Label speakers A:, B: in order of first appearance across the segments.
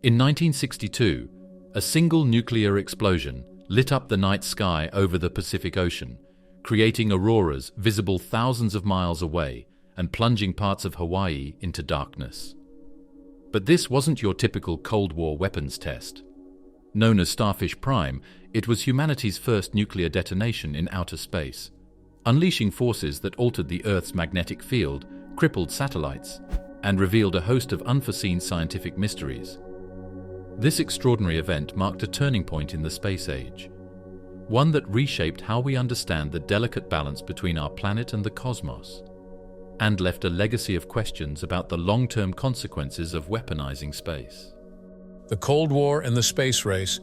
A: In 1962, a single nuclear explosion lit up the night sky over the Pacific Ocean, creating auroras visible thousands of miles away and plunging parts of Hawaii into darkness. But this wasn't your typical Cold War weapons test. Known as Starfish Prime, it was humanity's first nuclear detonation in outer space, unleashing forces that altered the Earth's magnetic field, crippled satellites, and revealed a host of unforeseen scientific mysteries. This extraordinary event marked a turning point in the space age, one that reshaped how we understand the delicate balance between our planet and the cosmos, and left a legacy of questions about the long-term consequences of weaponizing space.
B: The Cold War and the space race.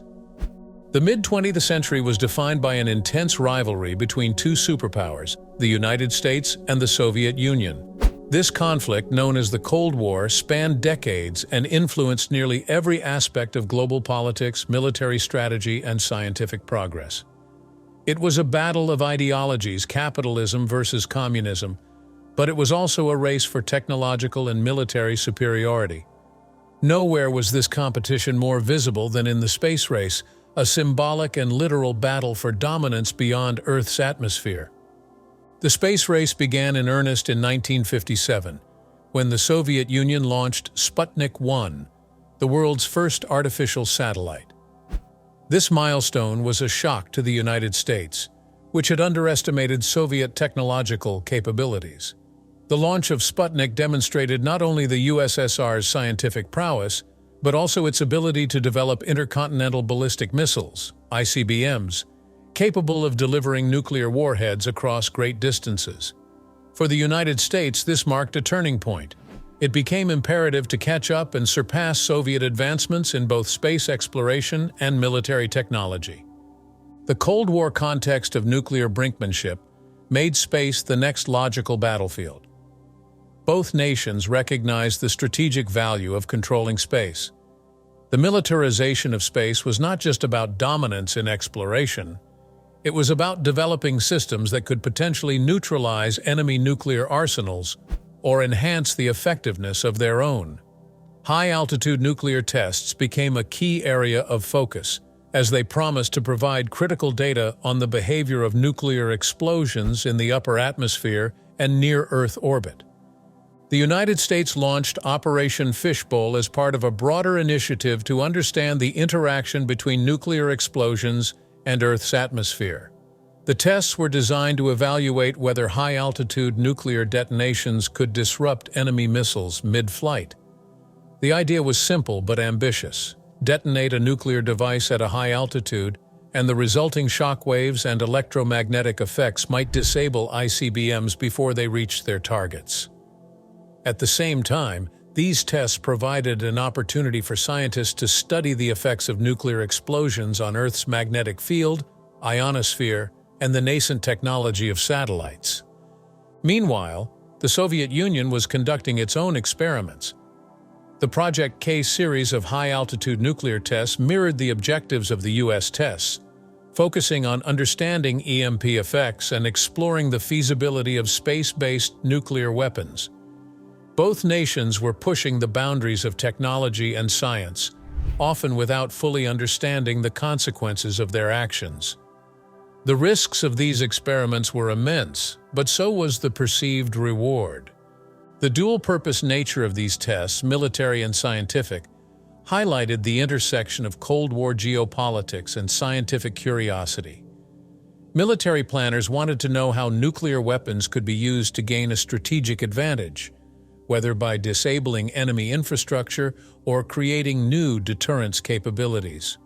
B: The mid-20th century was defined by an intense rivalry between two superpowers, the United States and the Soviet Union. This conflict, known as the Cold War, spanned decades and influenced nearly every aspect of global politics, military strategy, and scientific progress. It was a battle of ideologies, capitalism versus communism, but it was also a race for technological and military superiority. Nowhere was this competition more visible than in the space race, a symbolic and literal battle for dominance beyond Earth's atmosphere. The space race began in earnest in 1957, when the Soviet Union launched Sputnik 1, the world's first artificial satellite. This milestone was a shock to the United States, which had underestimated Soviet technological capabilities. The launch of Sputnik demonstrated not only the USSR's scientific prowess, but also its ability to develop intercontinental ballistic missiles, ICBMs, capable of delivering nuclear warheads across great distances. For the United States, this marked a turning point. It became imperative to catch up and surpass Soviet advancements in both space exploration and military technology. The Cold War context of nuclear brinkmanship made space the next logical battlefield. Both nations recognized the strategic value of controlling space. The militarization of space was not just about dominance in exploration. It was about developing systems that could potentially neutralize enemy nuclear arsenals or enhance the effectiveness of their own. High-altitude nuclear tests became a key area of focus, as they promised to provide critical data on the behavior of nuclear explosions in the upper atmosphere and near-Earth orbit. The United States launched Operation Fishbowl as part of a broader initiative to understand the interaction between nuclear explosions and Earth's atmosphere. The tests were designed to evaluate whether high-altitude nuclear detonations could disrupt enemy missiles mid-flight. The idea was simple but ambitious. Detonate a nuclear device at a high altitude, and the resulting shock waves and electromagnetic effects might disable ICBMs before they reached their targets. At the same time, these tests provided an opportunity for scientists to study the effects of nuclear explosions on Earth's magnetic field, ionosphere, and the nascent technology of satellites. Meanwhile, the Soviet Union was conducting its own experiments. The Project K series of high-altitude nuclear tests mirrored the objectives of the U.S. tests, focusing on understanding EMP effects and exploring the feasibility of space-based nuclear weapons. Both nations were pushing the boundaries of technology and science, often without fully understanding the consequences of their actions. The risks of these experiments were immense, but so was the perceived reward. The dual-purpose nature of these tests, military and scientific, highlighted the intersection of Cold War geopolitics and scientific curiosity. Military planners wanted to know how nuclear weapons could be used to gain a strategic advantage, whether by disabling enemy infrastructure or creating new deterrence capabilities.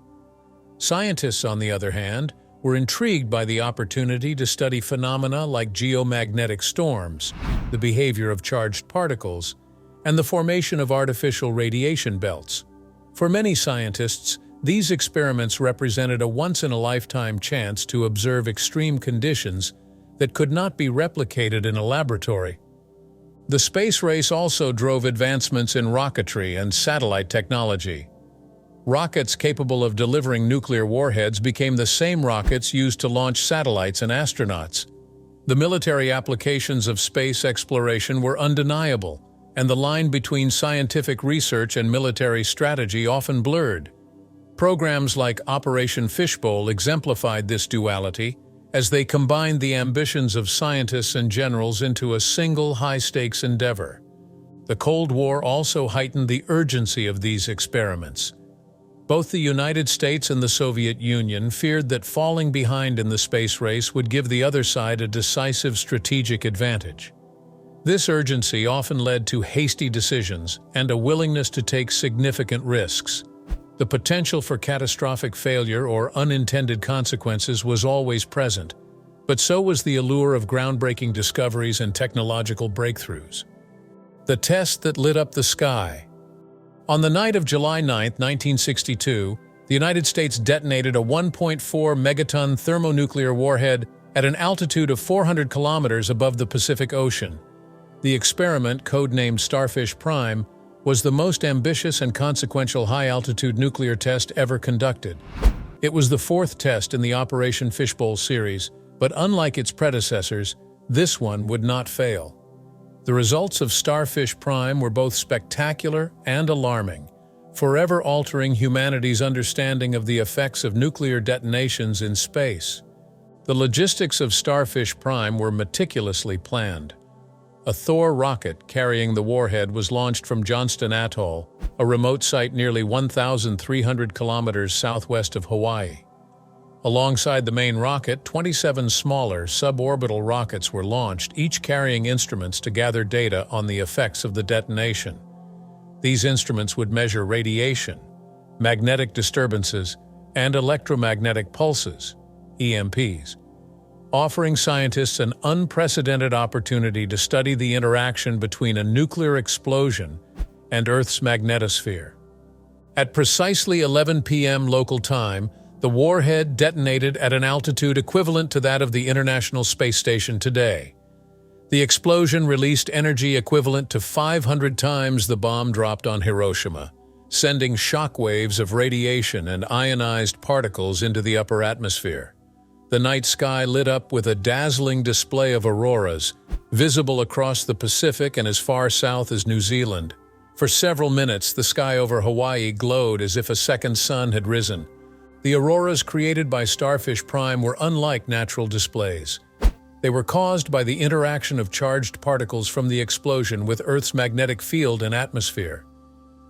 B: Scientists, on the other hand, were intrigued by the opportunity to study phenomena like geomagnetic storms, the behavior of charged particles, and the formation of artificial radiation belts. For many scientists, these experiments represented a once-in-a-lifetime chance to observe extreme conditions that could not be replicated in a laboratory. The space race also drove advancements in rocketry and satellite technology. Rockets capable of delivering nuclear warheads became the same rockets used to launch satellites and astronauts. The military applications of space exploration were undeniable, and the line between scientific research and military strategy often blurred. Programs like Operation Fishbowl exemplified this duality as they combined the ambitions of scientists and generals into a single high-stakes endeavor. The Cold War also heightened the urgency of these experiments. Both the United States and the Soviet Union feared that falling behind in the space race would give the other side a decisive strategic advantage. This urgency often led to hasty decisions and a willingness to take significant risks. The potential for catastrophic failure or unintended consequences was always present, but so was the allure of groundbreaking discoveries and technological breakthroughs. The test that lit up the sky. On the night of July 9, 1962, the United States detonated a 1.4 megaton thermonuclear warhead at an altitude of 400 kilometers above the Pacific Ocean. The experiment, codenamed Starfish Prime, was the most ambitious and consequential high-altitude nuclear test ever conducted. It was the fourth test in the Operation Fishbowl series, but unlike its predecessors, this one would not fail. The results of Starfish Prime were both spectacular and alarming, forever altering humanity's understanding of the effects of nuclear detonations in space. The logistics of Starfish Prime were meticulously planned. A Thor rocket carrying the warhead was launched from Johnston Atoll, a remote site nearly 1,300 kilometers southwest of Hawaii. Alongside the main rocket, 27 smaller, suborbital rockets were launched, each carrying instruments to gather data on the effects of the detonation. These instruments would measure radiation, magnetic disturbances, and electromagnetic pulses, EMPs, offering scientists an unprecedented opportunity to study the interaction between a nuclear explosion and Earth's magnetosphere. At precisely 11 p.m. local time, the warhead detonated at an altitude equivalent to that of the International Space Station today. The explosion released energy equivalent to 500 times the bomb dropped on Hiroshima, sending shockwaves of radiation and ionized particles into the upper atmosphere. The night sky lit up with a dazzling display of auroras, visible across the Pacific and as far south as New Zealand. For several minutes, the sky over Hawaii glowed as if a second sun had risen. The auroras created by Starfish Prime were unlike natural displays. They were caused by the interaction of charged particles from the explosion with Earth's magnetic field and atmosphere.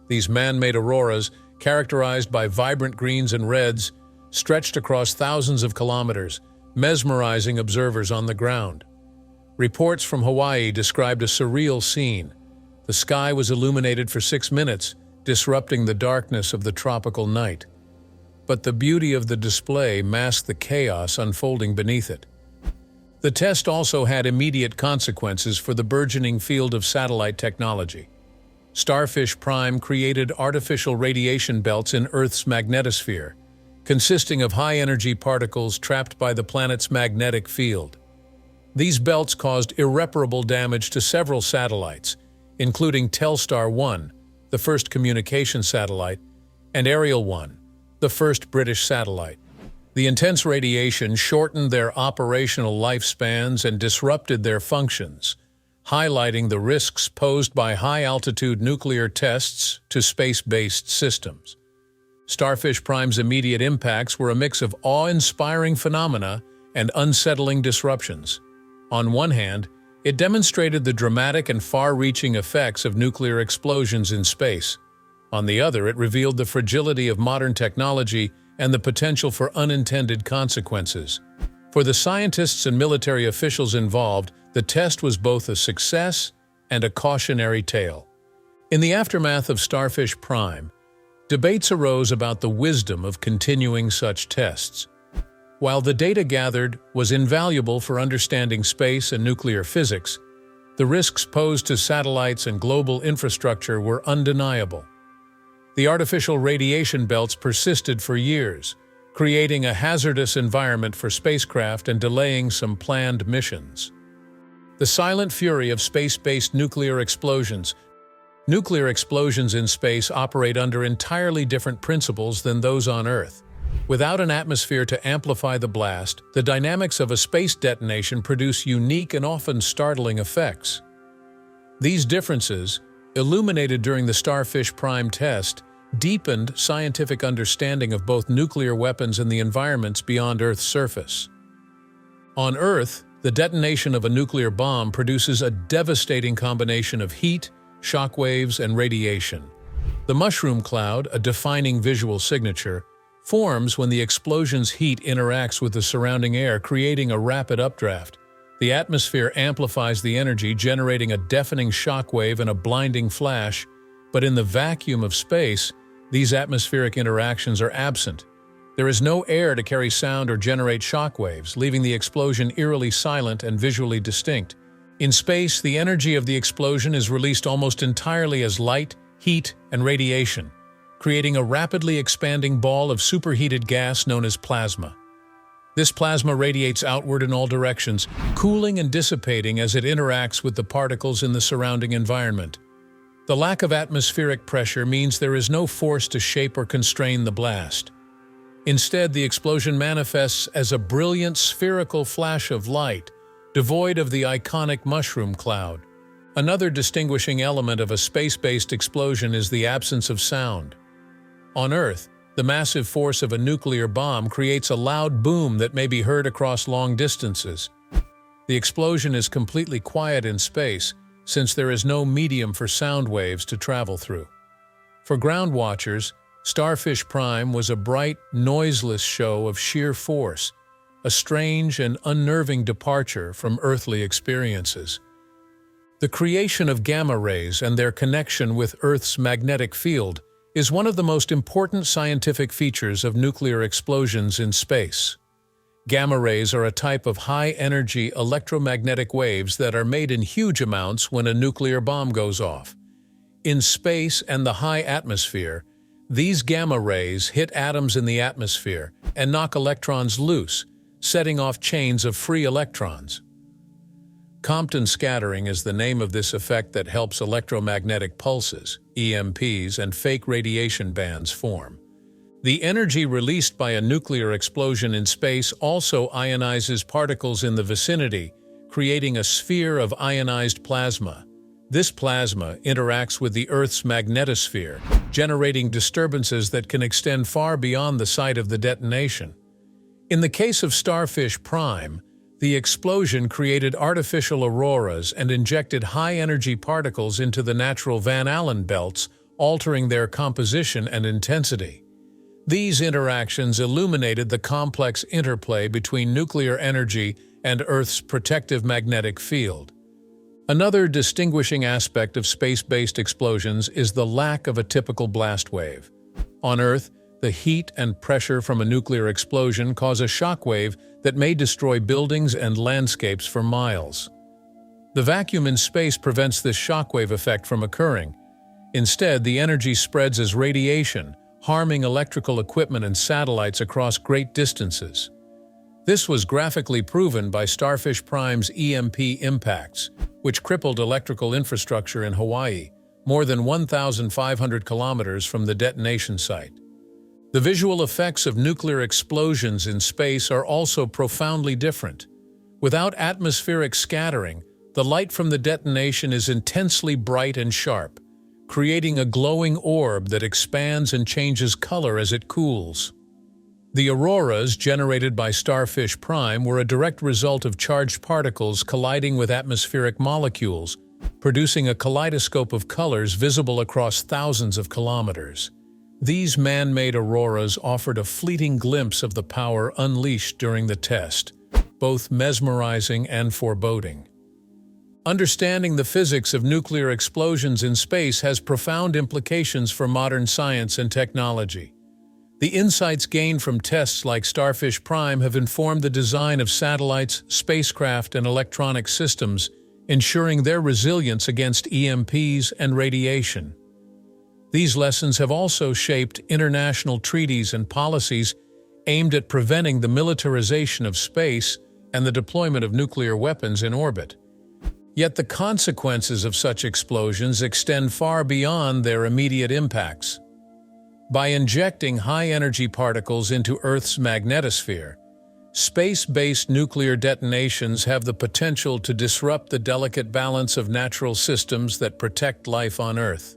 B: These man-made auroras, characterized by vibrant greens and reds, stretched across thousands of kilometers, mesmerizing observers on the ground. Reports from Hawaii described a surreal scene. The sky was illuminated for 6 minutes, disrupting the darkness of the tropical night. But the beauty of the display masked the chaos unfolding beneath it. The test also had immediate consequences for the burgeoning field of satellite technology. Starfish Prime created artificial radiation belts in Earth's magnetosphere, consisting of high-energy particles trapped by the planet's magnetic field. These belts caused irreparable damage to several satellites, including Telstar 1, the first communication satellite, and Ariel 1, the first British satellite. The intense radiation shortened their operational lifespans and disrupted their functions, highlighting the risks posed by high-altitude nuclear tests to space-based systems. Starfish Prime's immediate impacts were a mix of awe-inspiring phenomena and unsettling disruptions. On one hand, it demonstrated the dramatic and far-reaching effects of nuclear explosions in space. On the other, it revealed the fragility of modern technology and the potential for unintended consequences. For the scientists and military officials involved, the test was both a success and a cautionary tale. In the aftermath of Starfish Prime, debates arose about the wisdom of continuing such tests. While the data gathered was invaluable for understanding space and nuclear physics, the risks posed to satellites and global infrastructure were undeniable. The artificial radiation belts persisted for years, creating a hazardous environment for spacecraft and delaying some planned missions. The silent fury of space-based nuclear explosions. Nuclear explosions in space operate under entirely different principles than those on Earth. Without an atmosphere to amplify the blast, the dynamics of a space detonation produce unique and often startling effects. These differences, illuminated during the Starfish Prime test, deepened scientific understanding of both nuclear weapons and the environments beyond Earth's surface. On Earth, the detonation of a nuclear bomb produces a devastating combination of heat, shock waves, and radiation. The mushroom cloud, a defining visual signature, forms when the explosion's heat interacts with the surrounding air, creating a rapid updraft. The atmosphere amplifies the energy, generating a deafening shock wave and a blinding flash, but in the vacuum of space, these atmospheric interactions are absent. There is no air to carry sound or generate shock waves, leaving the explosion eerily silent and visually distinct. In space, the energy of the explosion is released almost entirely as light, heat, and radiation, creating a rapidly expanding ball of superheated gas known as plasma. This plasma radiates outward in all directions, cooling and dissipating as it interacts with the particles in the surrounding environment. The lack of atmospheric pressure means there is no force to shape or constrain the blast. Instead, the explosion manifests as a brilliant spherical flash of light, devoid of the iconic mushroom cloud. Another distinguishing element of a space-based explosion is the absence of sound. On Earth, the massive force of a nuclear bomb creates a loud boom that may be heard across long distances. The explosion is completely quiet in space, since there is no medium for sound waves to travel through. For ground watchers, Starfish Prime was a bright, noiseless show of sheer force, a strange and unnerving departure from earthly experiences. The creation of gamma rays and their connection with Earth's magnetic field is one of the most important scientific features of nuclear explosions in space. Gamma rays are a type of high-energy electromagnetic waves that are made in huge amounts when a nuclear bomb goes off. In space and the high atmosphere, these gamma rays hit atoms in the atmosphere and knock electrons loose, setting off chains of free electrons. Compton scattering is the name of this effect that helps electromagnetic pulses, EMPs, and fake radiation bands form. The energy released by a nuclear explosion in space also ionizes particles in the vicinity, creating a sphere of ionized plasma. This plasma interacts with the Earth's magnetosphere, generating disturbances that can extend far beyond the site of the detonation. In the case of Starfish Prime, the explosion created artificial auroras and injected high-energy particles into the natural Van Allen belts, altering their composition and intensity. These interactions illuminated the complex interplay between nuclear energy and Earth's protective magnetic field. Another distinguishing aspect of space-based explosions is the lack of a typical blast wave. On Earth, the heat and pressure from a nuclear explosion cause a shock wave that may destroy buildings and landscapes for miles. The vacuum in space prevents this shockwave effect from occurring. Instead, the energy spreads as radiation, harming electrical equipment and satellites across great distances. This was graphically proven by Starfish Prime's EMP impacts, which crippled electrical infrastructure in Hawaii, more than 1,500 kilometers from the detonation site. The visual effects of nuclear explosions in space are also profoundly different. Without atmospheric scattering, the light from the detonation is intensely bright and sharp, creating a glowing orb that expands and changes color as it cools. The auroras generated by Starfish Prime were a direct result of charged particles colliding with atmospheric molecules, producing a kaleidoscope of colors visible across thousands of kilometers. These man-made auroras offered a fleeting glimpse of the power unleashed during the test, both mesmerizing and foreboding. Understanding the physics of nuclear explosions in space has profound implications for modern science and technology. The insights gained from tests like Starfish Prime have informed the design of satellites, spacecraft, and electronic systems, ensuring their resilience against EMPs and radiation. These lessons have also shaped international treaties and policies aimed at preventing the militarization of space and the deployment of nuclear weapons in orbit. Yet the consequences of such explosions extend far beyond their immediate impacts. By injecting high-energy particles into Earth's magnetosphere, Space-based nuclear detonations have the potential to disrupt the delicate balance of natural systems that protect life on Earth.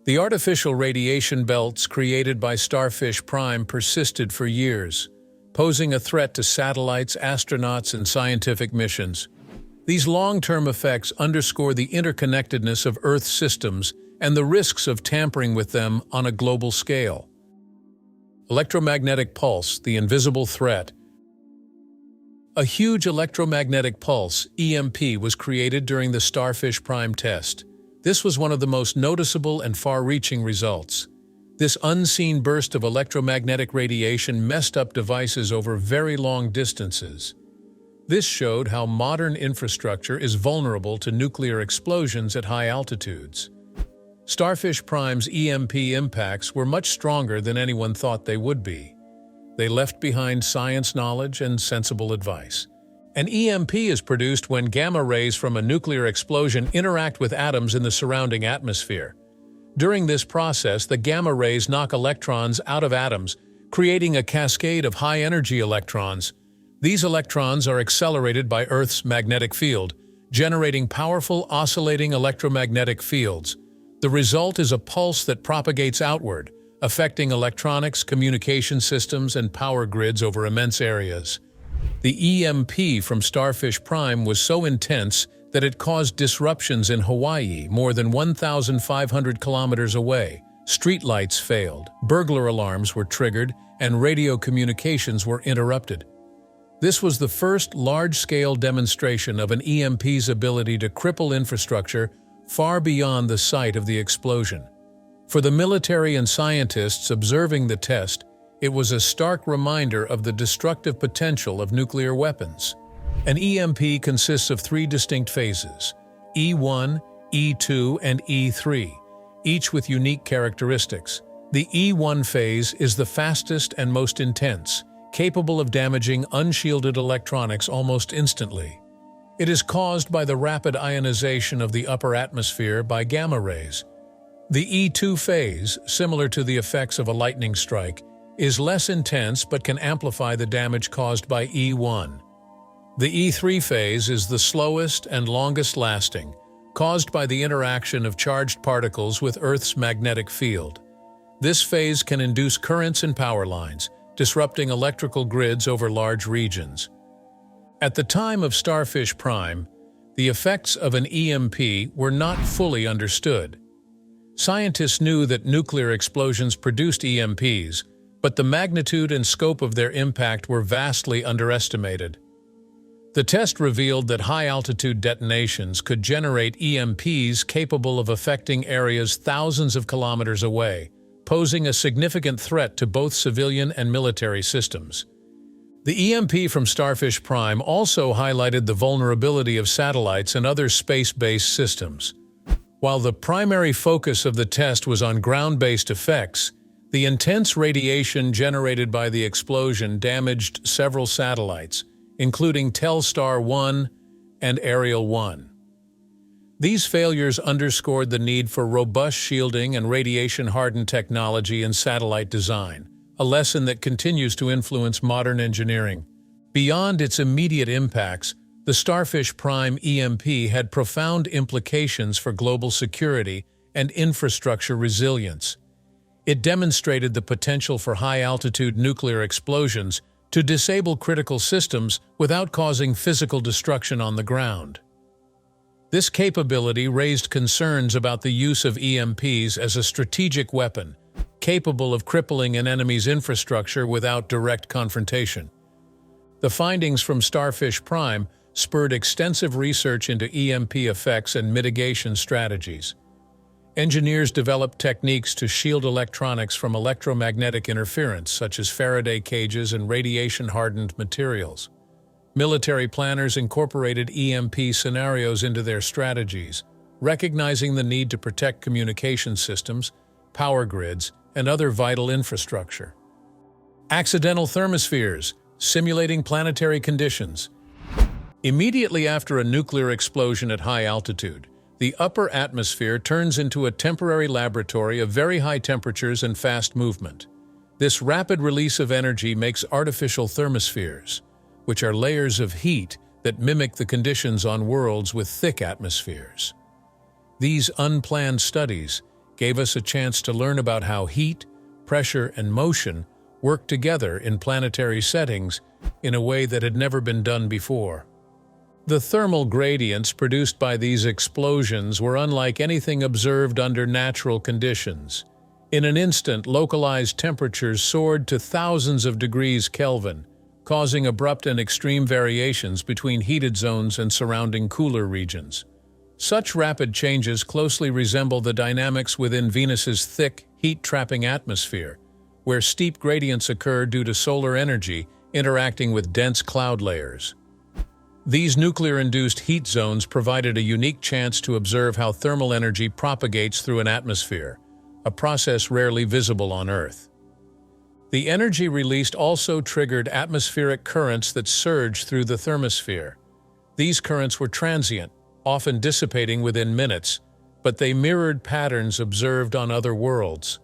B: The artificial radiation belts created by Starfish Prime persisted for years, posing a threat to satellites, astronauts, and scientific missions. These long-term effects underscore the interconnectedness of Earth's systems and the risks of tampering with them on a global scale. Electromagnetic pulse, the invisible threat. A huge electromagnetic pulse, EMP, was created during the Starfish Prime test. This was one of the most noticeable and far-reaching results. This unseen burst of electromagnetic radiation messed up devices over very long distances. This showed how modern infrastructure is vulnerable to nuclear explosions at high altitudes. Starfish Prime's EMP impacts were much stronger than anyone thought they would be. They left behind science knowledge and sensible advice. An EMP is produced when gamma rays from a nuclear explosion interact with atoms in the surrounding atmosphere. During this process, the gamma rays knock electrons out of atoms, creating a cascade of high-energy electrons. These electrons are accelerated by Earth's magnetic field, generating powerful oscillating electromagnetic fields. The result is a pulse that propagates outward, affecting electronics, communication systems, and power grids over immense areas. The EMP from Starfish Prime was so intense that it caused disruptions in Hawaii, more than 1,500 kilometers away. Streetlights failed, burglar alarms were triggered, and radio communications were interrupted. This was the first large-scale demonstration of an EMP's ability to cripple infrastructure far beyond the site of the explosion. For the military and scientists observing the test, it was a stark reminder of the destructive potential of nuclear weapons. An EMP consists of three distinct phases: E1, E2, and E3, each with unique characteristics. The E1 phase is the fastest and most intense, capable of damaging unshielded electronics almost instantly. It is caused by the rapid ionization of the upper atmosphere by gamma rays. The E2 phase, similar to the effects of a lightning strike, is less intense but can amplify the damage caused by E1. The E3 phase is the slowest and longest lasting, caused by the interaction of charged particles with Earth's magnetic field. This phase can induce currents in power lines, disrupting electrical grids over large regions. At the time of Starfish Prime, the effects of an EMP were not fully understood. Scientists knew that nuclear explosions produced EMPs, but the magnitude and scope of their impact were vastly underestimated. The test revealed that high-altitude detonations could generate EMPs capable of affecting areas thousands of kilometers away, posing a significant threat to both civilian and military systems. The EMP from Starfish Prime also highlighted the vulnerability of satellites and other space-based systems. While the primary focus of the test was on ground-based effects, the intense radiation generated by the explosion damaged several satellites, including Telstar 1 and Ariel 1. These failures underscored the need for robust shielding and radiation-hardened technology in satellite design, a lesson that continues to influence modern engineering. Beyond its immediate impacts, the Starfish Prime EMP had profound implications for global security and infrastructure resilience. It demonstrated the potential for high-altitude nuclear explosions to disable critical systems without causing physical destruction on the ground. This capability raised concerns about the use of EMPs as a strategic weapon, capable of crippling an enemy's infrastructure without direct confrontation. The findings from Starfish Prime spurred extensive research into EMP effects and mitigation strategies. Engineers developed techniques to shield electronics from electromagnetic interference, such as Faraday cages and radiation-hardened materials. Military planners incorporated EMP scenarios into their strategies, recognizing the need to protect communication systems, power grids, and other vital infrastructure. Accidental thermospheres, simulating planetary conditions. Immediately after a nuclear explosion at high altitude, the upper atmosphere turns into a temporary laboratory of very high temperatures and fast movement. This rapid release of energy makes artificial thermospheres, which are layers of heat that mimic the conditions on worlds with thick atmospheres. These unplanned studies gave us a chance to learn about how heat, pressure, and motion work together in planetary settings in a way that had never been done before. The thermal gradients produced by these explosions were unlike anything observed under natural conditions. In an instant, localized temperatures soared to thousands of degrees Kelvin, causing abrupt and extreme variations between heated zones and surrounding cooler regions. Such rapid changes closely resemble the dynamics within Venus's thick, heat-trapping atmosphere, where steep gradients occur due to solar energy interacting with dense cloud layers. These nuclear-induced heat zones provided a unique chance to observe how thermal energy propagates through an atmosphere, a process rarely visible on Earth. The energy released also triggered atmospheric currents that surged through the thermosphere. These currents were transient, often dissipating within minutes, but they mirrored patterns observed on other worlds.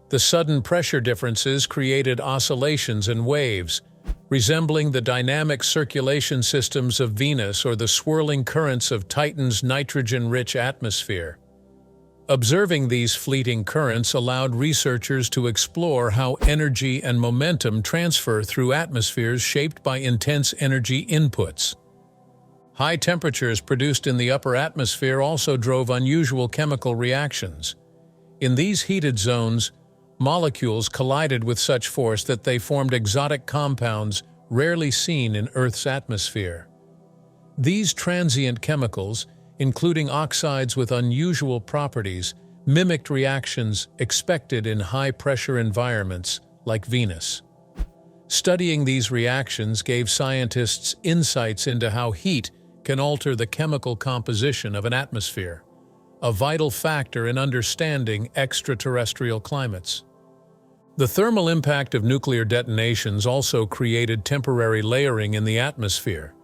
B: The sudden pressure differences created oscillations and waves, resembling the dynamic circulation systems of Venus or the swirling currents of Titan's nitrogen-rich atmosphere. Observing these fleeting currents allowed researchers to explore how energy and momentum transfer through atmospheres shaped by intense energy inputs. High temperatures produced in the upper atmosphere also drove unusual chemical reactions. In these heated zones, molecules collided with such force that they formed exotic compounds rarely seen in Earth's atmosphere. These transient chemicals, including oxides with unusual properties, mimicked reactions expected in high-pressure environments like Venus. Studying these reactions gave scientists insights into how heat can alter the chemical composition of an atmosphere, a vital factor in understanding extraterrestrial climates. The thermal impact of nuclear detonations also created temporary layering in the atmosphere.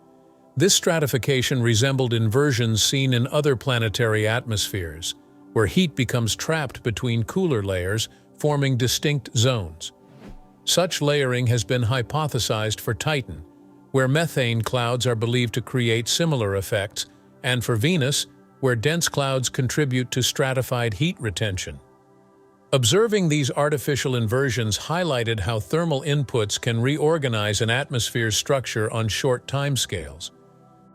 B: This stratification resembled inversions seen in other planetary atmospheres, where heat becomes trapped between cooler layers, forming distinct zones. Such layering has been hypothesized for Titan, where methane clouds are believed to create similar effects, and for Venus, where dense clouds contribute to stratified heat retention. Observing these artificial inversions highlighted how thermal inputs can reorganize an atmosphere's structure on short timescales.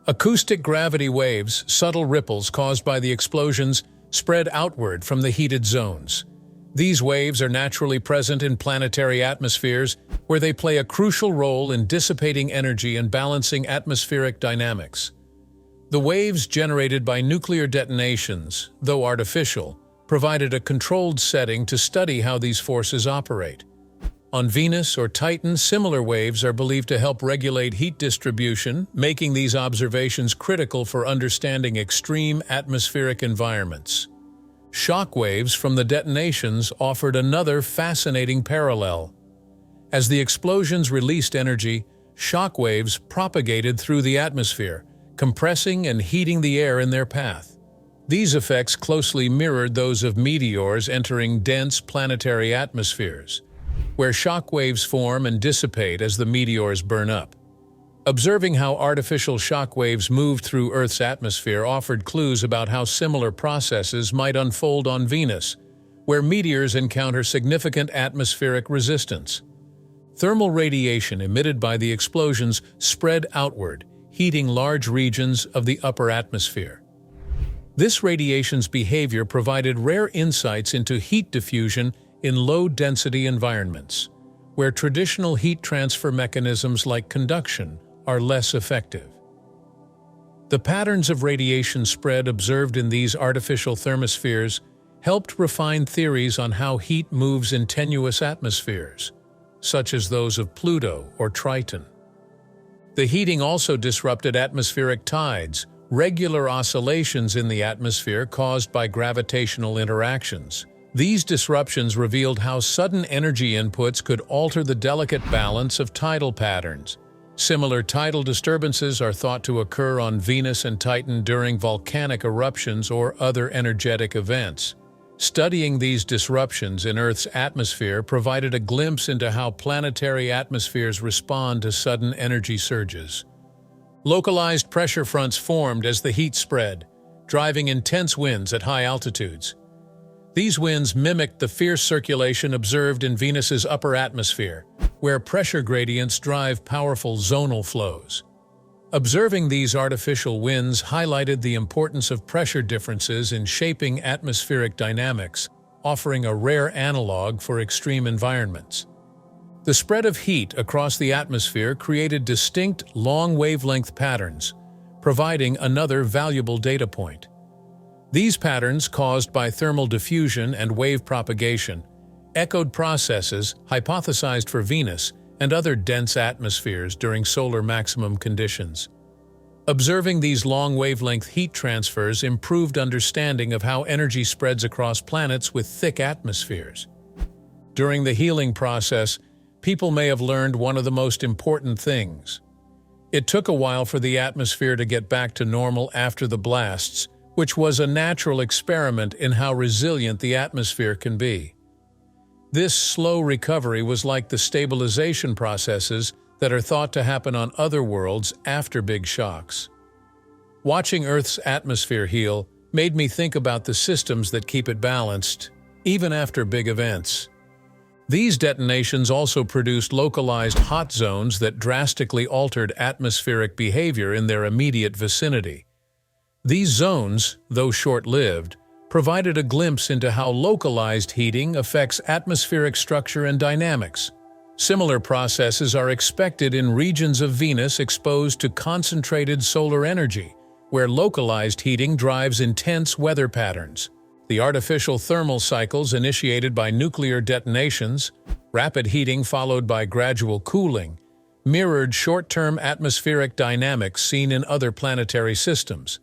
B: Acoustic gravity waves, subtle ripples caused by the explosions, spread outward from the heated zones. These waves are naturally present in planetary atmospheres, where they play a crucial role in dissipating energy and balancing atmospheric dynamics. The waves generated by nuclear detonations, though artificial, provided a controlled setting to study how these forces operate. On Venus or Titan, similar waves are believed to help regulate heat distribution, making these observations critical for understanding extreme atmospheric environments. Shock waves from the detonations offered another fascinating parallel. As the explosions released energy, shock waves propagated through the atmosphere, compressing and heating the air in their path. These effects closely mirrored those of meteors entering dense planetary atmospheres, where shock waves form and dissipate as the meteors burn up. Observing how artificial shock waves moved through Earth's atmosphere offered clues about how similar processes might unfold on Venus, where meteors encounter significant atmospheric resistance. Thermal radiation emitted by the explosions spread outward, heating large regions of the upper atmosphere. This radiation's behavior provided rare insights into heat diffusion in low-density environments, where traditional heat transfer mechanisms like conduction are less effective. The patterns of radiation spread observed in these artificial thermospheres helped refine theories on how heat moves in tenuous atmospheres, such as those of Pluto or Triton. The heating also disrupted atmospheric tides, regular oscillations in the atmosphere caused by gravitational interactions. These disruptions revealed how sudden energy inputs could alter the delicate balance of tidal patterns. Similar tidal disturbances are thought to occur on Venus and Titan during volcanic eruptions or other energetic events. Studying these disruptions in Earth's atmosphere provided a glimpse into how planetary atmospheres respond to sudden energy surges. Localized pressure fronts formed as the heat spread, driving intense winds at high altitudes. These winds mimicked the fierce circulation observed in Venus's upper atmosphere, where pressure gradients drive powerful zonal flows. Observing these artificial winds highlighted the importance of pressure differences in shaping atmospheric dynamics, offering a rare analog for extreme environments. The spread of heat across the atmosphere created distinct, long-wavelength patterns, providing another valuable data point. These patterns, caused by thermal diffusion and wave propagation, echoed processes hypothesized for Venus and other dense atmospheres during solar maximum conditions. Observing these long-wavelength heat transfers improved understanding of how energy spreads across planets with thick atmospheres. During the healing process, people may have learned one of the most important things. It took a while for the atmosphere to get back to normal after the blasts, which was a natural experiment in how resilient the atmosphere can be. This slow recovery was like the stabilization processes that are thought to happen on other worlds after big shocks. Watching Earth's atmosphere heal made me think about the systems that keep it balanced, even after big events. These detonations also produced localized hot zones that drastically altered atmospheric behavior in their immediate vicinity. These zones, though short-lived, provided a glimpse into how localized heating affects atmospheric structure and dynamics. Similar processes are expected in regions of Venus exposed to concentrated solar energy, where localized heating drives intense weather patterns. The artificial thermal cycles initiated by nuclear detonations, rapid heating followed by gradual cooling, mirrored short-term atmospheric dynamics seen in other planetary systems.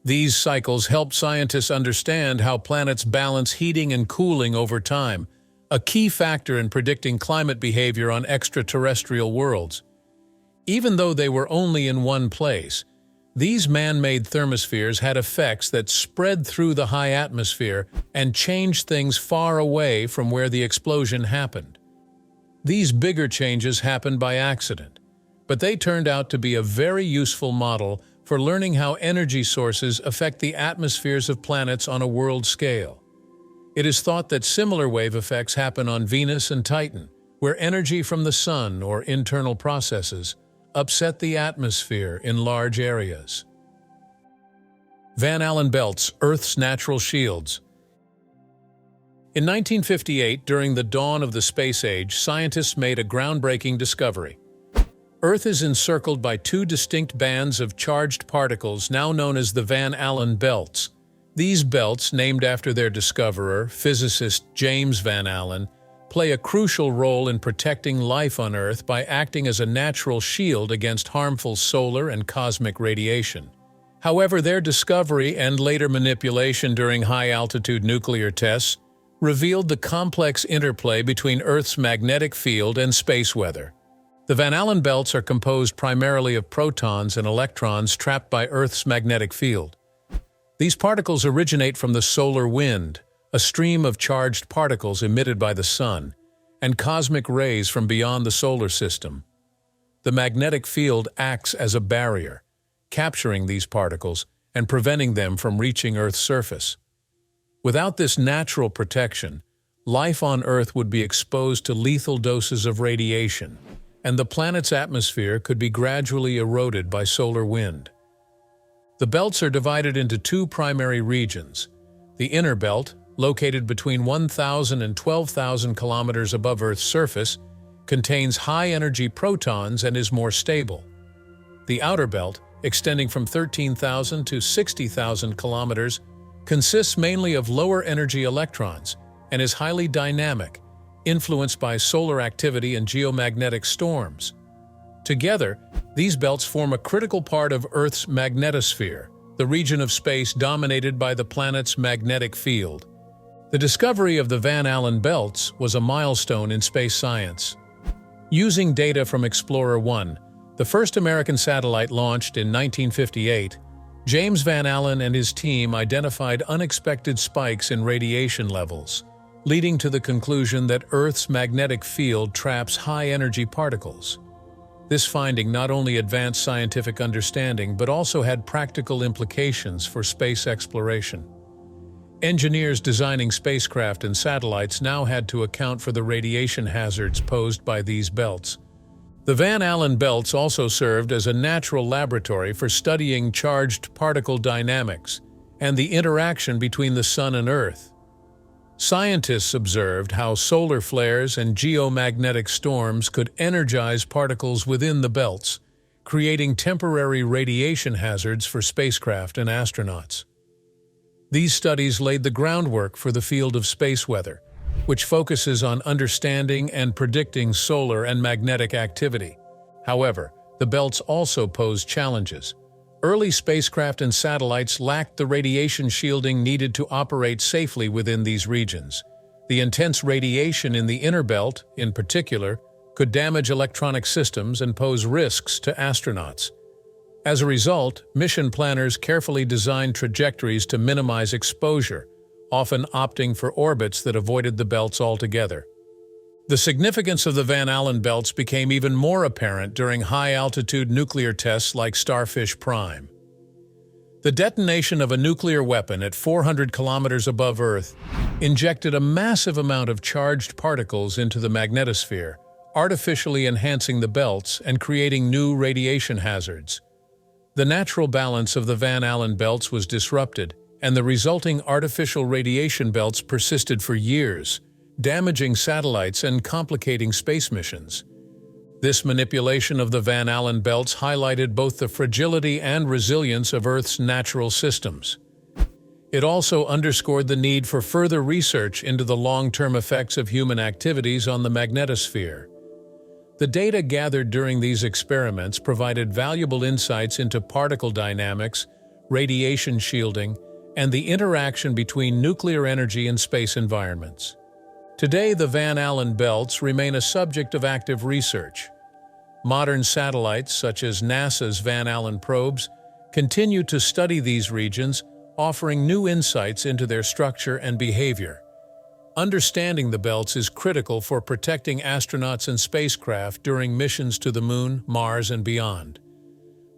B: These cycles helped scientists understand how planets balance heating and cooling over time, a key factor in predicting climate behavior on extraterrestrial worlds. Even though they were only in one place, these man-made thermospheres had effects that spread through the high atmosphere and changed things far away from where the explosion happened. These bigger changes happened by accident, but they turned out to be a very useful model for learning how energy sources affect the atmospheres of planets on a world scale. It is thought that similar wave effects happen on Venus and Titan, where energy from the Sun or internal processes upset the atmosphere in large areas. Van Allen belts, Earth's natural shields. In 1958, during the dawn of the space age, scientists made a groundbreaking discovery. Earth is encircled by two distinct bands of charged particles now known as the Van Allen belts. These belts, named after their discoverer, physicist James Van Allen, play a crucial role in protecting life on Earth by acting as a natural shield against harmful solar and cosmic radiation. However, their discovery and later manipulation during high-altitude nuclear tests revealed the complex interplay between Earth's magnetic field and space weather. The Van Allen belts are composed primarily of protons and electrons trapped by Earth's magnetic field. These particles originate from the solar wind, a stream of charged particles emitted by the Sun, and cosmic rays from beyond the solar system. The magnetic field acts as a barrier, capturing these particles and preventing them from reaching Earth's surface. Without this natural protection, life on Earth would be exposed to lethal doses of radiation, and the planet's atmosphere could be gradually eroded by solar wind. The belts are divided into two primary regions. The inner belt, located between 1,000 and 12,000 kilometers above Earth's surface, contains high-energy protons and is more stable. The outer belt, extending from 13,000 to 60,000 kilometers, consists mainly of lower-energy electrons and is highly dynamic, influenced by solar activity and geomagnetic storms. Together, these belts form a critical part of Earth's magnetosphere, the region of space dominated by the planet's magnetic field. The discovery of the Van Allen belts was a milestone in space science. Using data from Explorer 1, the first American satellite launched in 1958, James Van Allen and his team identified unexpected spikes in radiation levels, leading to the conclusion that Earth's magnetic field traps high-energy particles. This finding not only advanced scientific understanding but also had practical implications for space exploration. Engineers designing spacecraft and satellites now had to account for the radiation hazards posed by these belts. The Van Allen belts also served as a natural laboratory for studying charged particle dynamics and the interaction between the Sun and Earth. Scientists observed how solar flares and geomagnetic storms could energize particles within the belts, creating temporary radiation hazards for spacecraft and astronauts. These studies laid the groundwork for the field of space weather, which focuses on understanding and predicting solar and magnetic activity. However, the belts also pose challenges. Early spacecraft and satellites lacked the radiation shielding needed to operate safely within these regions. The intense radiation in the inner belt, in particular, could damage electronic systems and pose risks to astronauts. As a result, mission planners carefully designed trajectories to minimize exposure, often opting for orbits that avoided the belts altogether. The significance of the Van Allen belts became even more apparent during high-altitude nuclear tests like Starfish Prime. The detonation of a nuclear weapon at 400 kilometers above Earth injected a massive amount of charged particles into the magnetosphere, artificially enhancing the belts and creating new radiation hazards. The natural balance of the Van Allen belts was disrupted, and the resulting artificial radiation belts persisted for years, damaging satellites and complicating space missions. This manipulation of the Van Allen belts highlighted both the fragility and resilience of Earth's natural systems. It also underscored the need for further research into the long-term effects of human activities on the magnetosphere. The data gathered during these experiments provided valuable insights into particle dynamics, radiation shielding, and the interaction between nuclear energy and space environments. Today, the Van Allen belts remain a subject of active research. Modern satellites, such as NASA's Van Allen probes, continue to study these regions, offering new insights into their structure and behavior. Understanding the belts is critical for protecting astronauts and spacecraft during missions to the Moon, Mars, and beyond.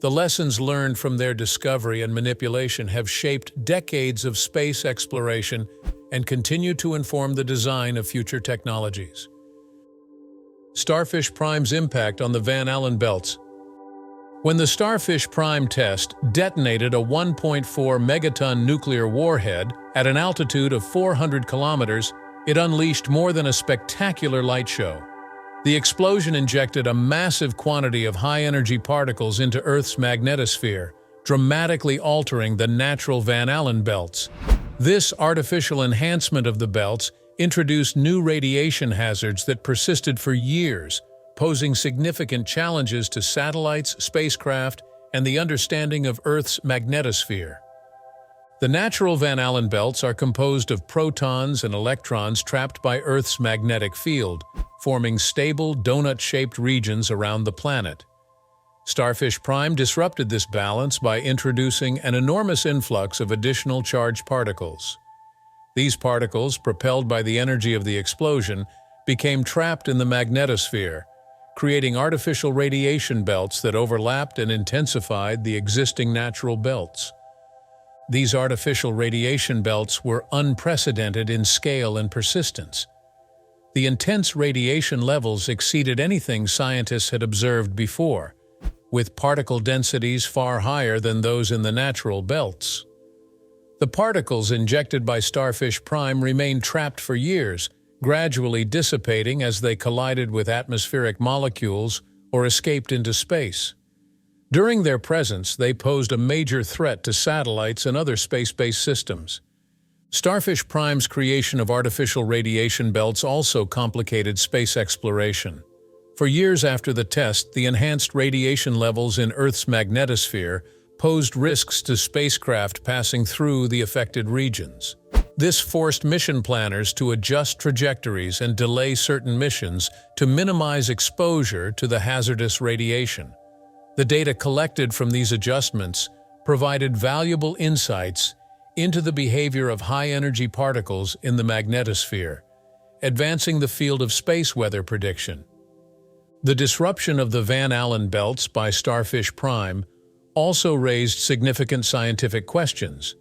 B: The lessons learned from their discovery and manipulation have shaped decades of space exploration and continue to inform the design of future technologies. Starfish Prime's impact on the Van Allen belts. When the Starfish Prime test detonated a 1.4 megaton nuclear warhead at an altitude of 400 kilometers, it unleashed more than a spectacular light show. The explosion injected a massive quantity of high-energy particles into Earth's magnetosphere, dramatically altering the natural Van Allen belts. This artificial enhancement of the belts introduced new radiation hazards that persisted for years, posing significant challenges to satellites, spacecraft, and the understanding of Earth's magnetosphere. The natural Van Allen belts are composed of protons and electrons trapped by Earth's magnetic field, forming stable, donut-shaped regions around the planet. Starfish Prime disrupted this balance by introducing an enormous influx of additional charged particles. These particles, propelled by the energy of the explosion, became trapped in the magnetosphere, creating artificial radiation belts that overlapped and intensified the existing natural belts. These artificial radiation belts were unprecedented in scale and persistence. The intense radiation levels exceeded anything scientists had observed before, with particle densities far higher than those in the natural belts. The particles injected by Starfish Prime remained trapped for years, gradually dissipating as they collided with atmospheric molecules or escaped into space. During their presence, they posed a major threat to satellites and other space-based systems. Starfish Prime's creation of artificial radiation belts also complicated space exploration. For years after the test, the enhanced radiation levels in Earth's magnetosphere posed risks to spacecraft passing through the affected regions. This forced mission planners to adjust trajectories and delay certain missions to minimize exposure to the hazardous radiation. The data collected from these adjustments provided valuable insights into the behavior of high-energy particles in the magnetosphere, advancing the field of space weather prediction. The disruption of the Van Allen belts by Starfish Prime also raised significant scientific questions.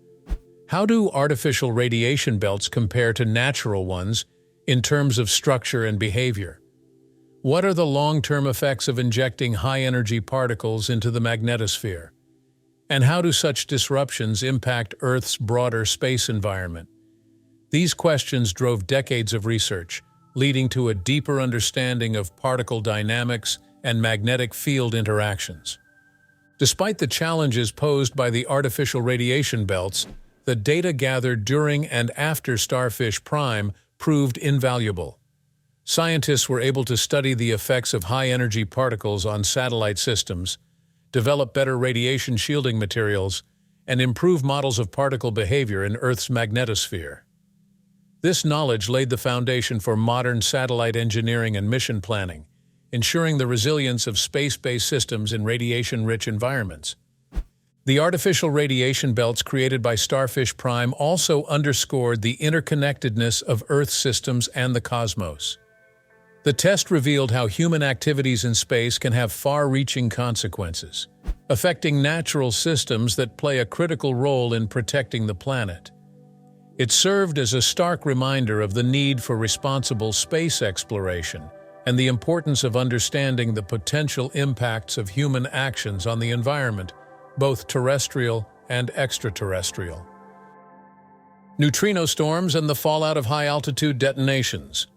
B: How do artificial radiation belts compare to natural ones in terms of structure and behavior? What are the long-term effects of injecting high-energy particles into the magnetosphere? And how do such disruptions impact Earth's broader space environment? These questions drove decades of research, leading to a deeper understanding of particle dynamics and magnetic field interactions. Despite the challenges posed by the artificial radiation belts, the data gathered during and after Starfish Prime proved invaluable. Scientists were able to study the effects of high-energy particles on satellite systems, develop better radiation shielding materials, and improve models of particle behavior in Earth's magnetosphere. This knowledge laid the foundation for modern satellite engineering and mission planning, ensuring the resilience of space-based systems in radiation-rich environments. The artificial radiation belts created by Starfish Prime also underscored the interconnectedness of Earth's systems and the cosmos. The test revealed how human activities in space can have far-reaching consequences, affecting natural systems that play a critical role in protecting the planet. It served as a stark reminder of the need for responsible space exploration and the importance of understanding the potential impacts of human actions on the environment, both terrestrial and extraterrestrial. Neutrino storms and the fallout of high-altitude detonations.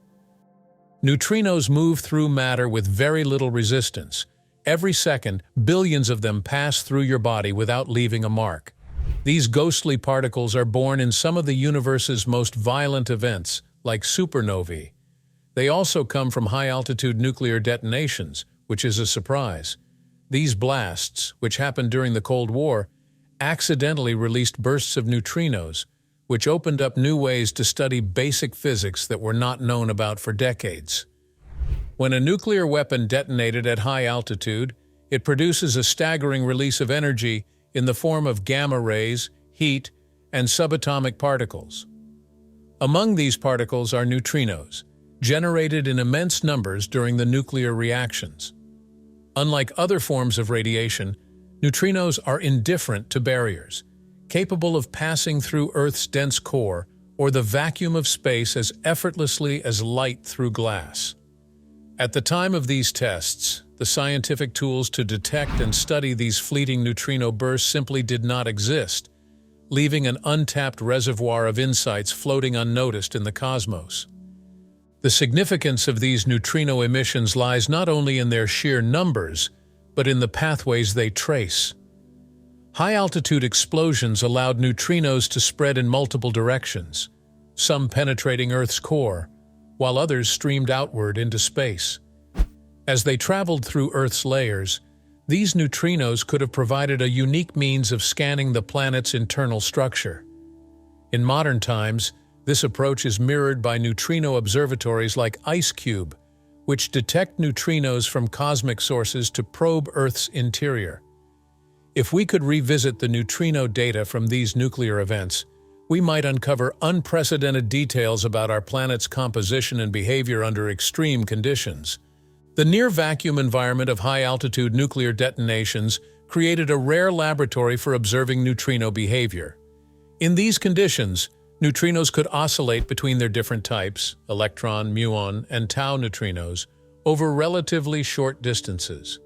B: Neutrinos move through matter with very little resistance. Every second, billions of them pass through your body without leaving a mark. These ghostly particles are born in some of the universe's most violent events, like supernovae. They also come from high-altitude nuclear detonations, which is a surprise. These blasts, which happened during the Cold War, accidentally released bursts of neutrinos, which opened up new ways to study basic physics that were not known about for decades. When a nuclear weapon detonated at high altitude, it produces a staggering release of energy in the form of gamma rays, heat, and subatomic particles. Among these particles are neutrinos, generated in immense numbers during the nuclear reactions. Unlike other forms of radiation, neutrinos are indifferent to barriers, capable of passing through Earth's dense core or the vacuum of space as effortlessly as light through glass. At the time of these tests, the scientific tools to detect and study these fleeting neutrino bursts simply did not exist, leaving an untapped reservoir of insights floating unnoticed in the cosmos. The significance of these neutrino emissions lies not only in their sheer numbers, but in the pathways they trace. High-altitude explosions allowed neutrinos to spread in multiple directions, some penetrating Earth's core, while others streamed outward into space. As they traveled through Earth's layers, these neutrinos could have provided a unique means of scanning the planet's internal structure. In modern times, this approach is mirrored by neutrino observatories like IceCube, which detect neutrinos from cosmic sources to probe Earth's interior. If we could revisit the neutrino data from these nuclear events, we might uncover unprecedented details about our planet's composition and behavior under extreme conditions. The near-vacuum environment of high-altitude nuclear detonations created a rare laboratory for observing neutrino behavior. In these conditions, neutrinos could oscillate between their different types, electron, muon, and tau neutrinos, over relatively short distances.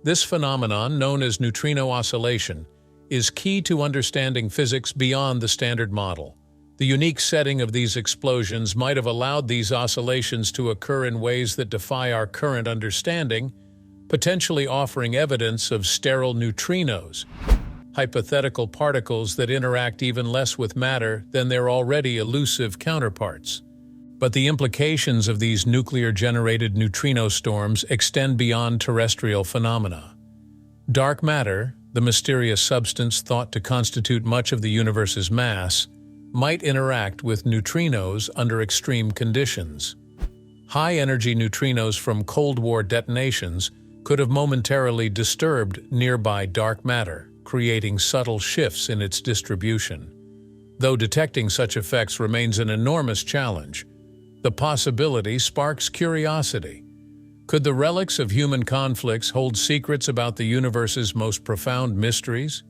B: This phenomenon, known as neutrino oscillation, is key to understanding physics beyond the standard model. The unique setting of these explosions might have allowed these oscillations to occur in ways that defy our current understanding, potentially offering evidence of sterile neutrinos, hypothetical particles that interact even less with matter than their already elusive counterparts. But the implications of these nuclear-generated neutrino storms extend beyond terrestrial phenomena. Dark matter, the mysterious substance thought to constitute much of the universe's mass, might interact with neutrinos under extreme conditions. High-energy neutrinos from Cold War detonations could have momentarily disturbed nearby dark matter, creating subtle shifts in its distribution. Though detecting such effects remains an enormous challenge, the possibility sparks curiosity. Could the relics of human conflicts hold secrets about the universe's most profound mysteries?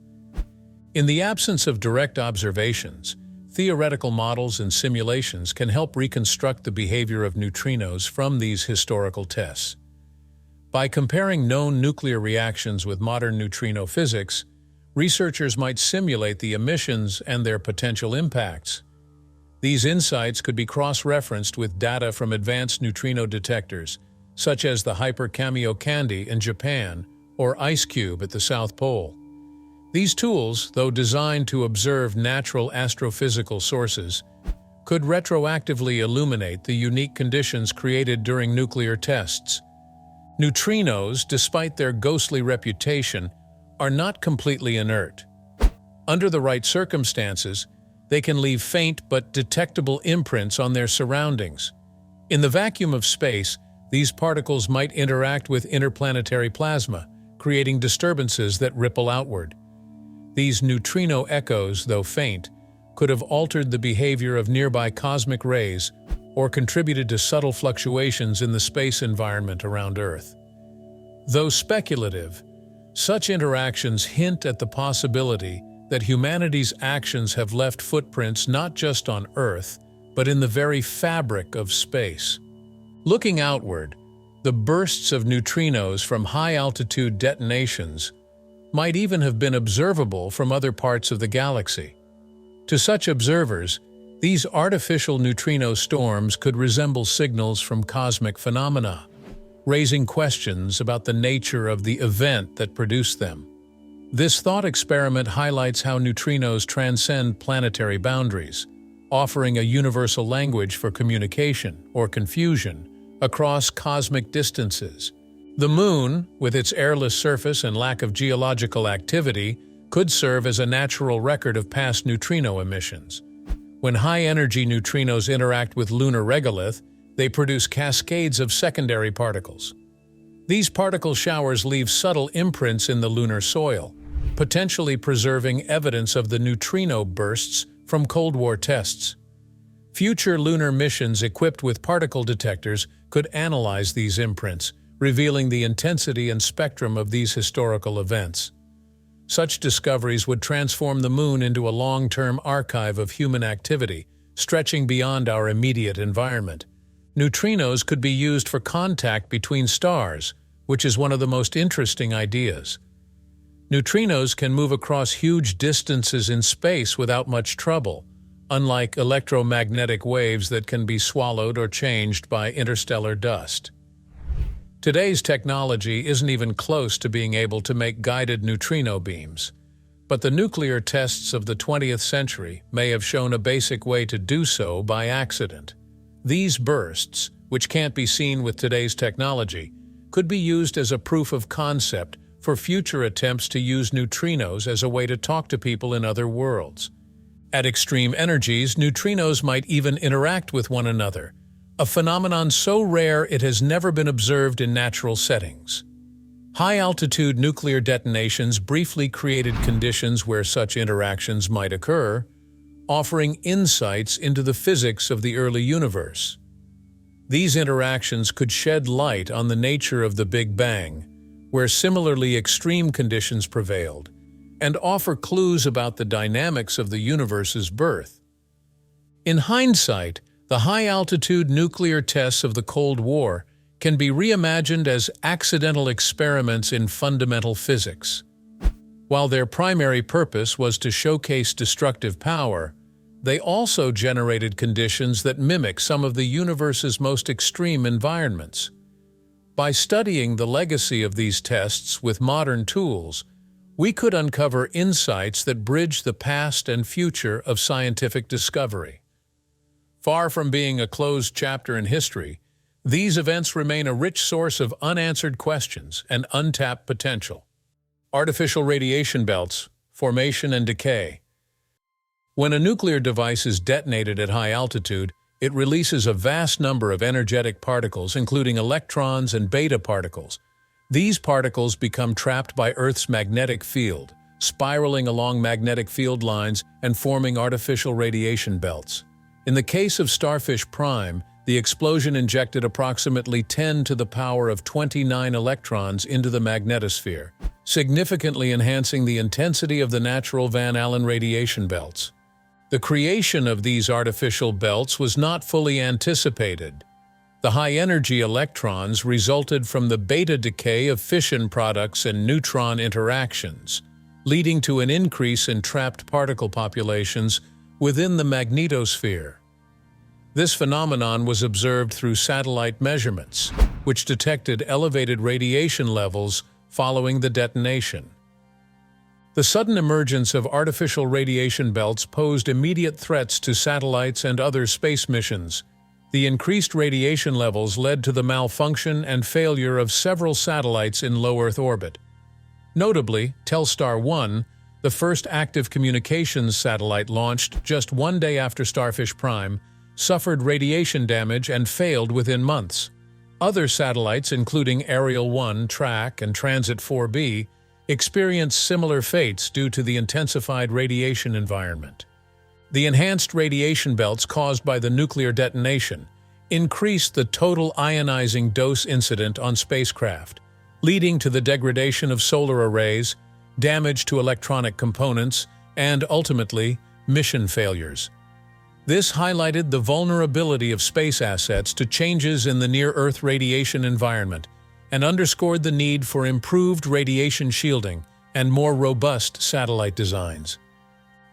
B: In the absence of direct observations, theoretical models and simulations can help reconstruct the behavior of neutrinos from these historical tests. By comparing known nuclear reactions with modern neutrino physics, researchers might simulate the emissions and their potential impacts. These insights could be cross-referenced with data from advanced neutrino detectors, such as the Hyper Kamiokande in Japan or IceCube at the South Pole. These tools, though designed to observe natural astrophysical sources, could retroactively illuminate the unique conditions created during nuclear tests. Neutrinos, despite their ghostly reputation, are not completely inert. Under the right circumstances, they can leave faint but detectable imprints on their surroundings. In the vacuum of space, these particles might interact with interplanetary plasma, creating disturbances that ripple outward. These neutrino echoes, though faint, could have altered the behavior of nearby cosmic rays or contributed to subtle fluctuations in the space environment around Earth. Though speculative, such interactions hint at the possibility that humanity's actions have left footprints not just on Earth, but in the very fabric of space. Looking outward, the bursts of neutrinos from high-altitude detonations might even have been observable from other parts of the galaxy. To such observers, these artificial neutrino storms could resemble signals from cosmic phenomena, raising questions about the nature of the event that produced them. This thought experiment highlights how neutrinos transcend planetary boundaries, offering a universal language for communication or confusion across cosmic distances. The Moon, with its airless surface and lack of geological activity, could serve as a natural record of past neutrino emissions. When high-energy neutrinos interact with lunar regolith, they produce cascades of secondary particles. These particle showers leave subtle imprints in the lunar soil, potentially preserving evidence of the neutrino bursts from Cold War tests. Future lunar missions equipped with particle detectors could analyze these imprints, revealing the intensity and spectrum of these historical events. Such discoveries would transform the Moon into a long-term archive of human activity, stretching beyond our immediate environment. Neutrinos could be used for contact between stars, which is one of the most interesting ideas. Neutrinos can move across huge distances in space without much trouble, unlike electromagnetic waves that can be swallowed or changed by interstellar dust. Today's technology isn't even close to being able to make guided neutrino beams, but the nuclear tests of the 20th century may have shown a basic way to do so by accident. These bursts, which can't be seen with today's technology, could be used as a proof of concept for future attempts to use neutrinos as a way to talk to people in other worlds. At extreme energies, neutrinos might even interact with one another, a phenomenon so rare it has never been observed in natural settings. High-altitude nuclear detonations briefly created conditions where such interactions might occur, offering insights into the physics of the early universe. These interactions could shed light on the nature of the Big Bang, where similarly extreme conditions prevailed, and offer clues about the dynamics of the universe's birth. In hindsight, the high-altitude nuclear tests of the Cold War can be reimagined as accidental experiments in fundamental physics. While their primary purpose was to showcase destructive power, they also generated conditions that mimic some of the universe's most extreme environments. By studying the legacy of these tests with modern tools, we could uncover insights that bridge the past and future of scientific discovery. Far from being a closed chapter in history, these events remain a rich source of unanswered questions and untapped potential. Artificial radiation belts, formation and decay. When a nuclear device is detonated at high altitude, it releases a vast number of energetic particles, including electrons and beta particles. These particles become trapped by Earth's magnetic field, spiraling along magnetic field lines and forming artificial radiation belts. In the case of Starfish Prime, the explosion injected approximately 10 to the power of 29 electrons into the magnetosphere, significantly enhancing the intensity of the natural Van Allen radiation belts. The creation of these artificial belts was not fully anticipated. The high-energy electrons resulted from the beta decay of fission products and neutron interactions, leading to an increase in trapped particle populations within the magnetosphere. This phenomenon was observed through satellite measurements, which detected elevated radiation levels following the detonation. The sudden emergence of artificial radiation belts posed immediate threats to satellites and other space missions. The increased radiation levels led to the malfunction and failure of several satellites in low Earth orbit. Notably, Telstar 1, the first active communications satellite launched just one day after Starfish Prime, suffered radiation damage and failed within months. Other satellites, including Ariel 1, Track, and Transit 4B, experienced similar fates due to the intensified radiation environment. The enhanced radiation belts caused by the nuclear detonation increased the total ionizing dose incident on spacecraft, leading to the degradation of solar arrays, damage to electronic components, and, ultimately, mission failures. This highlighted the vulnerability of space assets to changes in the near-Earth radiation environment and underscored the need for improved radiation shielding and more robust satellite designs.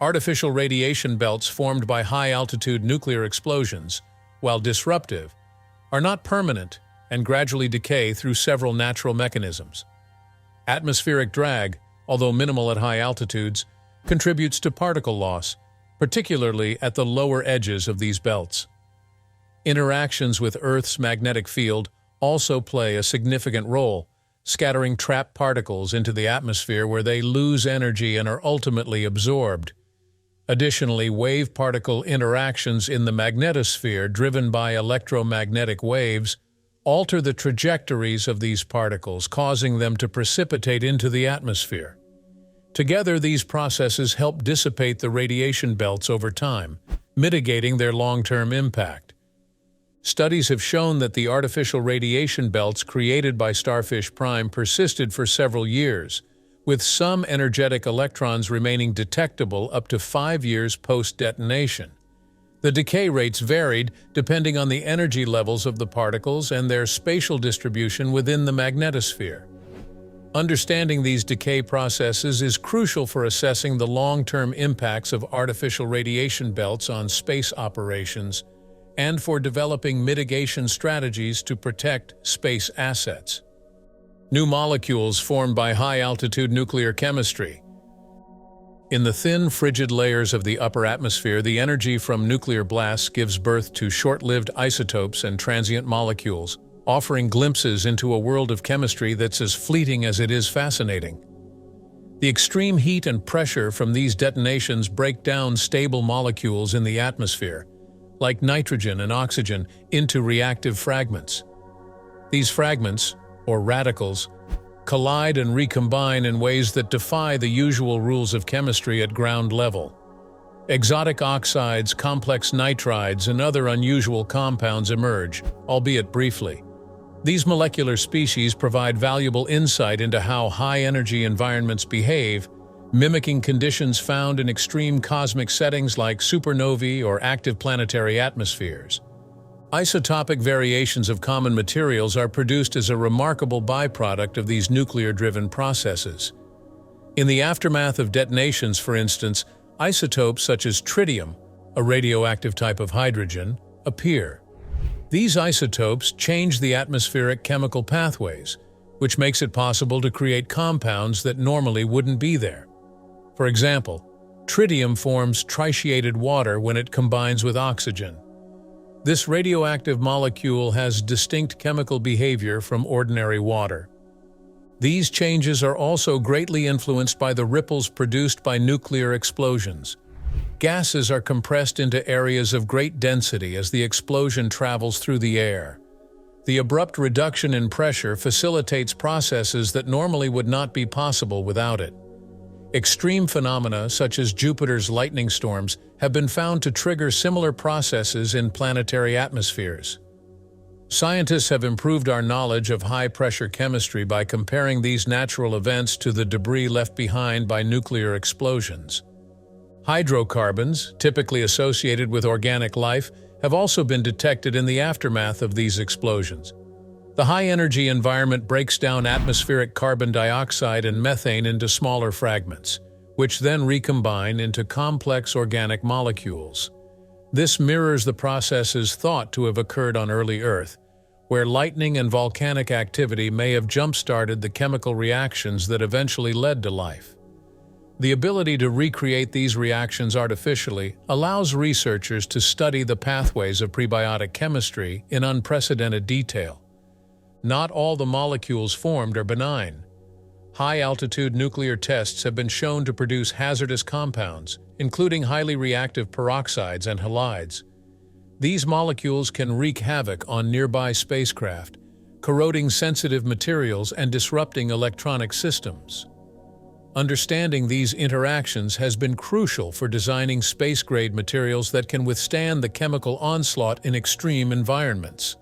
B: Artificial radiation belts formed by high-altitude nuclear explosions, while disruptive, are not permanent and gradually decay through several natural mechanisms. Atmospheric drag, although minimal at high altitudes, contributes to particle loss, particularly at the lower edges of these belts. Interactions with Earth's magnetic field also play a significant role, scattering trapped particles into the atmosphere where they lose energy and are ultimately absorbed. Additionally, wave-particle interactions in the magnetosphere driven by electromagnetic waves alter the trajectories of these particles, causing them to precipitate into the atmosphere. Together, these processes help dissipate the radiation belts over time, mitigating their long-term impact. Studies have shown that the artificial radiation belts created by Starfish Prime persisted for several years, with some energetic electrons remaining detectable up to 5 years post-detonation. The decay rates varied depending on the energy levels of the particles and their spatial distribution within the magnetosphere. Understanding these decay processes is crucial for assessing the long-term impacts of artificial radiation belts on space operations and for developing mitigation strategies to protect space assets. New molecules formed by high-altitude nuclear chemistry. In the thin, frigid layers of the upper atmosphere, the energy from nuclear blasts gives birth to short-lived isotopes and transient molecules, offering glimpses into a world of chemistry that's as fleeting as it is fascinating. The extreme heat and pressure from these detonations break down stable molecules in the atmosphere, like nitrogen and oxygen, into reactive fragments. These fragments, or radicals, collide and recombine in ways that defy the usual rules of chemistry at ground level. Exotic oxides, complex nitrides, and other unusual compounds emerge, albeit briefly. These molecular species provide valuable insight into how high-energy environments behave, mimicking conditions found in extreme cosmic settings like supernovae or active planetary atmospheres. Isotopic variations of common materials are produced as a remarkable byproduct of these nuclear-driven processes. In the aftermath of detonations, for instance, isotopes such as tritium, a radioactive type of hydrogen, appear. These isotopes change the atmospheric chemical pathways, which makes it possible to create compounds that normally wouldn't be there. For example, tritium forms tritiated water when it combines with oxygen. This radioactive molecule has distinct chemical behavior from ordinary water. These changes are also greatly influenced by the ripples produced by nuclear explosions. Gases are compressed into areas of great density as the explosion travels through the air. The abrupt reduction in pressure facilitates processes that normally would not be possible without it. Extreme phenomena such as Jupiter's lightning storms have been found to trigger similar processes in planetary atmospheres. Scientists have improved our knowledge of high-pressure chemistry by comparing these natural events to the debris left behind by nuclear explosions. Hydrocarbons, typically associated with organic life, have also been detected in the aftermath of these explosions. The high-energy environment breaks down atmospheric carbon dioxide and methane into smaller fragments, which then recombine into complex organic molecules. This mirrors the processes thought to have occurred on early Earth, where lightning and volcanic activity may have jump-started the chemical reactions that eventually led to life. The ability to recreate these reactions artificially allows researchers to study the pathways of prebiotic chemistry in unprecedented detail. Not all the molecules formed are benign. High-altitude nuclear tests have been shown to produce hazardous compounds, including highly reactive peroxides and halides. These molecules can wreak havoc on nearby spacecraft, corroding sensitive materials and disrupting electronic systems. Understanding these interactions has been crucial for designing space-grade materials that can withstand the chemical onslaught in extreme environments.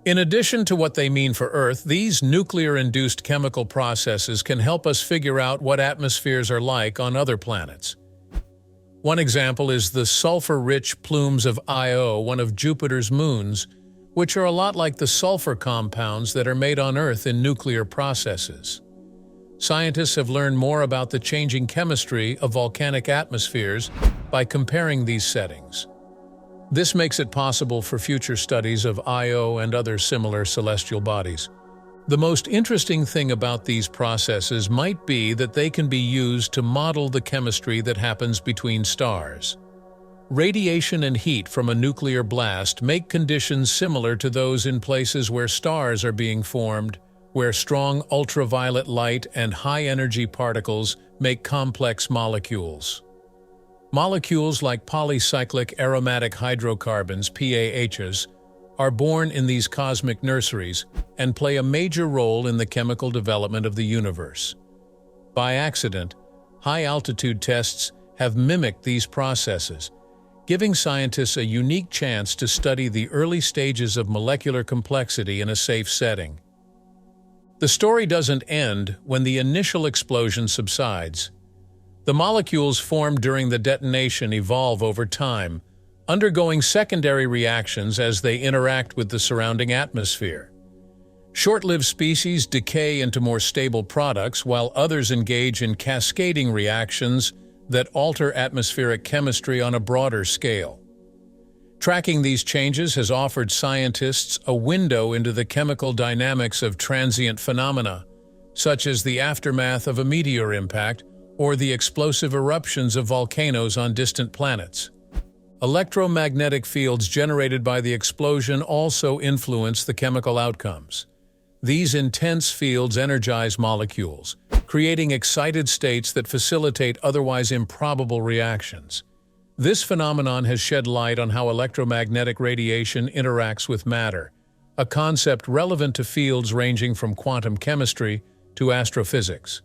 B: In addition to what they mean for Earth, these nuclear-induced chemical processes can help us figure out what atmospheres are like on other planets. One example is the sulfur-rich plumes of Io, one of Jupiter's moons, which are a lot like the sulfur compounds that are made on Earth in nuclear processes. Scientists have learned more about the changing chemistry of volcanic atmospheres by comparing these settings. This makes it possible for future studies of Io and other similar celestial bodies. The most interesting thing about these processes might be that they can be used to model the chemistry that happens between stars. Radiation and heat from a nuclear blast make conditions similar to those in places where stars are being formed, where strong ultraviolet light and high-energy particles make complex molecules. Molecules like polycyclic aromatic hydrocarbons, PAHs, are born in these cosmic nurseries and play a major role in the chemical development of the universe. By accident, high-altitude tests have mimicked these processes, giving scientists a unique chance to study the early stages of molecular complexity in a safe setting. The story doesn't end when the initial explosion subsides. The molecules formed during the detonation evolve over time, undergoing secondary reactions as they interact with the surrounding atmosphere. Short-lived species decay into more stable products, while others engage in cascading reactions that alter atmospheric chemistry on a broader scale. Tracking these changes has offered scientists a window into the chemical dynamics of transient phenomena, such as the aftermath of a meteor impact or the explosive eruptions of volcanoes on distant planets. Electromagnetic fields generated by the explosion also influence the chemical outcomes. These intense fields energize molecules, creating excited states that facilitate otherwise improbable reactions. This phenomenon has shed light on how electromagnetic radiation interacts with matter, a concept relevant to fields ranging from quantum chemistry to astrophysics.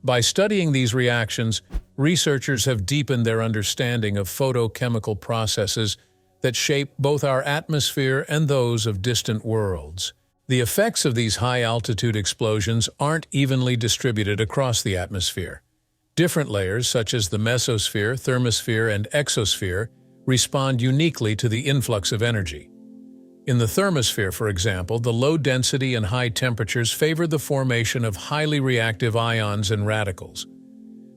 B: By studying these reactions, researchers have deepened their understanding of photochemical processes that shape both our atmosphere and those of distant worlds. The effects of these high-altitude explosions aren't evenly distributed across the atmosphere. Different layers, such as the mesosphere, thermosphere, and exosphere, respond uniquely to the influx of energy. In the thermosphere, for example, the low density and high temperatures favor the formation of highly reactive ions and radicals.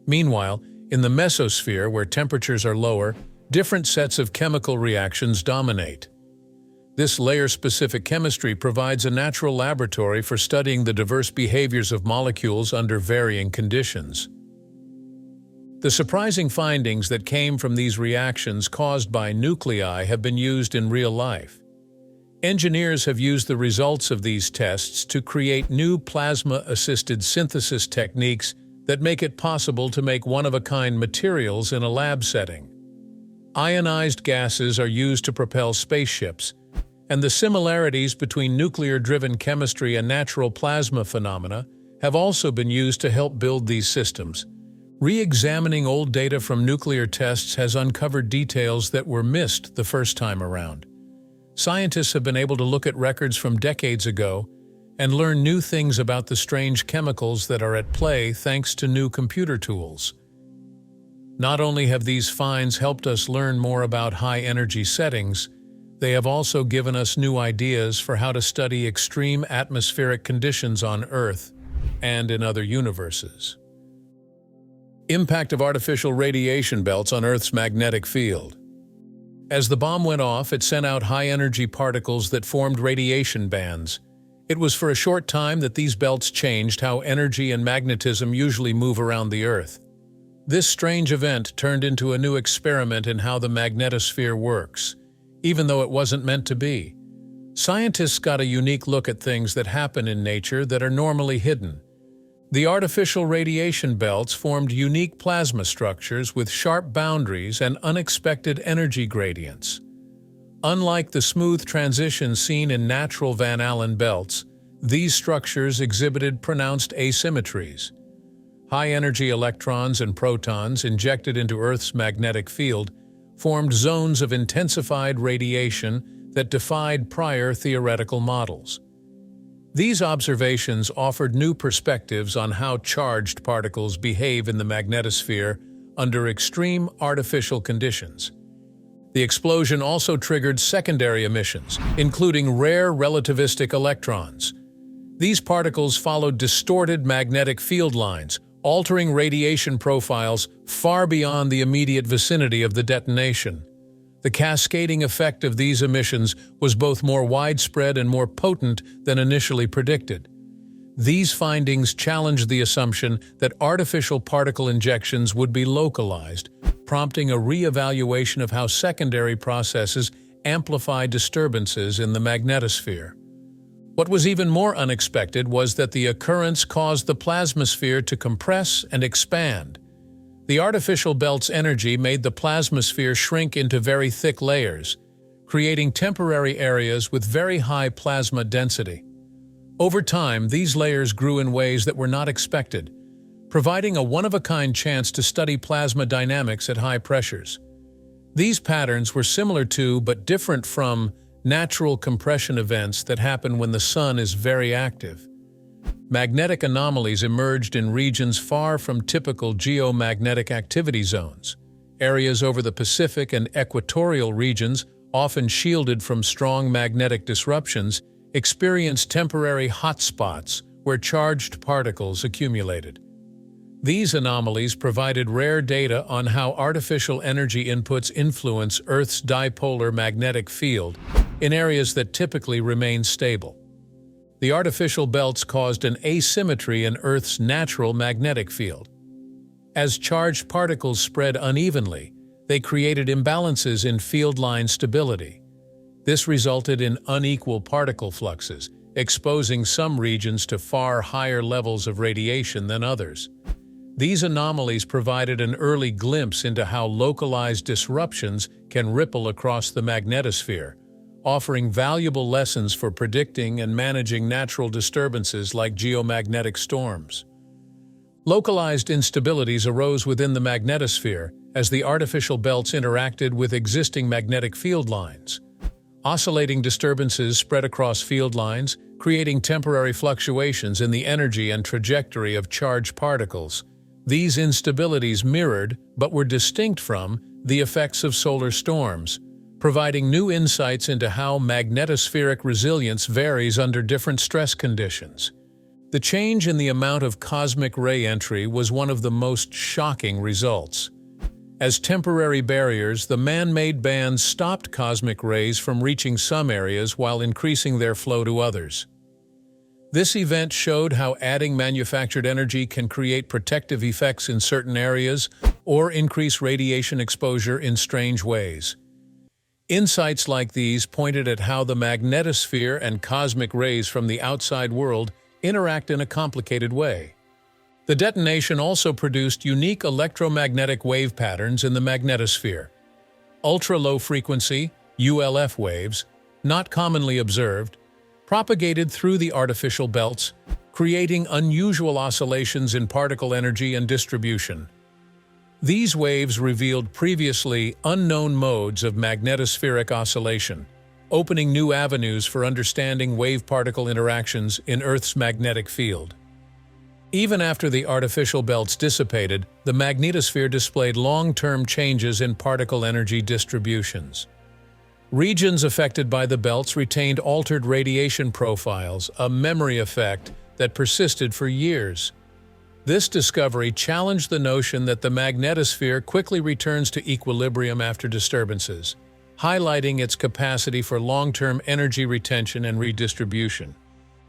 B: Meanwhile, in the mesosphere, where temperatures are lower, different sets of chemical reactions dominate. This layer-specific chemistry provides a natural laboratory for studying the diverse behaviors of molecules under varying conditions. The surprising findings that came from these reactions caused by nuclei have been used in real life. Engineers have used the results of these tests to create new plasma-assisted synthesis techniques that make it possible to make one-of-a-kind materials in a lab setting. Ionized gases are used to propel spaceships, and the similarities between nuclear-driven chemistry and natural plasma phenomena have also been used to help build these systems, Re-examining old data from nuclear tests has uncovered details that were missed the first time around. Scientists have been able to look at records from decades ago and learn new things about the strange chemicals that are at play thanks to new computer tools. Not only have these finds helped us learn more about high-energy settings, they have also given us new ideas for how to study extreme atmospheric conditions on Earth and in other universes. Impact of artificial radiation belts on Earth's magnetic field. As the bomb went off, it sent out high-energy particles that formed radiation bands. It was for a short time that these belts changed how energy and magnetism usually move around the Earth. This strange event turned into a new experiment in how the magnetosphere works, even though it wasn't meant to be. Scientists got a unique look at things that happen in nature that are normally hidden. The artificial radiation belts formed unique plasma structures with sharp boundaries and unexpected energy gradients. Unlike the smooth transitions seen in natural Van Allen belts, these structures exhibited pronounced asymmetries. High-energy electrons and protons injected into Earth's magnetic field formed zones of intensified radiation that defied prior theoretical models. These observations offered new perspectives on how charged particles behave in the magnetosphere under extreme artificial conditions. The explosion also triggered secondary emissions, including rare relativistic electrons. These particles followed distorted magnetic field lines, altering radiation profiles far beyond the immediate vicinity of the detonation. The cascading effect of these emissions was both more widespread and more potent than initially predicted. These findings challenged the assumption that artificial particle injections would be localized, prompting a re-evaluation of how secondary processes amplify disturbances in the magnetosphere. What was even more unexpected was that the occurrence caused the plasmasphere to compress and expand. The artificial belt's energy made the plasmasphere shrink into very thick layers, creating temporary areas with very high plasma density. Over time, these layers grew in ways that were not expected, providing a one-of-a-kind chance to study plasma dynamics at high pressures. These patterns were similar to, but different from, natural compression events that happen when the sun is very active. Magnetic anomalies emerged in regions far from typical geomagnetic activity zones. Areas over the Pacific and equatorial regions, often shielded from strong magnetic disruptions, experienced temporary hotspots where charged particles accumulated. These anomalies provided rare data on how artificial energy inputs influence Earth's dipolar magnetic field in areas that typically remain stable. The artificial belts caused an asymmetry in Earth's natural magnetic field. As charged particles spread unevenly, they created imbalances in field line stability. This resulted in unequal particle fluxes, exposing some regions to far higher levels of radiation than others. These anomalies provided an early glimpse into how localized disruptions can ripple across the magnetosphere, offering valuable lessons for predicting and managing natural disturbances like geomagnetic storms. Localized instabilities arose within the magnetosphere as the artificial belts interacted with existing magnetic field lines. Oscillating disturbances spread across field lines, creating temporary fluctuations in the energy and trajectory of charged particles. These instabilities mirrored, but were distinct from, the effects of solar storms, providing new insights into how magnetospheric resilience varies under different stress conditions. The change in the amount of cosmic ray entry was one of the most shocking results. As temporary barriers, the man-made bands stopped cosmic rays from reaching some areas while increasing their flow to others. This event showed how adding manufactured energy can create protective effects in certain areas or increase radiation exposure in strange ways. Insights like these pointed at how the magnetosphere and cosmic rays from the outside world interact in a complicated way. The detonation also produced unique electromagnetic wave patterns in the magnetosphere. Ultra-low frequency, ULF waves, not commonly observed, propagated through the artificial belts, creating unusual oscillations in particle energy and distribution. These waves revealed previously unknown modes of magnetospheric oscillation, opening new avenues for understanding wave-particle interactions in Earth's magnetic field. Even after the artificial belts dissipated, the magnetosphere displayed long-term changes in particle energy distributions. Regions affected by the belts retained altered radiation profiles, a memory effect that persisted for years. This discovery challenged the notion that the magnetosphere quickly returns to equilibrium after disturbances, highlighting its capacity for long-term energy retention and redistribution.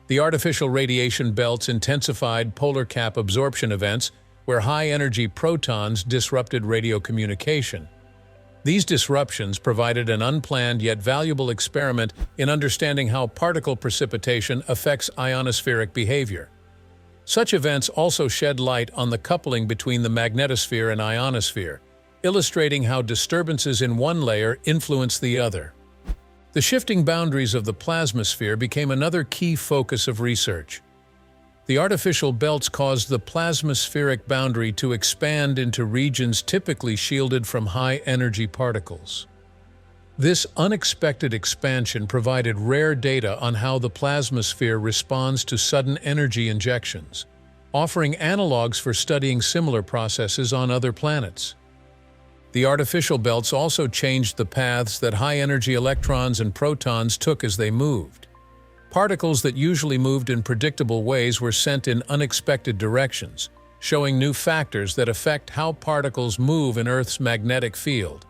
B: The artificial radiation belts intensified polar cap absorption events, where high-energy protons disrupted radio communication. These disruptions provided an unplanned yet valuable experiment in understanding how particle precipitation affects ionospheric behavior. Such events also shed light on the coupling between the magnetosphere and ionosphere, illustrating how disturbances in one layer influence the other. The shifting boundaries of the plasmasphere became another key focus of research. The artificial belts caused the plasmaspheric boundary to expand into regions typically shielded from high-energy particles. This unexpected expansion provided rare data on how the plasmasphere responds to sudden energy injections, offering analogs for studying similar processes on other planets. The artificial belts also changed the paths that high-energy electrons and protons took as they moved. Particles that usually moved in predictable ways were sent in unexpected directions, showing new factors that affect how particles move in Earth's magnetic field.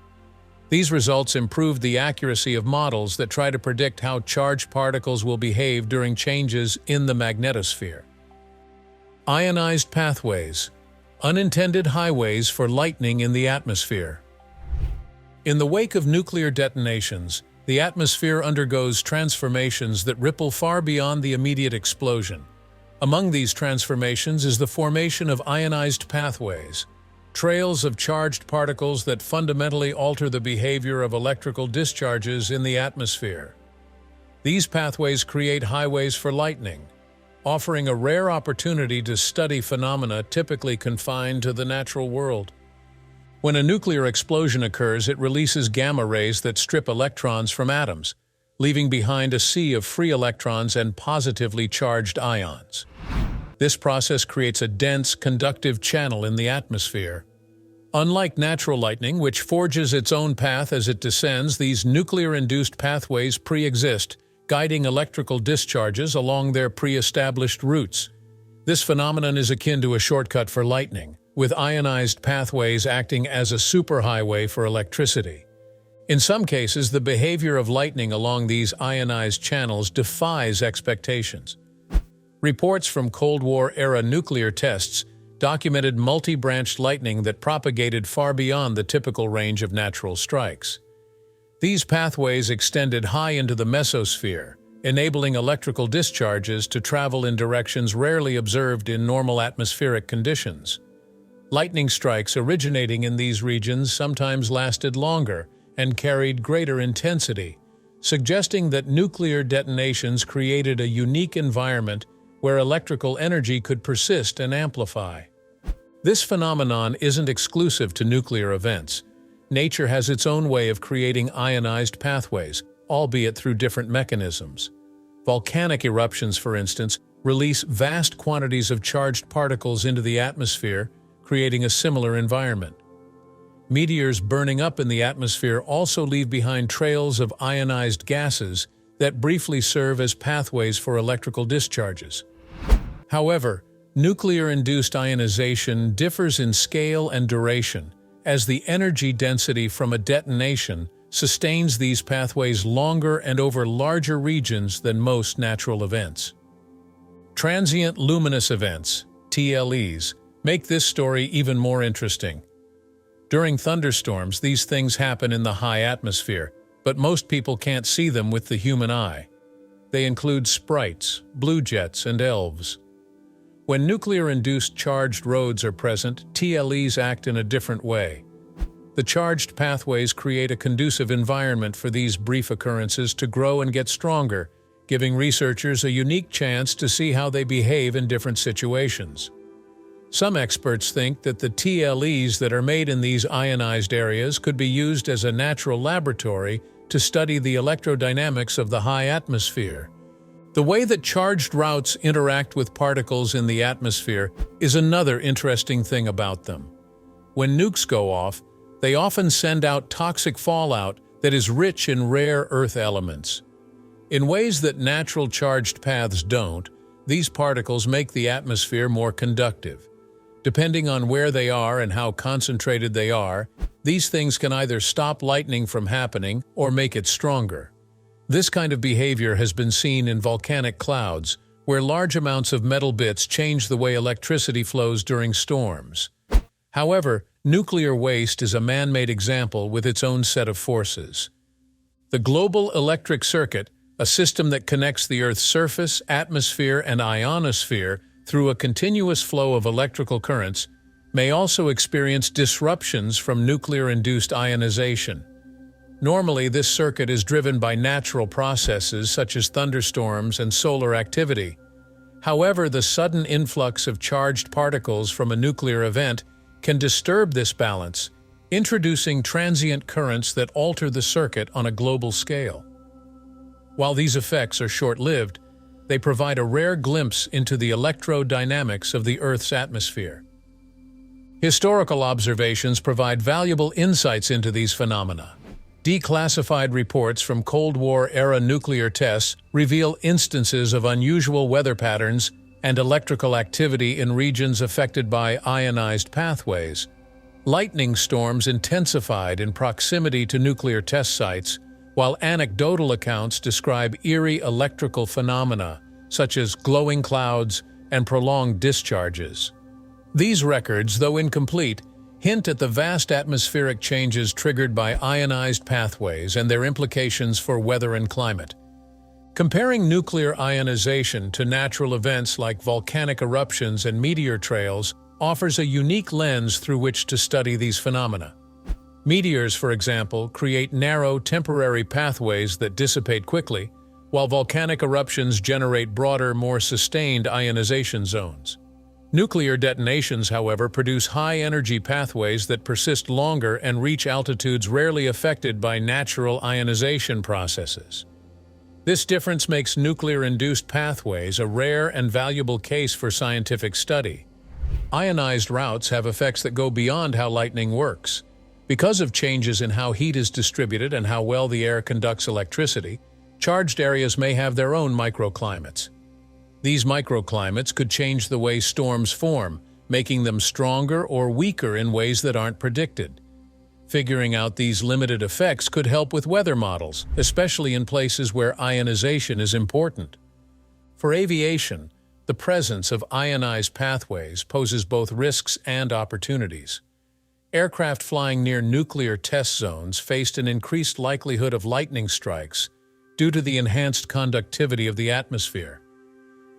B: These results improved the accuracy of models that try to predict how charged particles will behave during changes in the magnetosphere. Ionized pathways, unintended highways for lightning in the atmosphere. In the wake of nuclear detonations, the atmosphere undergoes transformations that ripple far beyond the immediate explosion. Among these transformations is the formation of ionized pathways, trails of charged particles that fundamentally alter the behavior of electrical discharges in the atmosphere. These pathways create highways for lightning, offering a rare opportunity to study phenomena typically confined to the natural world. When a nuclear explosion occurs, it releases gamma rays that strip electrons from atoms, leaving behind a sea of free electrons and positively charged ions. This process creates a dense, conductive channel in the atmosphere. Unlike natural lightning, which forges its own path as it descends, these nuclear-induced pathways pre-exist, guiding electrical discharges along their pre-established routes. This phenomenon is akin to a shortcut for lightning, with ionized pathways acting as a superhighway for electricity. In some cases, the behavior of lightning along these ionized channels defies expectations. Reports from Cold War-era nuclear tests documented multi-branched lightning that propagated far beyond the typical range of natural strikes. These pathways extended high into the mesosphere, enabling electrical discharges to travel in directions rarely observed in normal atmospheric conditions. Lightning strikes originating in these regions sometimes lasted longer and carried greater intensity, suggesting that nuclear detonations created a unique environment where electrical energy could persist and amplify. This phenomenon isn't exclusive to nuclear events. Nature has its own way of creating ionized pathways, albeit through different mechanisms. Volcanic eruptions, for instance, release vast quantities of charged particles into the atmosphere, creating a similar environment. Meteors burning up in the atmosphere also leave behind trails of ionized gases that briefly serve as pathways for electrical discharges. However, nuclear-induced ionization differs in scale and duration, as the energy density from a detonation sustains these pathways longer and over larger regions than most natural events. Transient luminous events, TLEs, make this story even more interesting. During thunderstorms, these things happen in the high atmosphere, but most people can't see them with the human eye. They include sprites, blue jets, and elves. When nuclear-induced charged rods are present, TLEs act in a different way. The charged pathways create a conducive environment for these brief occurrences to grow and get stronger, giving researchers a unique chance to see how they behave in different situations. Some experts think that the TLEs that are made in these ionized areas could be used as a natural laboratory to study the electrodynamics of the high atmosphere. The way that charged routes interact with particles in the atmosphere is another interesting thing about them. When nukes go off, they often send out toxic fallout that is rich in rare Earth elements. In ways that natural charged paths don't, these particles make the atmosphere more conductive. Depending on where they are and how concentrated they are, these things can either stop lightning from happening or make it stronger. This kind of behavior has been seen in volcanic clouds, where large amounts of metal bits change the way electricity flows during storms. However, nuclear waste is a man-made example with its own set of forces. The global electric circuit, a system that connects the Earth's surface, atmosphere, and ionosphere through a continuous flow of electrical currents, may also experience disruptions from nuclear-induced ionization. Normally, this circuit is driven by natural processes such as thunderstorms and solar activity. However, the sudden influx of charged particles from a nuclear event can disturb this balance, introducing transient currents that alter the circuit on a global scale. While these effects are short-lived, they provide a rare glimpse into the electrodynamics of the Earth's atmosphere. Historical observations provide valuable insights into these phenomena. Declassified reports from Cold War-era nuclear tests reveal instances of unusual weather patterns and electrical activity in regions affected by ionized pathways. Lightning storms intensified in proximity to nuclear test sites, while anecdotal accounts describe eerie electrical phenomena, such as glowing clouds and prolonged discharges. These records, though incomplete, hint at the vast atmospheric changes triggered by ionized pathways and their implications for weather and climate. Comparing nuclear ionization to natural events like volcanic eruptions and meteor trails offers a unique lens through which to study these phenomena. Meteors, for example, create narrow, temporary pathways that dissipate quickly, while volcanic eruptions generate broader, more sustained ionization zones. Nuclear detonations, however, produce high-energy pathways that persist longer and reach altitudes rarely affected by natural ionization processes. This difference makes nuclear-induced pathways a rare and valuable case for scientific study. Ionized routes have effects that go beyond how lightning works. Because of changes in how heat is distributed and how well the air conducts electricity, charged areas may have their own microclimates. These microclimates could change the way storms form, making them stronger or weaker in ways that aren't predicted. Figuring out these limited effects could help with weather models, especially in places where ionization is important. For aviation, the presence of ionized pathways poses both risks and opportunities. Aircraft flying near nuclear test zones faced an increased likelihood of lightning strikes due to the enhanced conductivity of the atmosphere.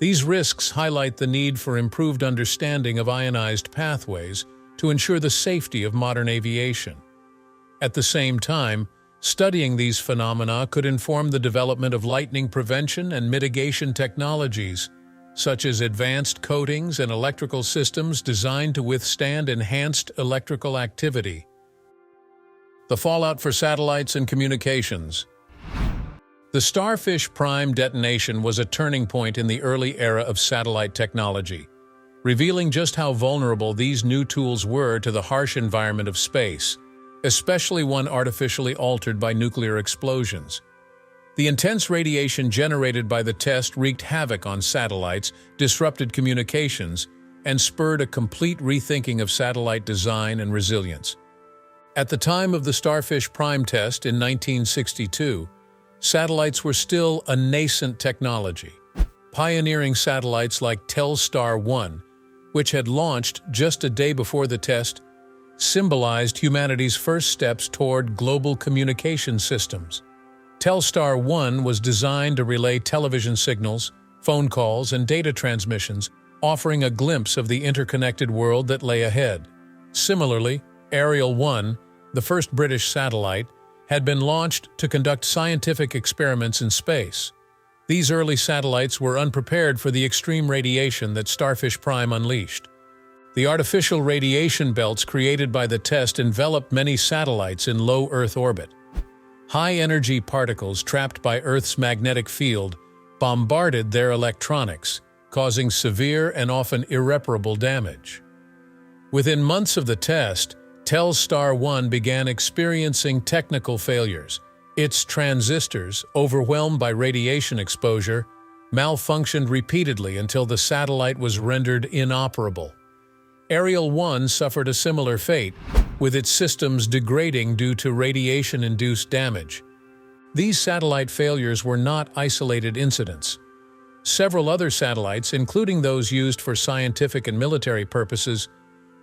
B: These risks highlight the need for improved understanding of ionized pathways to ensure the safety of modern aviation. At the same time, studying these phenomena could inform the development of lightning prevention and mitigation technologies, such as advanced coatings and electrical systems designed to withstand enhanced electrical activity. The fallout for satellites and communications. The Starfish Prime detonation was a turning point in the early era of satellite technology, revealing just how vulnerable these new tools were to the harsh environment of space, especially one artificially altered by nuclear explosions. The intense radiation generated by the test wreaked havoc on satellites, disrupted communications, and spurred a complete rethinking of satellite design and resilience. At the time of the Starfish Prime test in 1962, satellites were still a nascent technology. Pioneering satellites like Telstar 1, which had launched just a day before the test, symbolized humanity's first steps toward global communication systems. Telstar 1 was designed to relay television signals, phone calls, and data transmissions, offering a glimpse of the interconnected world that lay ahead. Similarly, Ariel 1, the first British satellite, had been launched to conduct scientific experiments in space. These early satellites were unprepared for the extreme radiation that Starfish Prime unleashed. The artificial radiation belts created by the test enveloped many satellites in low Earth orbit. High-energy particles trapped by Earth's magnetic field bombarded their electronics, causing severe and often irreparable damage. Within months of the test, Telstar 1 began experiencing technical failures. Its transistors, overwhelmed by radiation exposure, malfunctioned repeatedly until the satellite was rendered inoperable. Ariel 1 suffered a similar fate, with its systems degrading due to radiation-induced damage. These satellite failures were not isolated incidents. Several other satellites, including those used for scientific and military purposes,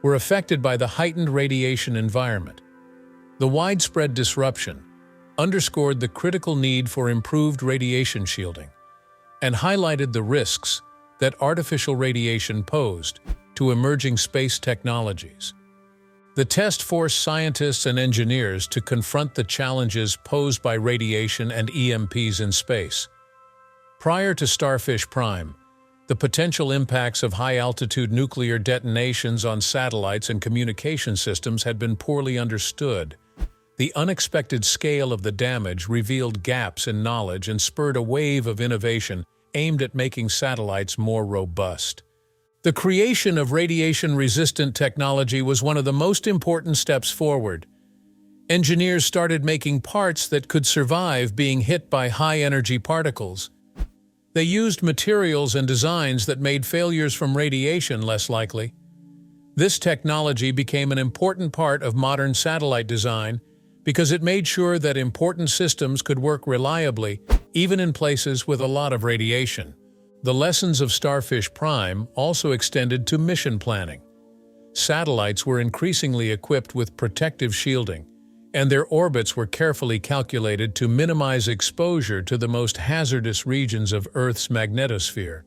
B: were affected by the heightened radiation environment. The widespread disruption underscored the critical need for improved radiation shielding and highlighted the risks that artificial radiation posed to emerging space technologies. The test forced scientists and engineers to confront the challenges posed by radiation and EMPs in space. Prior to Starfish Prime, the potential impacts of high-altitude nuclear detonations on satellites and communication systems had been poorly understood. The unexpected scale of the damage revealed gaps in knowledge and spurred a wave of innovation aimed at making satellites more robust. The creation of radiation-resistant technology was one of the most important steps forward. Engineers started making parts that could survive being hit by high-energy particles. They used materials and designs that made failures from radiation less likely. This technology became an important part of modern satellite design because it made sure that important systems could work reliably, even in places with a lot of radiation. The lessons of Starfish Prime also extended to mission planning. Satellites were increasingly equipped with protective shielding, and their orbits were carefully calculated to minimize exposure to the most hazardous regions of Earth's magnetosphere.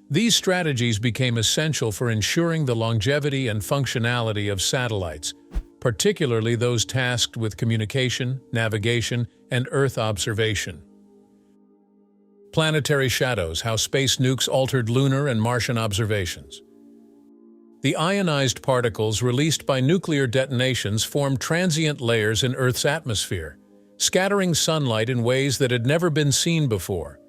B: These strategies became essential for ensuring the longevity and functionality of satellites, particularly those tasked with communication, navigation, and Earth observation. Planetary shadows: how space nukes altered lunar and Martian observations. The ionized particles released by nuclear detonations formed transient layers in Earth's atmosphere, scattering sunlight in ways that had never been seen before.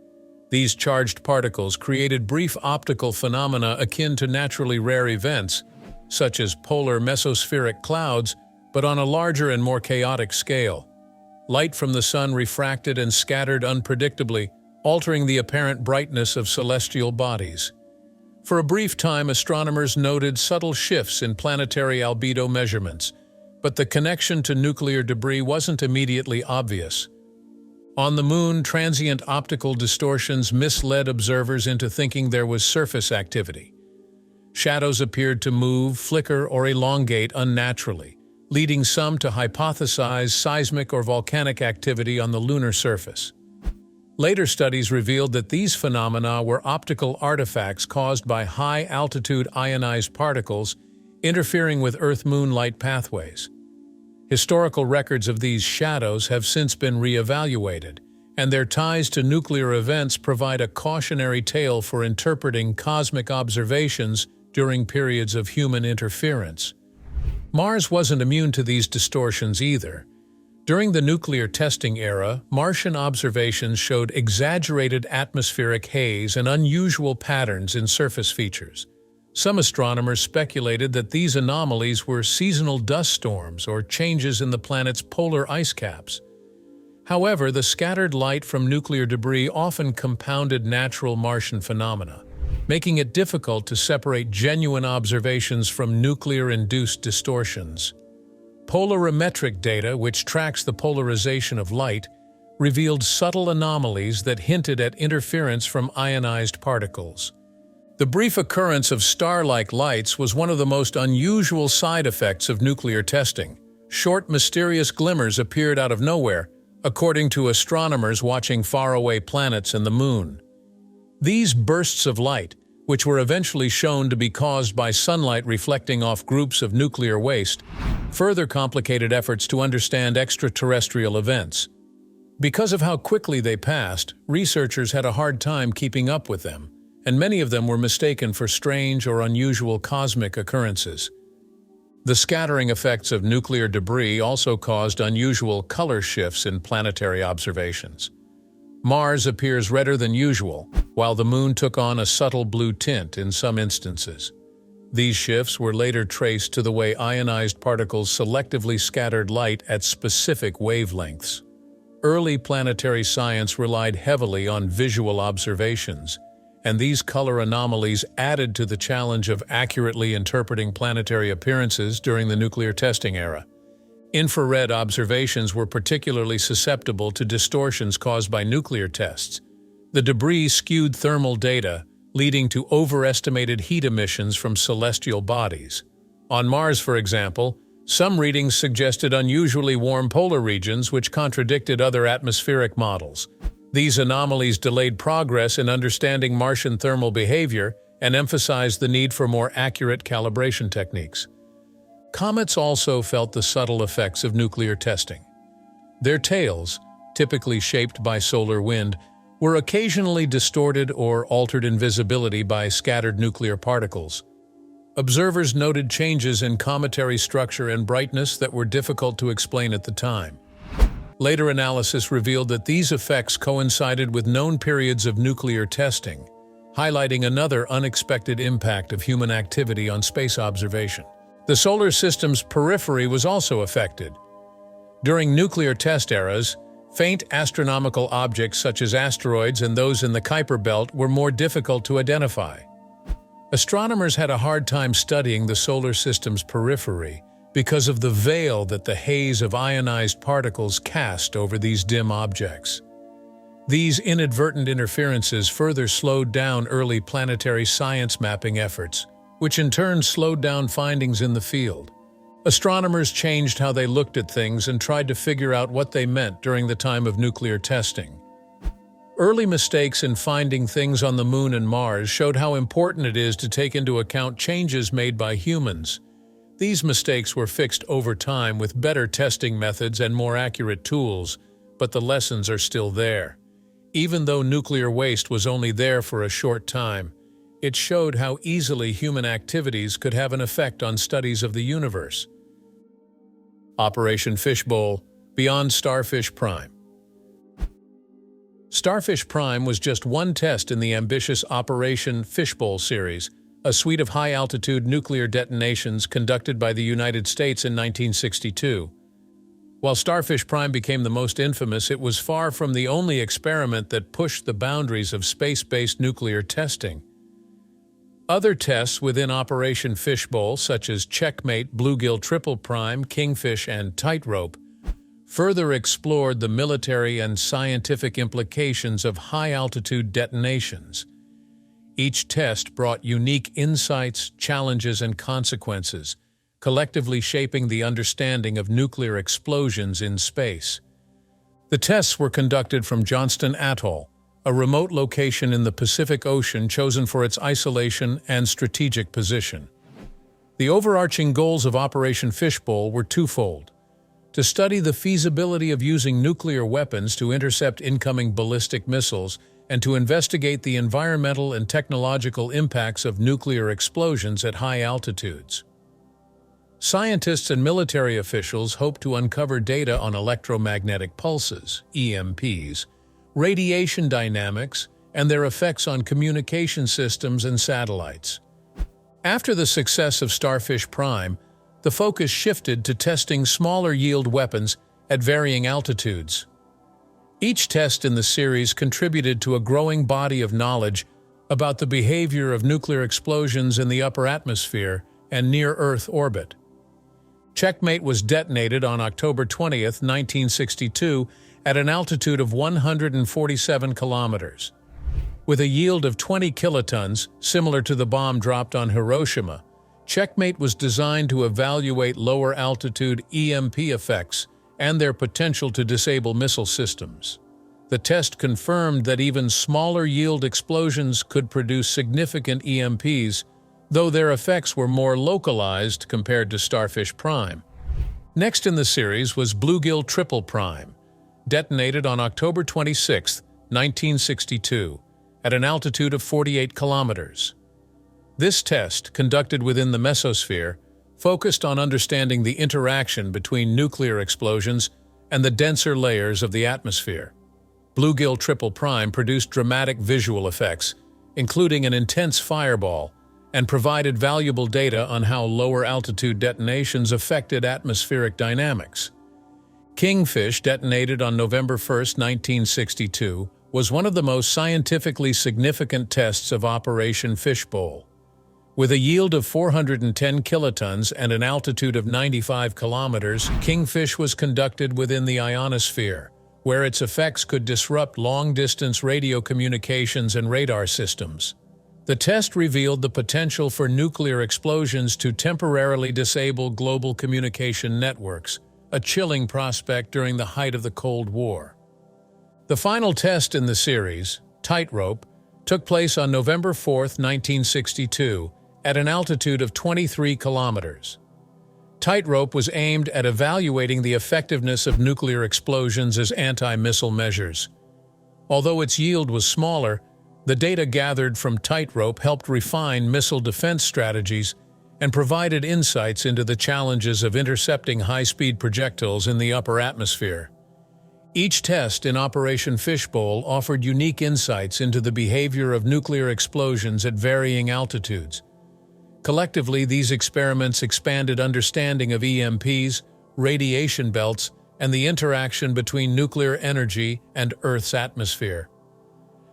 B: These charged particles created brief optical phenomena akin to naturally rare events, such as polar mesospheric clouds, but on a larger and more chaotic scale. Light from the sun refracted and scattered unpredictably, altering the apparent brightness of celestial bodies. For a brief time, astronomers noted subtle shifts in planetary albedo measurements, but the connection to nuclear debris wasn't immediately obvious. On the Moon, transient optical distortions misled observers into thinking there was surface activity. Shadows appeared to move, flicker, or elongate unnaturally, leading some to hypothesize seismic or volcanic activity on the lunar surface. Later studies revealed that these phenomena were optical artifacts caused by high-altitude ionized particles interfering with Earth-Moon light pathways. Historical records of these shadows have since been re-evaluated, and their ties to nuclear events provide a cautionary tale for interpreting cosmic observations during periods of human interference. Mars wasn't immune to these distortions either. During the nuclear testing era, Martian observations showed exaggerated atmospheric haze and unusual patterns in surface features. Some astronomers speculated that these anomalies were seasonal dust storms or changes in the planet's polar ice caps. However, the scattered light from nuclear debris often compounded natural Martian phenomena, making it difficult to separate genuine observations from nuclear-induced distortions. Polarimetric data, which tracks the polarization of light, revealed subtle anomalies that hinted at interference from ionized particles. The brief occurrence of star-like lights was one of the most unusual side effects of nuclear testing. Short, mysterious glimmers appeared out of nowhere, according to astronomers watching faraway planets and the Moon. These bursts of light, which were eventually shown to be caused by sunlight reflecting off groups of nuclear waste, further complicated efforts to understand extraterrestrial events. Because of how quickly they passed, researchers had a hard time keeping up with them, and many of them were mistaken for strange or unusual cosmic occurrences. The scattering effects of nuclear debris also caused unusual color shifts in planetary observations. Mars appears redder than usual, while the Moon took on a subtle blue tint in some instances. These shifts were later traced to the way ionized particles selectively scattered light at specific wavelengths. Early planetary science relied heavily on visual observations, and these color anomalies added to the challenge of accurately interpreting planetary appearances during the nuclear testing era. Infrared observations were particularly susceptible to distortions caused by nuclear tests. The debris skewed thermal data, leading to overestimated heat emissions from celestial bodies. On Mars, for example, some readings suggested unusually warm polar regions which contradicted other atmospheric models. These anomalies delayed progress in understanding Martian thermal behavior and emphasized the need for more accurate calibration techniques. Comets also felt the subtle effects of nuclear testing. Their tails, typically shaped by solar wind, were occasionally distorted or altered in visibility by scattered nuclear particles. Observers noted changes in cometary structure and brightness that were difficult to explain at the time. Later analysis revealed that these effects coincided with known periods of nuclear testing, highlighting another unexpected impact of human activity on space observation. The solar system's periphery was also affected. During nuclear test eras, faint astronomical objects such as asteroids and those in the Kuiper Belt were more difficult to identify. Astronomers had a hard time studying the solar system's periphery because of the veil that the haze of ionized particles cast over these dim objects. These inadvertent interferences further slowed down early planetary science mapping efforts, which in turn slowed down findings in the field. Astronomers changed how they looked at things and tried to figure out what they meant during the time of nuclear testing. Early mistakes in finding things on the Moon and Mars showed how important it is to take into account changes made by humans. These mistakes were fixed over time with better testing methods and more accurate tools, but the lessons are still there. Even though nuclear waste was only there for a short time, it showed how easily human activities could have an effect on studies of the universe. Operation Fishbowl, beyond Starfish Prime. Starfish Prime was just one test in the ambitious Operation Fishbowl series, a suite of high-altitude nuclear detonations conducted by the United States in 1962. While Starfish Prime became the most infamous, it was far from the only experiment that pushed the boundaries of space-based nuclear testing. Other tests within Operation Fishbowl, such as Checkmate, Bluegill Triple Prime, Kingfish, and Tightrope, further explored the military and scientific implications of high-altitude detonations. Each test brought unique insights, challenges, and consequences, collectively shaping the understanding of nuclear explosions in space. The tests were conducted from Johnston Atoll, a remote location in the Pacific Ocean chosen for its isolation and strategic position. The overarching goals of Operation Fishbowl were twofold: to study the feasibility of using nuclear weapons to intercept incoming ballistic missiles, and to investigate the environmental and technological impacts of nuclear explosions at high altitudes. Scientists and military officials hoped to uncover data on electromagnetic pulses, EMPs, radiation dynamics, and their effects on communication systems and satellites. After the success of Starfish Prime, the focus shifted to testing smaller-yield weapons at varying altitudes. Each test in the series contributed to a growing body of knowledge about the behavior of nuclear explosions in the upper atmosphere and near-Earth orbit. Checkmate was detonated on October 20, 1962, at an altitude of 147 kilometers. With a yield of 20 kilotons, similar to the bomb dropped on Hiroshima, Checkmate was designed to evaluate lower-altitude EMP effects and their potential to disable missile systems. The test confirmed that even smaller-yield explosions could produce significant EMPs, though their effects were more localized compared to Starfish Prime. Next in the series was Bluegill Triple Prime, detonated on October 26, 1962, at an altitude of 48 kilometers. This test, conducted within the mesosphere, focused on understanding the interaction between nuclear explosions and the denser layers of the atmosphere. Bluegill Triple Prime produced dramatic visual effects, including an intense fireball, and provided valuable data on how lower-altitude detonations affected atmospheric dynamics. Kingfish, detonated on November 1, 1962, was one of the most scientifically significant tests of Operation Fishbowl. With a yield of 410 kilotons and an altitude of 95 kilometers, Kingfish was conducted within the Ionosphere, where its effects could disrupt long-distance radio communications and radar systems. The test revealed the potential for nuclear explosions to temporarily disable global communication networks, a chilling prospect during the height of the Cold War. The final test in the series, Tightrope, took place on November 4, 1962, at an altitude of 23 kilometers. Tightrope was aimed at evaluating the effectiveness of nuclear explosions as anti-missile measures. Although its yield was smaller, the data gathered from Tightrope helped refine missile defense strategies and provided insights into the challenges of intercepting high-speed projectiles in the upper atmosphere. Each test in Operation Fishbowl offered unique insights into the behavior of nuclear explosions at varying altitudes. Collectively, these experiments expanded understanding of EMPs, radiation belts, and the interaction between nuclear energy and Earth's atmosphere.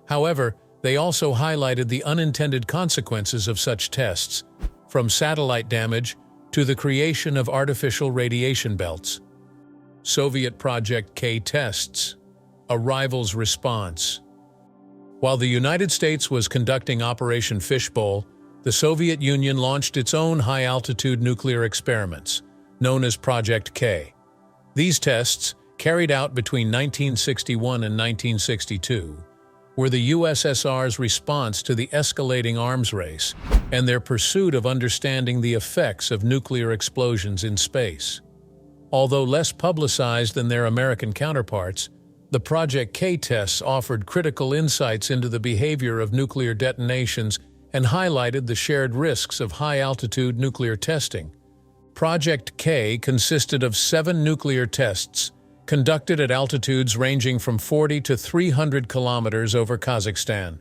B: However, they also highlighted the unintended consequences of such tests, from satellite damage to the creation of artificial radiation belts. Soviet Project K tests, a rival's response. While the United States was conducting Operation Fishbowl, the Soviet Union launched its own high-altitude nuclear experiments, known as Project K. These tests, carried out between 1961 and 1962, were the USSR's response to the escalating arms race and their pursuit of understanding the effects of nuclear explosions in space. Although less publicized than their American counterparts, the Project K tests offered critical insights into the behavior of nuclear detonations and highlighted the shared risks of high-altitude nuclear testing. Project K consisted of 7 nuclear tests, conducted at altitudes ranging from 40 to 300 kilometers over Kazakhstan.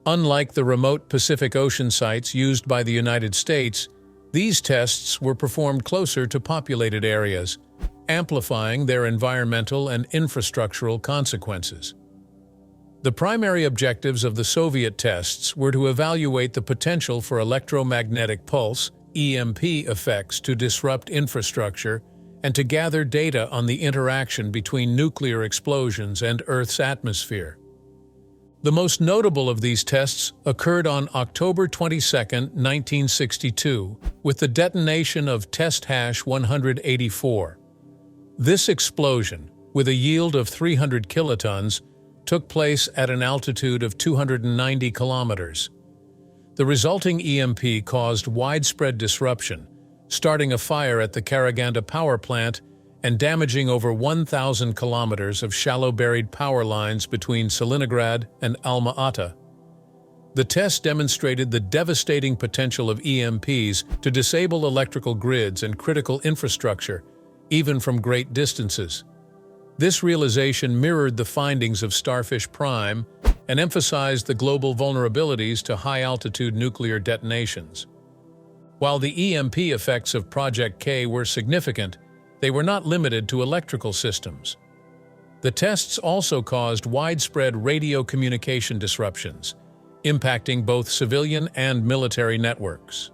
B: Unlike the remote Pacific Ocean sites used by the United States, these tests were performed closer to populated areas, amplifying their environmental and infrastructural consequences. The primary objectives of the Soviet tests were to evaluate the potential for electromagnetic pulse (EMP) effects to disrupt infrastructure and to gather data on the interaction between nuclear explosions and Earth's atmosphere. The most notable of these tests occurred on October 22, 1962, with the detonation of Test Hash 184. This explosion, with a yield of 300 kilotons, took place at an altitude of 290 kilometers. The resulting EMP caused widespread disruption, starting a fire at the Karaganda power plant and damaging over 1,000 kilometers of shallow-buried power lines between Salinograd and Alma-Ata. The test demonstrated the devastating potential of EMPs to disable electrical grids and critical infrastructure, even from great distances. This realization mirrored the findings of Starfish Prime and emphasized the global vulnerabilities to high-altitude nuclear detonations. While the EMP effects of Project K were significant, they were not limited to electrical systems. The tests also caused widespread radio communication disruptions, impacting both civilian and military networks.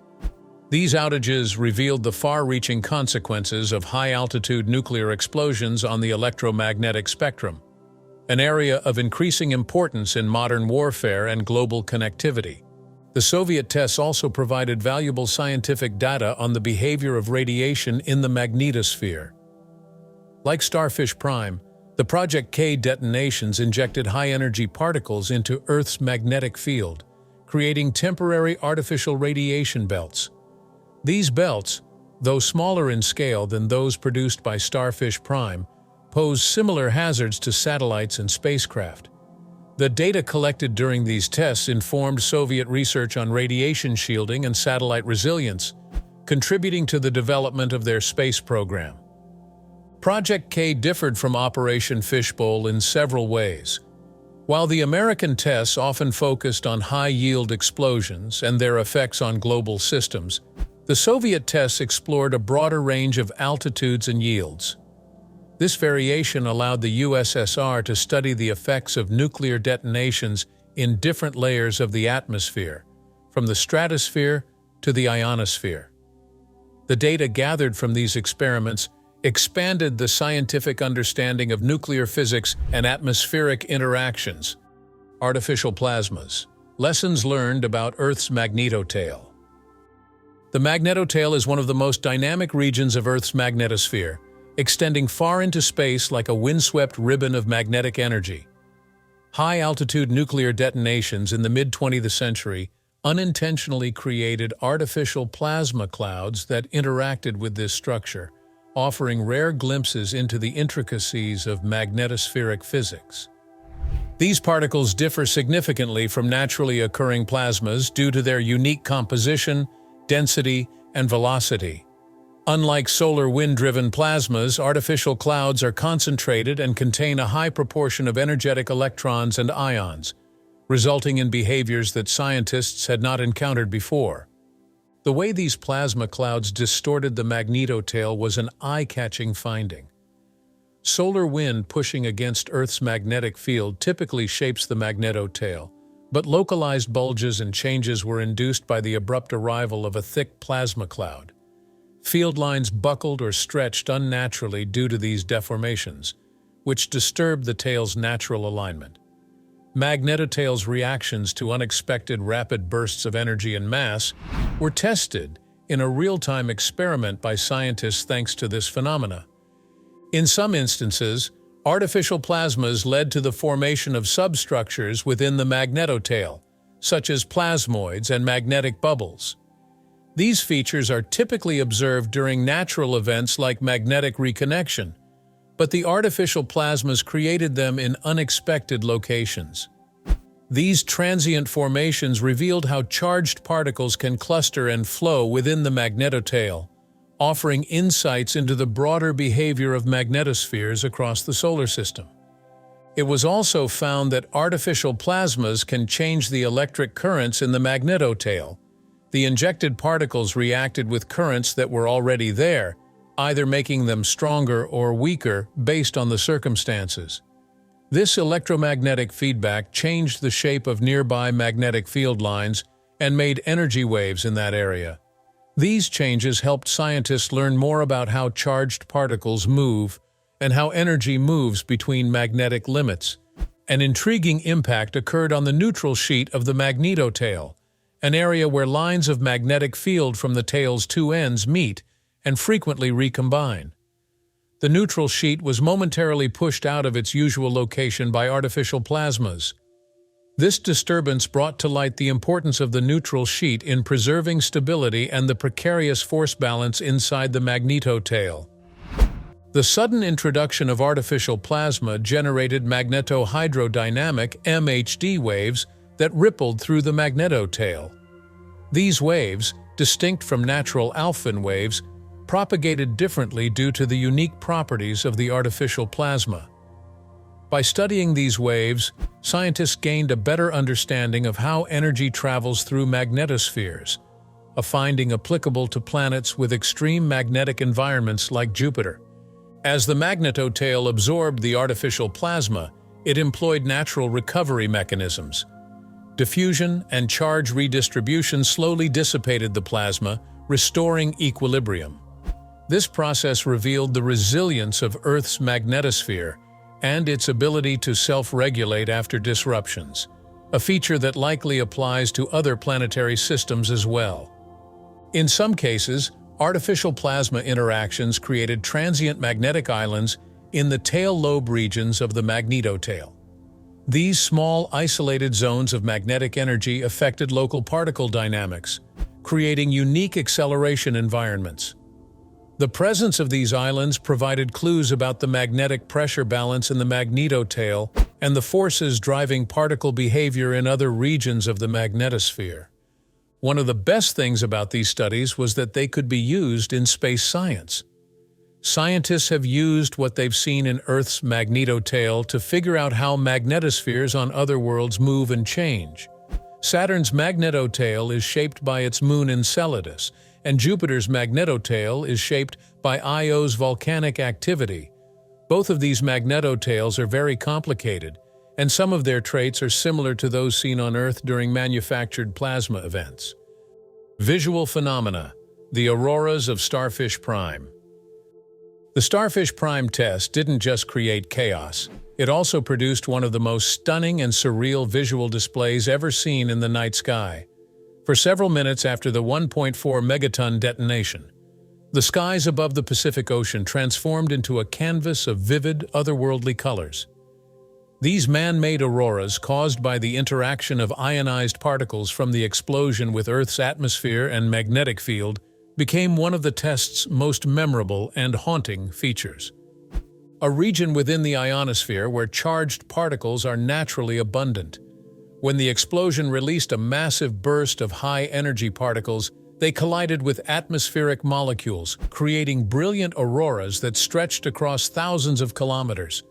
B: These outages revealed the far-reaching consequences of high-altitude nuclear explosions on the electromagnetic spectrum, an area of increasing importance in modern warfare and global connectivity. The Soviet tests also provided valuable scientific data on the behavior of radiation in the magnetosphere. Like Starfish Prime, the Project K detonations injected high-energy particles into Earth's magnetic field, creating temporary artificial radiation belts. These belts, though smaller in scale than those produced by Starfish Prime, pose similar hazards to satellites and spacecraft. The data collected during these tests informed Soviet research on radiation shielding and satellite resilience, contributing to the development of their space program. Project K differed from Operation Fishbowl in several ways. While the American tests often focused on high-yield explosions and their effects on global systems, the Soviet tests explored a broader range of altitudes and yields. This variation allowed the USSR to study the effects of nuclear detonations in different layers of the atmosphere, from the stratosphere to the ionosphere. The data gathered from these experiments expanded the scientific understanding of nuclear physics and atmospheric interactions. Artificial plasmas. Lessons learned about Earth's magnetotail. The magnetotail is one of the most dynamic regions of Earth's magnetosphere, extending far into space like a windswept ribbon of magnetic energy. High-altitude nuclear detonations in the mid-20th century unintentionally created artificial plasma clouds that interacted with this structure, offering rare glimpses into the intricacies of magnetospheric physics. These particles differ significantly from naturally occurring plasmas due to their unique composition, density, and velocity. Unlike solar wind-driven plasmas, artificial clouds are concentrated and contain a high proportion of energetic electrons and ions, resulting in behaviors that scientists had not encountered before. The way these plasma clouds distorted the magnetotail was an eye-catching finding. Solar wind pushing against Earth's magnetic field typically shapes the magnetotail, but localized bulges and changes were induced by the abrupt arrival of a thick plasma cloud. Field lines buckled or stretched unnaturally due to these deformations, which disturbed the tail's natural alignment. Magnetotail's reactions to unexpected rapid bursts of energy and mass were tested in a real-time experiment by scientists thanks to this phenomena. In some instances, artificial plasmas led to the formation of substructures within the magnetotail, such as plasmoids and magnetic bubbles. These features are typically observed during natural events like magnetic reconnection, but the artificial plasmas created them in unexpected locations. These transient formations revealed how charged particles can cluster and flow within the magnetotail, offering insights into the broader behavior of magnetospheres across the solar system. It was also found that artificial plasmas can change the electric currents in the magnetotail. The injected particles reacted with currents that were already there, either making them stronger or weaker based on the circumstances. This electromagnetic feedback changed the shape of nearby magnetic field lines and made energy waves in that area. These changes helped scientists learn more about how charged particles move and how energy moves between magnetic limits. An intriguing impact occurred on the neutral sheet of the magnetotail, an area where lines of magnetic field from the tail's two ends meet and frequently recombine. The neutral sheet was momentarily pushed out of its usual location by artificial plasmas. This disturbance brought to light the importance of the neutral sheet in preserving stability and the precarious force balance inside the magnetotail. The sudden introduction of artificial plasma generated magnetohydrodynamic (MHD) waves that rippled through the magnetotail. These waves, distinct from natural Alfvén waves, propagated differently due to the unique properties of the artificial plasma. By studying these waves, scientists gained a better understanding of how energy travels through magnetospheres, a finding applicable to planets with extreme magnetic environments like Jupiter. As the magnetotail absorbed the artificial plasma, it employed natural recovery mechanisms. Diffusion and charge redistribution slowly dissipated the plasma, restoring equilibrium. This process revealed the resilience of Earth's magnetosphere and its ability to self-regulate after disruptions, a feature that likely applies to other planetary systems as well. In some cases, artificial plasma interactions created transient magnetic islands in the tail lobe regions of the magnetotail. These small, isolated zones of magnetic energy affected local particle dynamics, creating unique acceleration environments. The presence of these islands provided clues about the magnetic pressure balance in the Magnetotail and the forces driving particle behavior in other regions of the magnetosphere. One of the best things about these studies was that they could be used in space science. Scientists have used what they've seen in Earth's magnetotail to figure out how magnetospheres on other worlds move and change. Saturn's magnetotail is shaped by its moon Enceladus, and Jupiter's magnetotail is shaped by Io's volcanic activity. Both of these magnetotails are very complicated, and some of their traits are similar to those seen on Earth during manufactured plasma events. Visual phenomena: the auroras of Starfish Prime. The Starfish Prime test didn't just create chaos, it also produced one of the most stunning and surreal visual displays ever seen in the night sky. For several minutes after the 1.4 megaton detonation, the skies above the Pacific Ocean transformed into a canvas of vivid, otherworldly colors. These man-made auroras, caused by the interaction of ionized particles from the explosion with Earth's atmosphere and magnetic field, became one of the test's most memorable and haunting features. A region within the ionosphere where charged particles are naturally abundant. When the explosion released a massive burst of high-energy particles, they collided with atmospheric molecules, creating brilliant auroras that stretched across thousands of kilometers.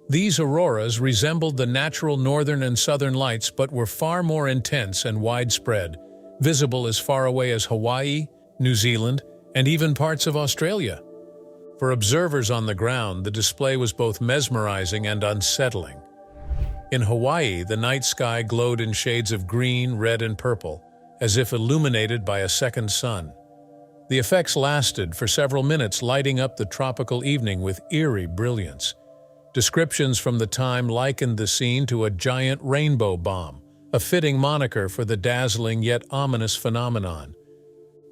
B: These auroras resembled the natural northern and southern lights but were far more intense and widespread, visible as far away as Hawaii, New Zealand, and even parts of Australia. For observers on the ground, the display was both mesmerizing and unsettling. In Hawaii, the night sky glowed in shades of green, red, and purple, as if illuminated by a second sun. The effects lasted for several minutes, lighting up the tropical evening with eerie brilliance. Descriptions from the time likened the scene to a giant rainbow bomb, a fitting moniker for the dazzling yet ominous phenomenon.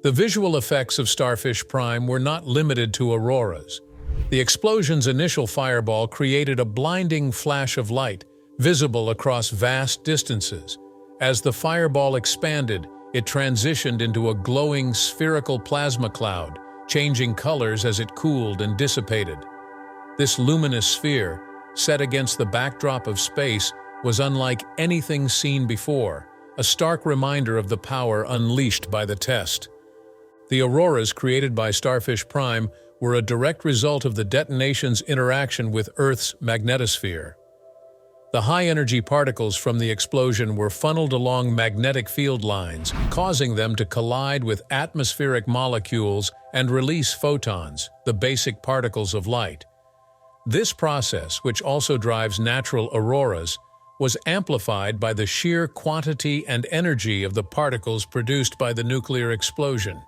B: The visual effects of Starfish Prime were not limited to auroras. The explosion's initial fireball created a blinding flash of light, visible across vast distances. As the fireball expanded, it transitioned into a glowing spherical plasma cloud, changing colors as it cooled and dissipated. This luminous sphere, set against the backdrop of space, was unlike anything seen before, a stark reminder of the power unleashed by the test. The auroras created by Starfish Prime were a direct result of the detonation's interaction with Earth's magnetosphere. The high-energy particles from the explosion were funneled along magnetic field lines, causing them to collide with atmospheric molecules and release photons, the basic particles of light. This process, which also drives natural auroras, was amplified by the sheer quantity and energy of the particles produced by the nuclear explosion.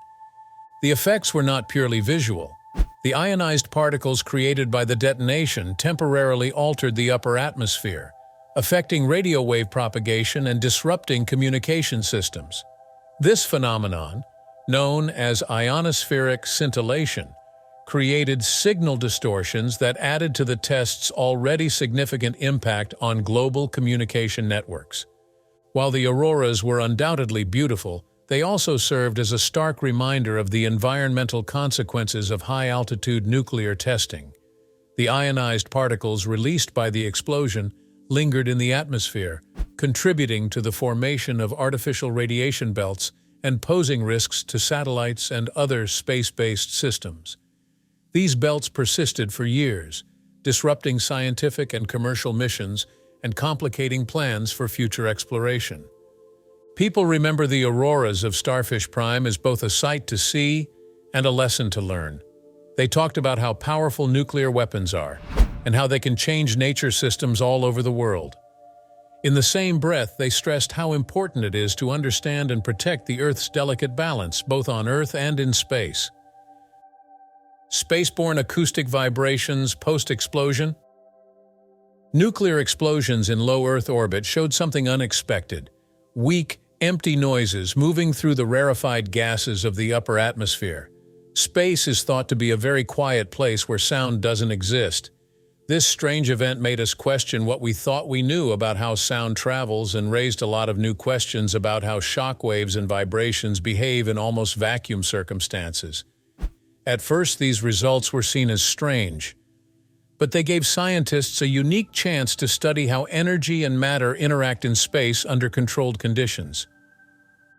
B: The effects were not purely visual. The ionized particles created by the detonation temporarily altered the upper atmosphere, affecting radio wave propagation and disrupting communication systems. This phenomenon, known as ionospheric scintillation, created signal distortions that added to the test's already significant impact on global communication networks. While the auroras were undoubtedly beautiful, they also served as a stark reminder of the environmental consequences of high-altitude nuclear testing. The ionized particles released by the explosion lingered in the atmosphere, contributing to the formation of artificial radiation belts and posing risks to satellites and other space-based systems. These belts persisted for years, disrupting scientific and commercial missions and complicating plans for future exploration. People remember the auroras of Starfish Prime as both a sight to see and a lesson to learn. They talked about how powerful nuclear weapons are and how they can change nature systems all over the world. In the same breath, they stressed how important it is to understand and protect the Earth's delicate balance, both on Earth and in space. Spaceborne acoustic vibrations post-explosion. Nuclear explosions in low Earth orbit showed something unexpected: weak, empty noises moving through the rarefied gases of the upper atmosphere. Space is thought to be a very quiet place where sound doesn't exist. This strange event made us question what we thought we knew about how sound travels and raised a lot of new questions about how shock waves and vibrations behave in almost vacuum circumstances. At first, these results were seen as strange, but they gave scientists a unique chance to study how energy and matter interact in space under controlled conditions.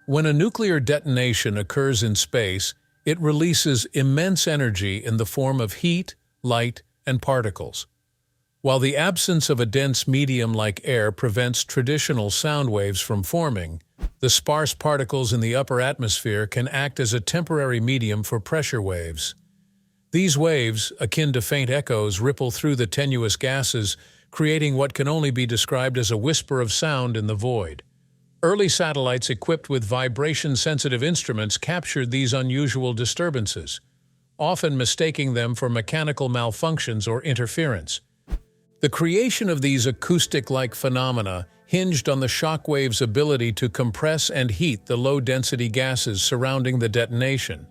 B: When a nuclear detonation occurs in space, it releases immense energy in the form of heat, light, and particles. While the absence of a dense medium like air prevents traditional sound waves from forming, the sparse particles in the upper atmosphere can act as a temporary medium for pressure waves. These waves, akin to faint echoes, ripple through the tenuous gases, creating what can only be described as a whisper of sound in the void. Early satellites equipped with vibration-sensitive instruments captured these unusual disturbances, often mistaking them for mechanical malfunctions or interference. The creation of these acoustic-like phenomena hinged on the shockwave's ability to compress and heat the low-density gases surrounding the detonation.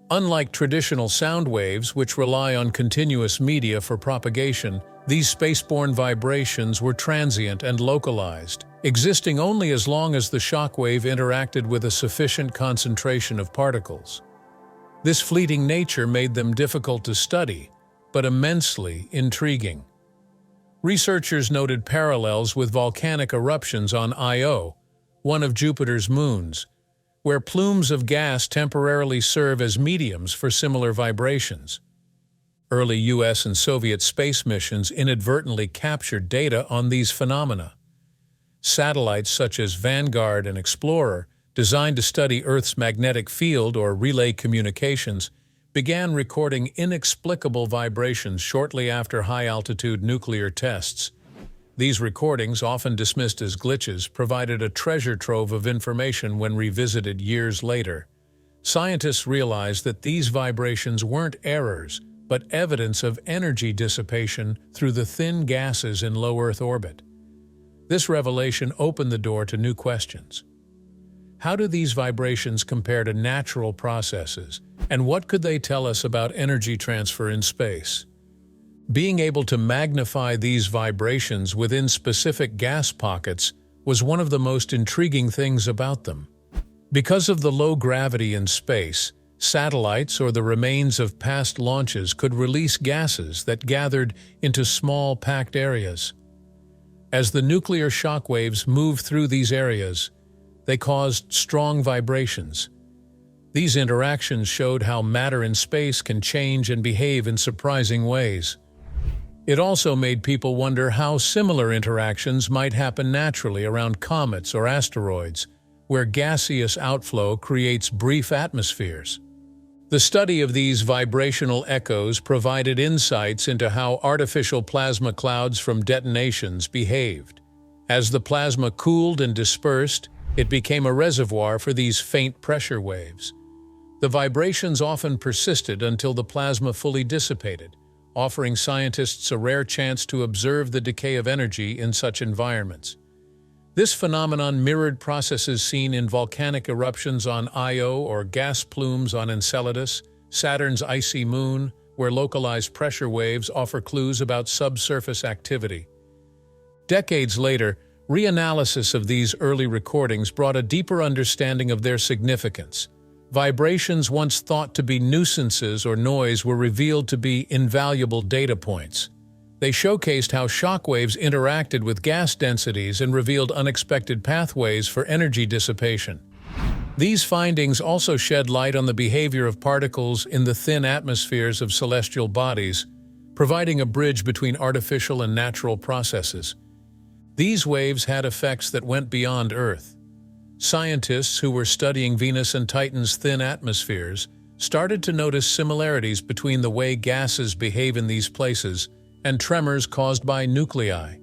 B: Unlike traditional sound waves, which rely on continuous media for propagation, these spaceborne vibrations were transient and localized, existing only as long as the shockwave interacted with a sufficient concentration of particles. This fleeting nature made them difficult to study, but immensely intriguing. Researchers noted parallels with volcanic eruptions on Io, one of Jupiter's moons, where plumes of gas temporarily serve as mediums for similar vibrations. Early US and Soviet space missions inadvertently captured data on these phenomena. Satellites such as Vanguard and Explorer, designed to study Earth's magnetic field or relay communications, began recording inexplicable vibrations shortly after high-altitude nuclear tests. These recordings, often dismissed as glitches, provided a treasure trove of information when revisited years later. Scientists realized that these vibrations weren't errors, but evidence of energy dissipation through the thin gases in low Earth orbit. This revelation opened the door to new questions. How do these vibrations compare to natural processes, and what could they tell us about energy transfer in space? Being able to magnify these vibrations within specific gas pockets was one of the most intriguing things about them. Because of the low gravity in space, satellites or the remains of past launches could release gases that gathered into small, packed areas. As the nuclear shockwaves moved through these areas, they caused strong vibrations. These interactions showed how matter in space can change and behave in surprising ways. It also made people wonder how similar interactions might happen naturally around comets or asteroids, where gaseous outflow creates brief atmospheres. The study of these vibrational echoes provided insights into how artificial plasma clouds from detonations behaved. As the plasma cooled and dispersed, it became a reservoir for these faint pressure waves. The vibrations often persisted until the plasma fully dissipated, offering scientists a rare chance to observe the decay of energy in such environments. This phenomenon mirrored processes seen in volcanic eruptions on Io or gas plumes on Enceladus, Saturn's icy moon, where localized pressure waves offer clues about subsurface activity. Decades later, reanalysis of these early recordings brought a deeper understanding of their significance. Vibrations once thought to be nuisances or noise were revealed to be invaluable data points. They showcased how shockwaves interacted with gas densities and revealed unexpected pathways for energy dissipation. These findings also shed light on the behavior of particles in the thin atmospheres of celestial bodies, providing a bridge between artificial and natural processes. These waves had effects that went beyond Earth. Scientists who were studying Venus and Titan's thin atmospheres started to notice similarities between the way gases behave in these places and tremors caused by nuclei.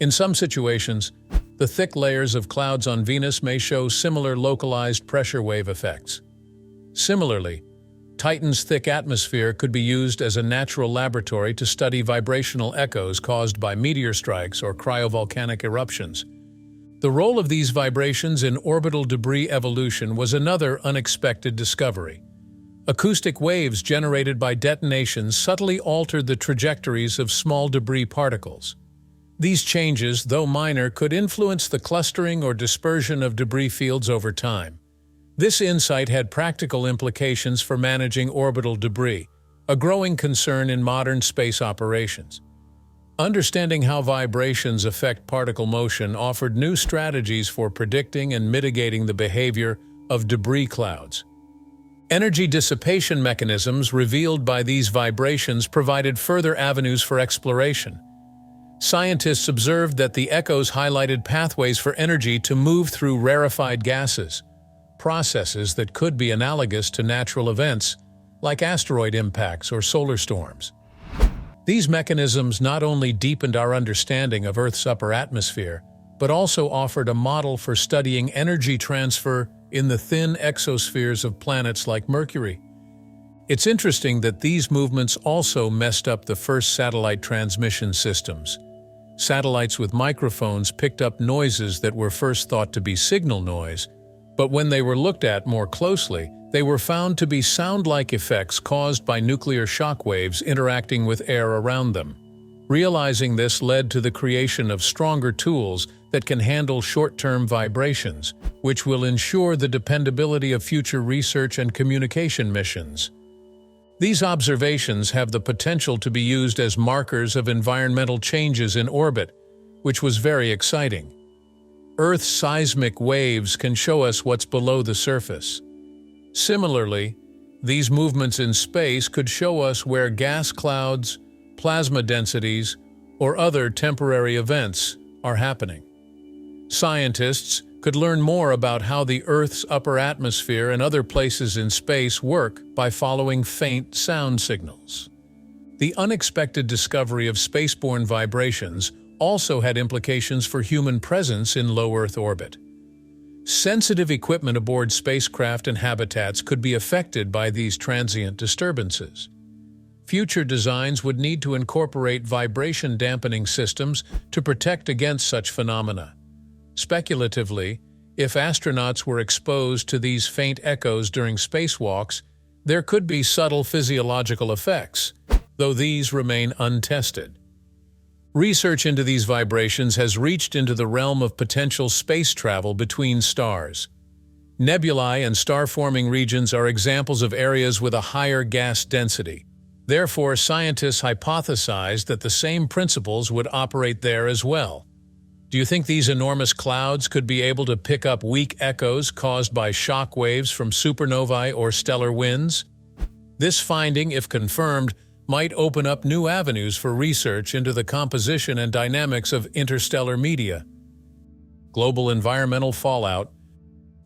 B: In some situations, the thick layers of clouds on Venus may show similar localized pressure wave effects. Similarly, Titan's thick atmosphere could be used as a natural laboratory to study vibrational echoes caused by meteor strikes or cryovolcanic eruptions. The role of these vibrations in orbital debris evolution was another unexpected discovery. Acoustic waves generated by detonations subtly altered the trajectories of small debris particles. These changes, though minor, could influence the clustering or dispersion of debris fields over time. This insight had practical implications for managing orbital debris, a growing concern in modern space operations. Understanding how vibrations affect particle motion offered new strategies for predicting and mitigating the behavior of debris clouds. Energy dissipation mechanisms revealed by these vibrations provided further avenues for exploration. Scientists observed that the echoes highlighted pathways for energy to move through rarefied gases, processes that could be analogous to natural events like asteroid impacts or solar storms. These mechanisms not only deepened our understanding of Earth's upper atmosphere, but also offered a model for studying energy transfer in the thin exospheres of planets like Mercury. It's interesting that these movements also messed up the first satellite transmission systems. Satellites with microphones picked up noises that were first thought to be signal noise, but when they were looked at more closely, they were found to be sound-like effects caused by nuclear shock waves interacting with air around them. Realizing this led to the creation of stronger tools that can handle short-term vibrations, which will ensure the dependability of future research and communication missions. These observations have the potential to be used as markers of environmental changes in orbit, which was very exciting. Earth's seismic waves can show us what's below the surface. Similarly, these movements in space could show us where gas clouds, plasma densities, or other temporary events are happening. Scientists could learn more about how the Earth's upper atmosphere and other places in space work by following faint sound signals. The unexpected discovery of spaceborne vibrations also had implications for human presence in low Earth orbit. Sensitive equipment aboard spacecraft and habitats could be affected by these transient disturbances. Future designs would need to incorporate vibration-dampening systems to protect against such phenomena. Speculatively, if astronauts were exposed to these faint echoes during spacewalks, there could be subtle physiological effects, though these remain untested. Research into these vibrations has reached into the realm of potential space travel between stars. Nebulae and star-forming regions are examples of areas with a higher gas density. Therefore, scientists hypothesized that the same principles would operate there as well. Do you think these enormous clouds could be able to pick up weak echoes caused by shock waves from supernovae or stellar winds? This finding, if confirmed, might open up new avenues for research into the composition and dynamics of interstellar media. Global environmental fallout.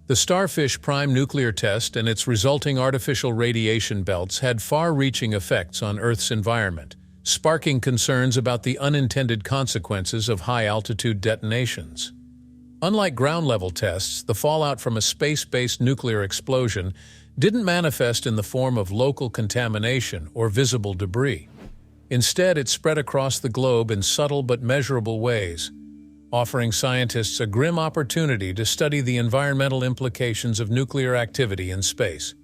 B: The Starfish Prime nuclear test and its resulting artificial radiation belts had far-reaching effects on Earth's environment, sparking concerns about the unintended consequences of high-altitude detonations. Unlike ground-level tests, the fallout from a space-based nuclear explosion didn't manifest in the form of local contamination or visible debris. Instead, it spread across the globe in subtle but measurable ways, offering scientists a grim opportunity to study the environmental implications of nuclear activity in space.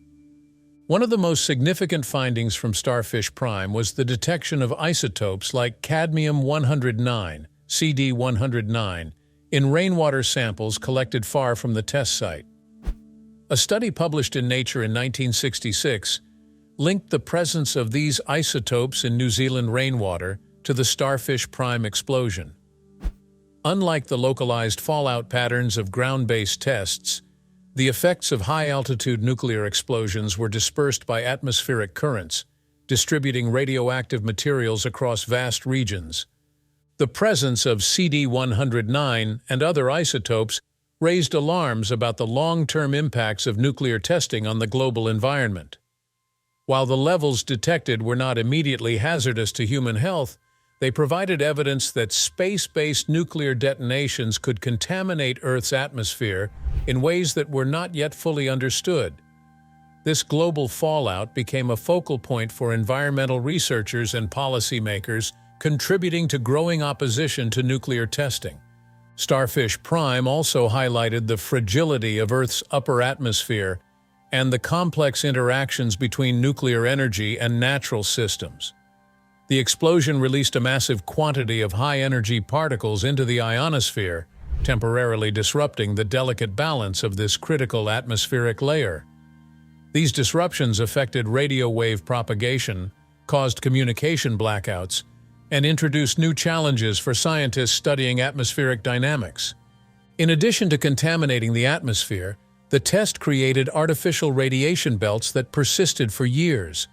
B: One of the most significant findings from Starfish Prime was the detection of isotopes like cadmium-109, CD-109, in rainwater samples collected far from the test site. A study published in Nature in 1966 linked the presence of these isotopes in New Zealand rainwater to the Starfish Prime explosion. Unlike the localized fallout patterns of ground-based tests, the effects of high-altitude nuclear explosions were dispersed by atmospheric currents, distributing radioactive materials across vast regions. The presence of CD-109 and other isotopes raised alarms about the long-term impacts of nuclear testing on the global environment. While the levels detected were not immediately hazardous to human health, they provided evidence that space-based nuclear detonations could contaminate Earth's atmosphere in ways that were not yet fully understood. This global fallout became a focal point for environmental researchers and policymakers, contributing to growing opposition to nuclear testing. Starfish Prime also highlighted the fragility of Earth's upper atmosphere and the complex interactions between nuclear energy and natural systems. The explosion released a massive quantity of high-energy particles into the ionosphere, temporarily disrupting the delicate balance of this critical atmospheric layer. These disruptions affected radio wave propagation, caused communication blackouts, and introduced new challenges for scientists studying atmospheric dynamics. In addition to contaminating the atmosphere, the test created artificial radiation belts that persisted for years.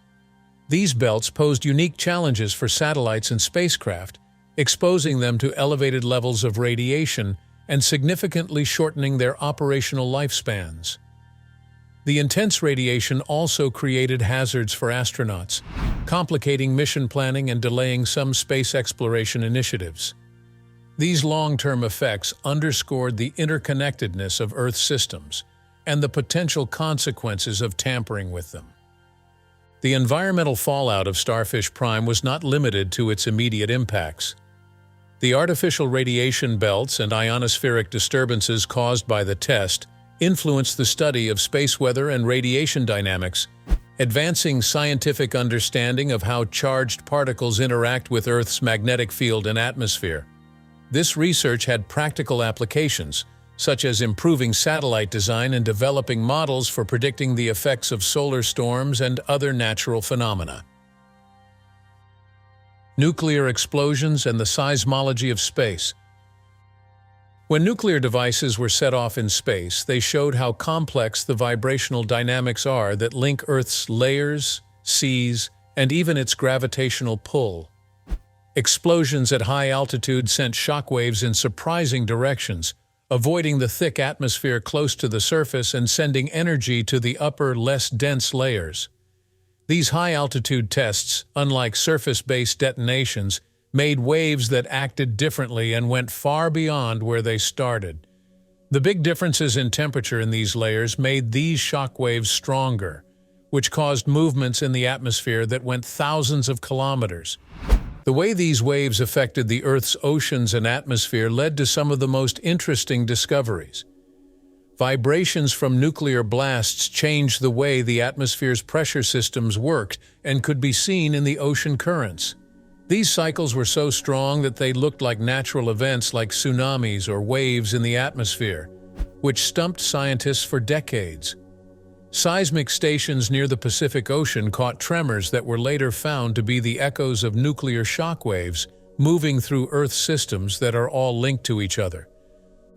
B: These belts posed unique challenges for satellites and spacecraft, exposing them to elevated levels of radiation and significantly shortening their operational lifespans. The intense radiation also created hazards for astronauts, complicating mission planning and delaying some space exploration initiatives. These long-term effects underscored the interconnectedness of Earth's systems and the potential consequences of tampering with them. The environmental fallout of Starfish Prime was not limited to its immediate impacts. The artificial radiation belts and ionospheric disturbances caused by the test influenced the study of space weather and radiation dynamics, advancing scientific understanding of how charged particles interact with Earth's magnetic field and atmosphere. This research had practical applications, such as improving satellite design and developing models for predicting the effects of solar storms and other natural phenomena. Nuclear explosions and the seismology of space. When nuclear devices were set off in space, they showed how complex the vibrational dynamics are that link Earth's layers, seas, and even its gravitational pull. Explosions at high altitude sent shockwaves in surprising directions, avoiding the thick atmosphere close to the surface and sending energy to the upper, less dense layers. These high-altitude tests, unlike surface-based detonations, made waves that acted differently and went far beyond where they started. The big differences in temperature in these layers made these shockwaves stronger, which caused movements in the atmosphere that went thousands of kilometers. The way these waves affected the Earth's oceans and atmosphere led to some of the most interesting discoveries. Vibrations from nuclear blasts changed the way the atmosphere's pressure systems worked and could be seen in the ocean currents. These cycles were so strong that they looked like natural events like tsunamis or waves in the atmosphere, which stumped scientists for decades. Seismic stations near the Pacific Ocean caught tremors that were later found to be the echoes of nuclear shockwaves moving through Earth's systems that are all linked to each other.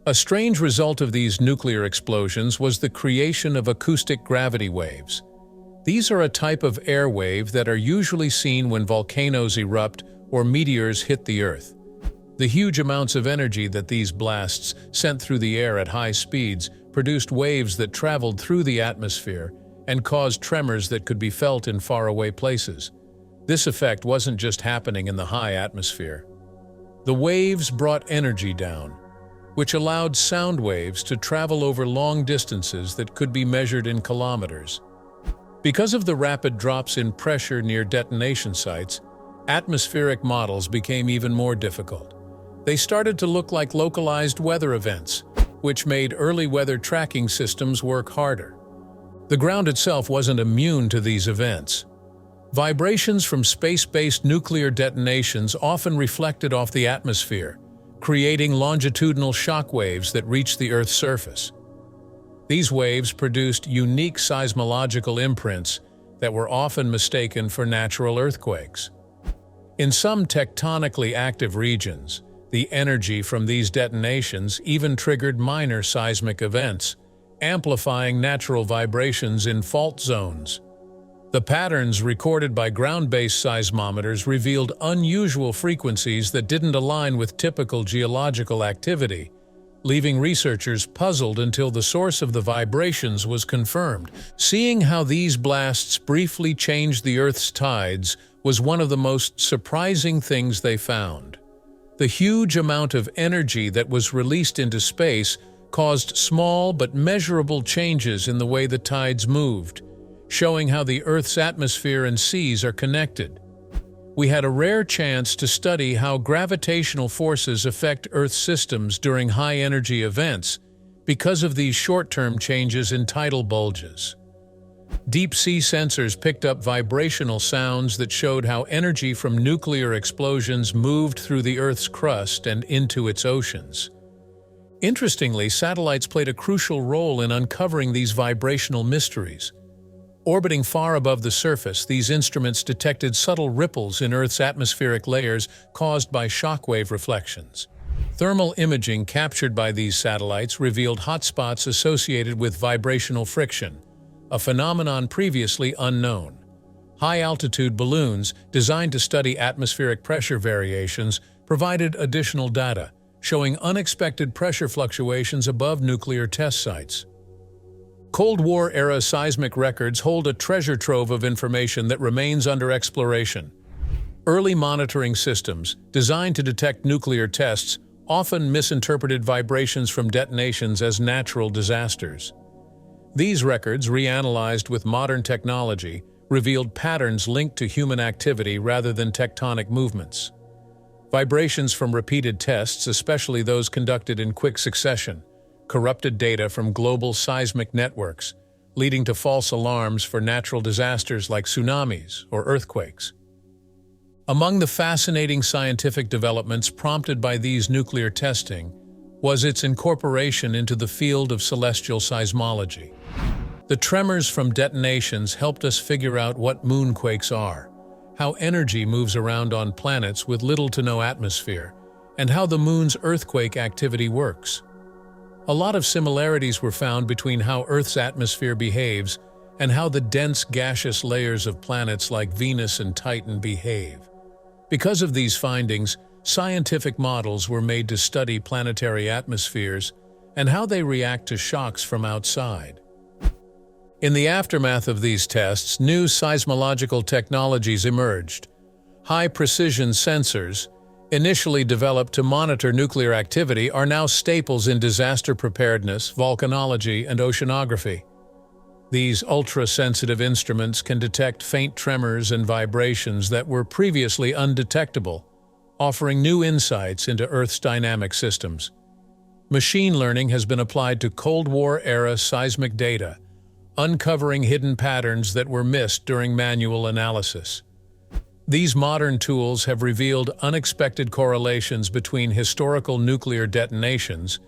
B: A strange result of these nuclear explosions was the creation of acoustic gravity waves. These are a type of air wave that are usually seen when volcanoes erupt or meteors hit the Earth. The huge amounts of energy that these blasts sent through the air at high speeds produced waves that traveled through the atmosphere and caused tremors that could be felt in faraway places. This effect wasn't just happening in the high atmosphere. The waves brought energy down, which allowed sound waves to travel over long distances that could be measured in kilometers. Because of the rapid drops in pressure near detonation sites, atmospheric models became even more difficult. They started to look like localized weather events, which made early weather tracking systems work harder. The ground itself wasn't immune to these events. Vibrations from space-based nuclear detonations often reflected off the atmosphere, creating longitudinal shock waves that reached the Earth's surface. These waves produced unique seismological imprints that were often mistaken for natural earthquakes. In some tectonically active regions, the energy from these detonations even triggered minor seismic events, amplifying natural vibrations in fault zones. The patterns recorded by ground-based seismometers revealed unusual frequencies that didn't align with typical geological activity, leaving researchers puzzled until the source of the vibrations was confirmed. Seeing how these blasts briefly changed the Earth's tides was one of the most surprising things they found. The huge amount of energy that was released into space caused small but measurable changes in the way the tides moved, showing how the Earth's atmosphere and seas are connected. We had a rare chance to study how gravitational forces affect Earth's systems during high-energy events because of these short-term changes in tidal bulges. Deep-sea sensors picked up vibrational sounds that showed how energy from nuclear explosions moved through the Earth's crust and into its oceans. Interestingly, satellites played a crucial role in uncovering these vibrational mysteries. Orbiting far above the surface, these instruments detected subtle ripples in Earth's atmospheric layers caused by shockwave reflections. Thermal imaging captured by these satellites revealed hotspots associated with vibrational friction, a phenomenon previously unknown. High-altitude balloons, designed to study atmospheric pressure variations, provided additional data, showing unexpected pressure fluctuations above nuclear test sites. Cold War-era seismic records hold a treasure trove of information that remains under exploration. Early monitoring systems, designed to detect nuclear tests, often misinterpreted vibrations from detonations as natural disasters. These records, reanalyzed with modern technology, revealed patterns linked to human activity rather than tectonic movements. Vibrations from repeated tests, especially those conducted in quick succession, corrupted data from global seismic networks, leading to false alarms for natural disasters like tsunamis or earthquakes. Among the fascinating scientific developments prompted by these nuclear testing was its incorporation into the field of celestial seismology. The tremors from detonations helped us figure out what moonquakes are, how energy moves around on planets with little to no atmosphere, and how the moon's earthquake activity works. A lot of similarities were found between how Earth's atmosphere behaves and how the dense gaseous layers of planets like Venus and Titan behave. Because of these findings, scientific models were made to study planetary atmospheres and how they react to shocks from outside. In the aftermath of these tests, new seismological technologies emerged. High-precision sensors, initially developed to monitor nuclear activity, are now staples in disaster preparedness, volcanology, and oceanography. These ultra-sensitive instruments can detect faint tremors and vibrations that were previously undetectable, offering new insights into Earth's dynamic systems. Machine learning has been applied to Cold War-era seismic data, uncovering hidden patterns that were missed during manual analysis. These modern tools have revealed unexpected correlations between historical nuclear detonations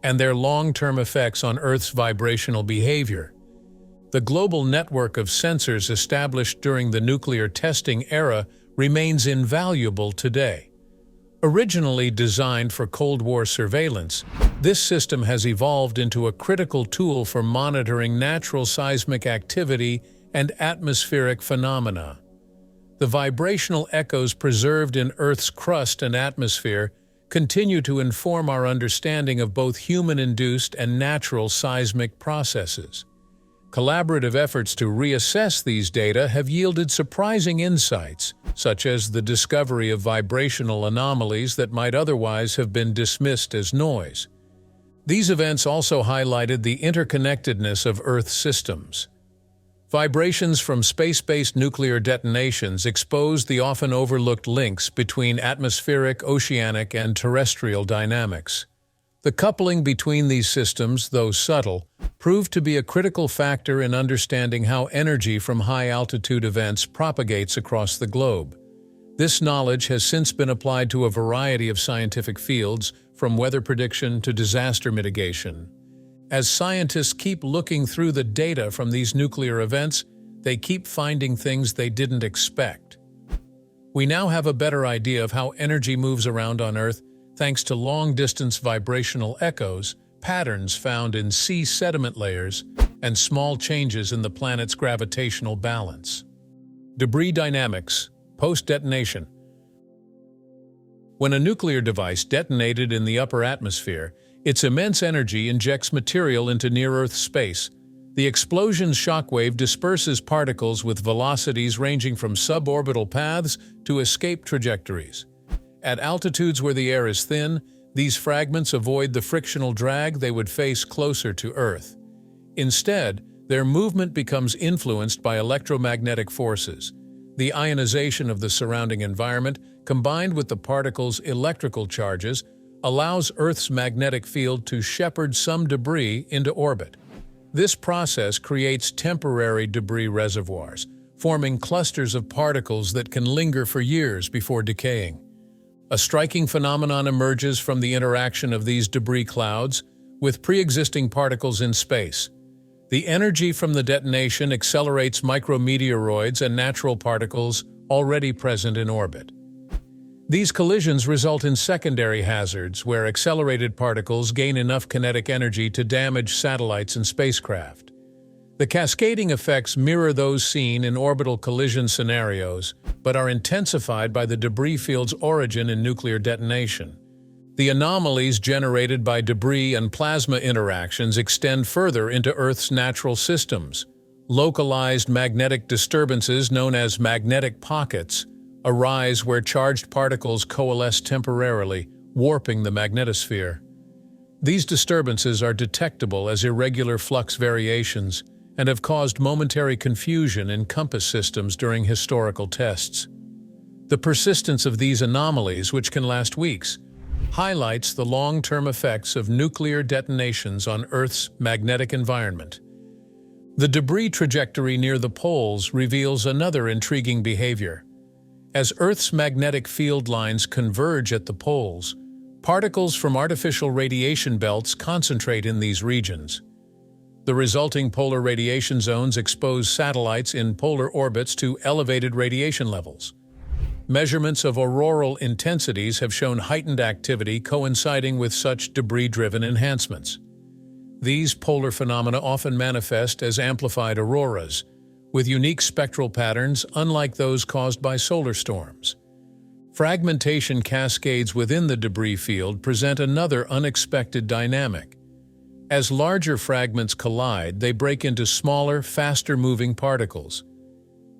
B: and their long-term effects on Earth's vibrational behavior. The global network of sensors established during the nuclear testing era remains invaluable today. Originally designed for Cold War surveillance, this system has evolved into a critical tool for monitoring natural seismic activity and atmospheric phenomena. The vibrational echoes preserved in Earth's crust and atmosphere continue to inform our understanding of both human-induced and natural seismic processes. Collaborative efforts to reassess these data have yielded surprising insights, such as the discovery of vibrational anomalies that might otherwise have been dismissed as noise. These events also highlighted the interconnectedness of Earth's systems. Vibrations from space-based nuclear detonations exposed the often overlooked links between atmospheric, oceanic, and terrestrial dynamics. The coupling between these systems, though subtle, proved to be a critical factor in understanding how energy from high-altitude events propagates across the globe. This knowledge has since been applied to a variety of scientific fields, from weather prediction to disaster mitigation. As scientists keep looking through the data from these nuclear events, they keep finding things they didn't expect. We now have a better idea of how energy moves around on Earth thanks to long-distance vibrational echoes, patterns found in sea sediment layers, and small changes in the planet's gravitational balance. Debris dynamics, post-detonation. When a nuclear device detonated in the upper atmosphere, its immense energy injects material into near-Earth space. The explosion's shockwave disperses particles with velocities ranging from suborbital paths to escape trajectories. At altitudes where the air is thin, these fragments avoid the frictional drag they would face closer to Earth. Instead, their movement becomes influenced by electromagnetic forces. The ionization of the surrounding environment, combined with the particles' electrical charges, allows Earth's magnetic field to shepherd some debris into orbit. This process creates temporary debris reservoirs, forming clusters of particles that can linger for years before decaying. A striking phenomenon emerges from the interaction of these debris clouds with pre-existing particles in space. The energy from the detonation accelerates micrometeoroids and natural particles already present in orbit. These collisions result in secondary hazards where accelerated particles gain enough kinetic energy to damage satellites and spacecraft. The cascading effects mirror those seen in orbital collision scenarios, but are intensified by the debris field's origin in nuclear detonation. The anomalies generated by debris and plasma interactions extend further into Earth's natural systems. Localized magnetic disturbances known as magnetic pockets arise where charged particles coalesce temporarily, warping the magnetosphere. These disturbances are detectable as irregular flux variations and have caused momentary confusion in compass systems during historical tests. The persistence of these anomalies, which can last weeks, highlights the long-term effects of nuclear detonations on Earth's magnetic environment. The debris trajectory near the poles reveals another intriguing behavior. As Earth's magnetic field lines converge at the poles, particles from artificial radiation belts concentrate in these regions. The resulting polar radiation zones expose satellites in polar orbits to elevated radiation levels. Measurements of auroral intensities have shown heightened activity coinciding with such debris-driven enhancements. These polar phenomena often manifest as amplified auroras, with unique spectral patterns unlike those caused by solar storms. Fragmentation cascades within the debris field present another unexpected dynamic. As larger fragments collide, they break into smaller, faster-moving particles.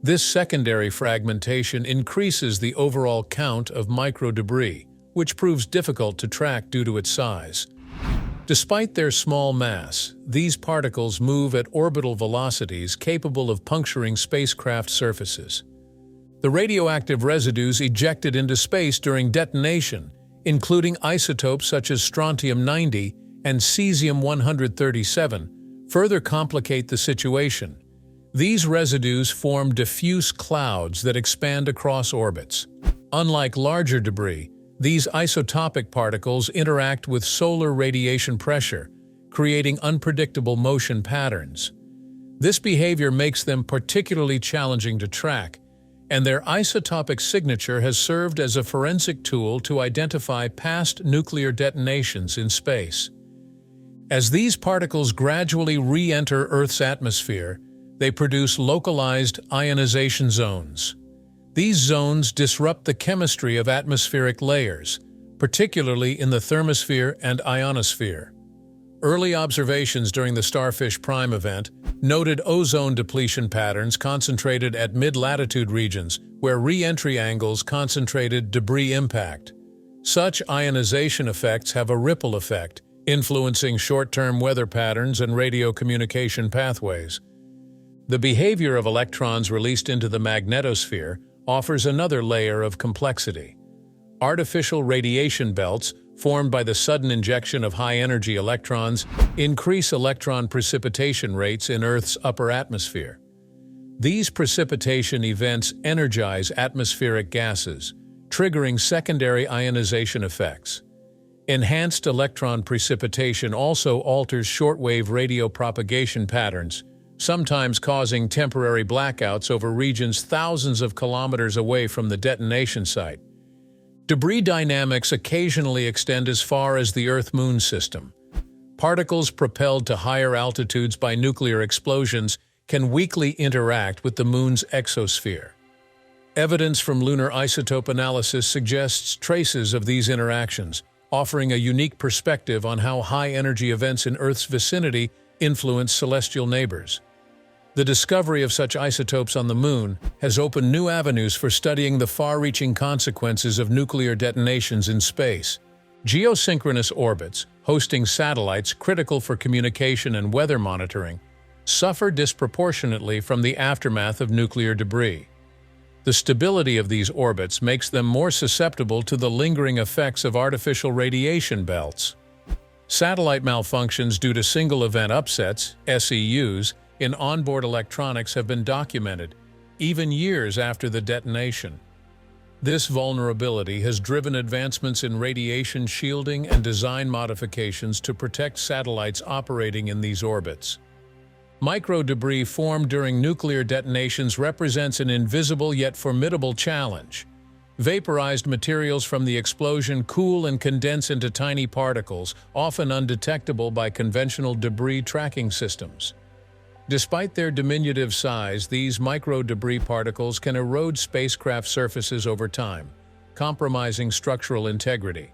B: This secondary fragmentation increases the overall count of microdebris, which proves difficult to track due to its size. Despite their small mass, these particles move at orbital velocities capable of puncturing spacecraft surfaces. The radioactive residues ejected into space during detonation, including isotopes such as strontium-90 and cesium-137, further complicate the situation. These residues form diffuse clouds that expand across orbits. Unlike larger debris, these isotopic particles interact with solar radiation pressure, creating unpredictable motion patterns. This behavior makes them particularly challenging to track, and their isotopic signature has served as a forensic tool to identify past nuclear detonations in space. As these particles gradually re-enter Earth's atmosphere, they produce localized ionization zones. These zones disrupt the chemistry of atmospheric layers, particularly in the thermosphere and ionosphere. Early observations during the Starfish Prime event noted ozone depletion patterns concentrated at mid-latitude regions, where re-entry angles concentrated debris impact. Such ionization effects have a ripple effect, influencing short-term weather patterns and radio communication pathways. The behavior of electrons released into the magnetosphere offers another layer of complexity. Artificial radiation belts, formed by the sudden injection of high-energy electrons, increase electron precipitation rates in Earth's upper atmosphere. These precipitation events energize atmospheric gases, triggering secondary ionization effects. Enhanced electron precipitation also alters shortwave radio propagation patterns, sometimes causing temporary blackouts over regions thousands of kilometers away from the detonation site. Debris dynamics occasionally extend as far as the Earth-Moon system. Particles propelled to higher altitudes by nuclear explosions can weakly interact with the Moon's exosphere. Evidence from lunar isotope analysis suggests traces of these interactions, offering a unique perspective on how high-energy events in Earth's vicinity influence celestial neighbors. The discovery of such isotopes on the Moon has opened new avenues for studying the far-reaching consequences of nuclear detonations in space. Geosynchronous orbits, hosting satellites critical for communication and weather monitoring, suffer disproportionately from the aftermath of nuclear debris. The stability of these orbits makes them more susceptible to the lingering effects of artificial radiation belts. Satellite malfunctions due to single-event upsets, SEUs, in onboard electronics have been documented, even years after the detonation. This vulnerability has driven advancements in radiation shielding and design modifications to protect satellites operating in these orbits. Microdebris formed during nuclear detonations represents an invisible yet formidable challenge. Vaporized materials from the explosion cool and condense into tiny particles, often undetectable by conventional debris tracking systems. Despite their diminutive size, these microdebris particles can erode spacecraft surfaces over time, compromising structural integrity.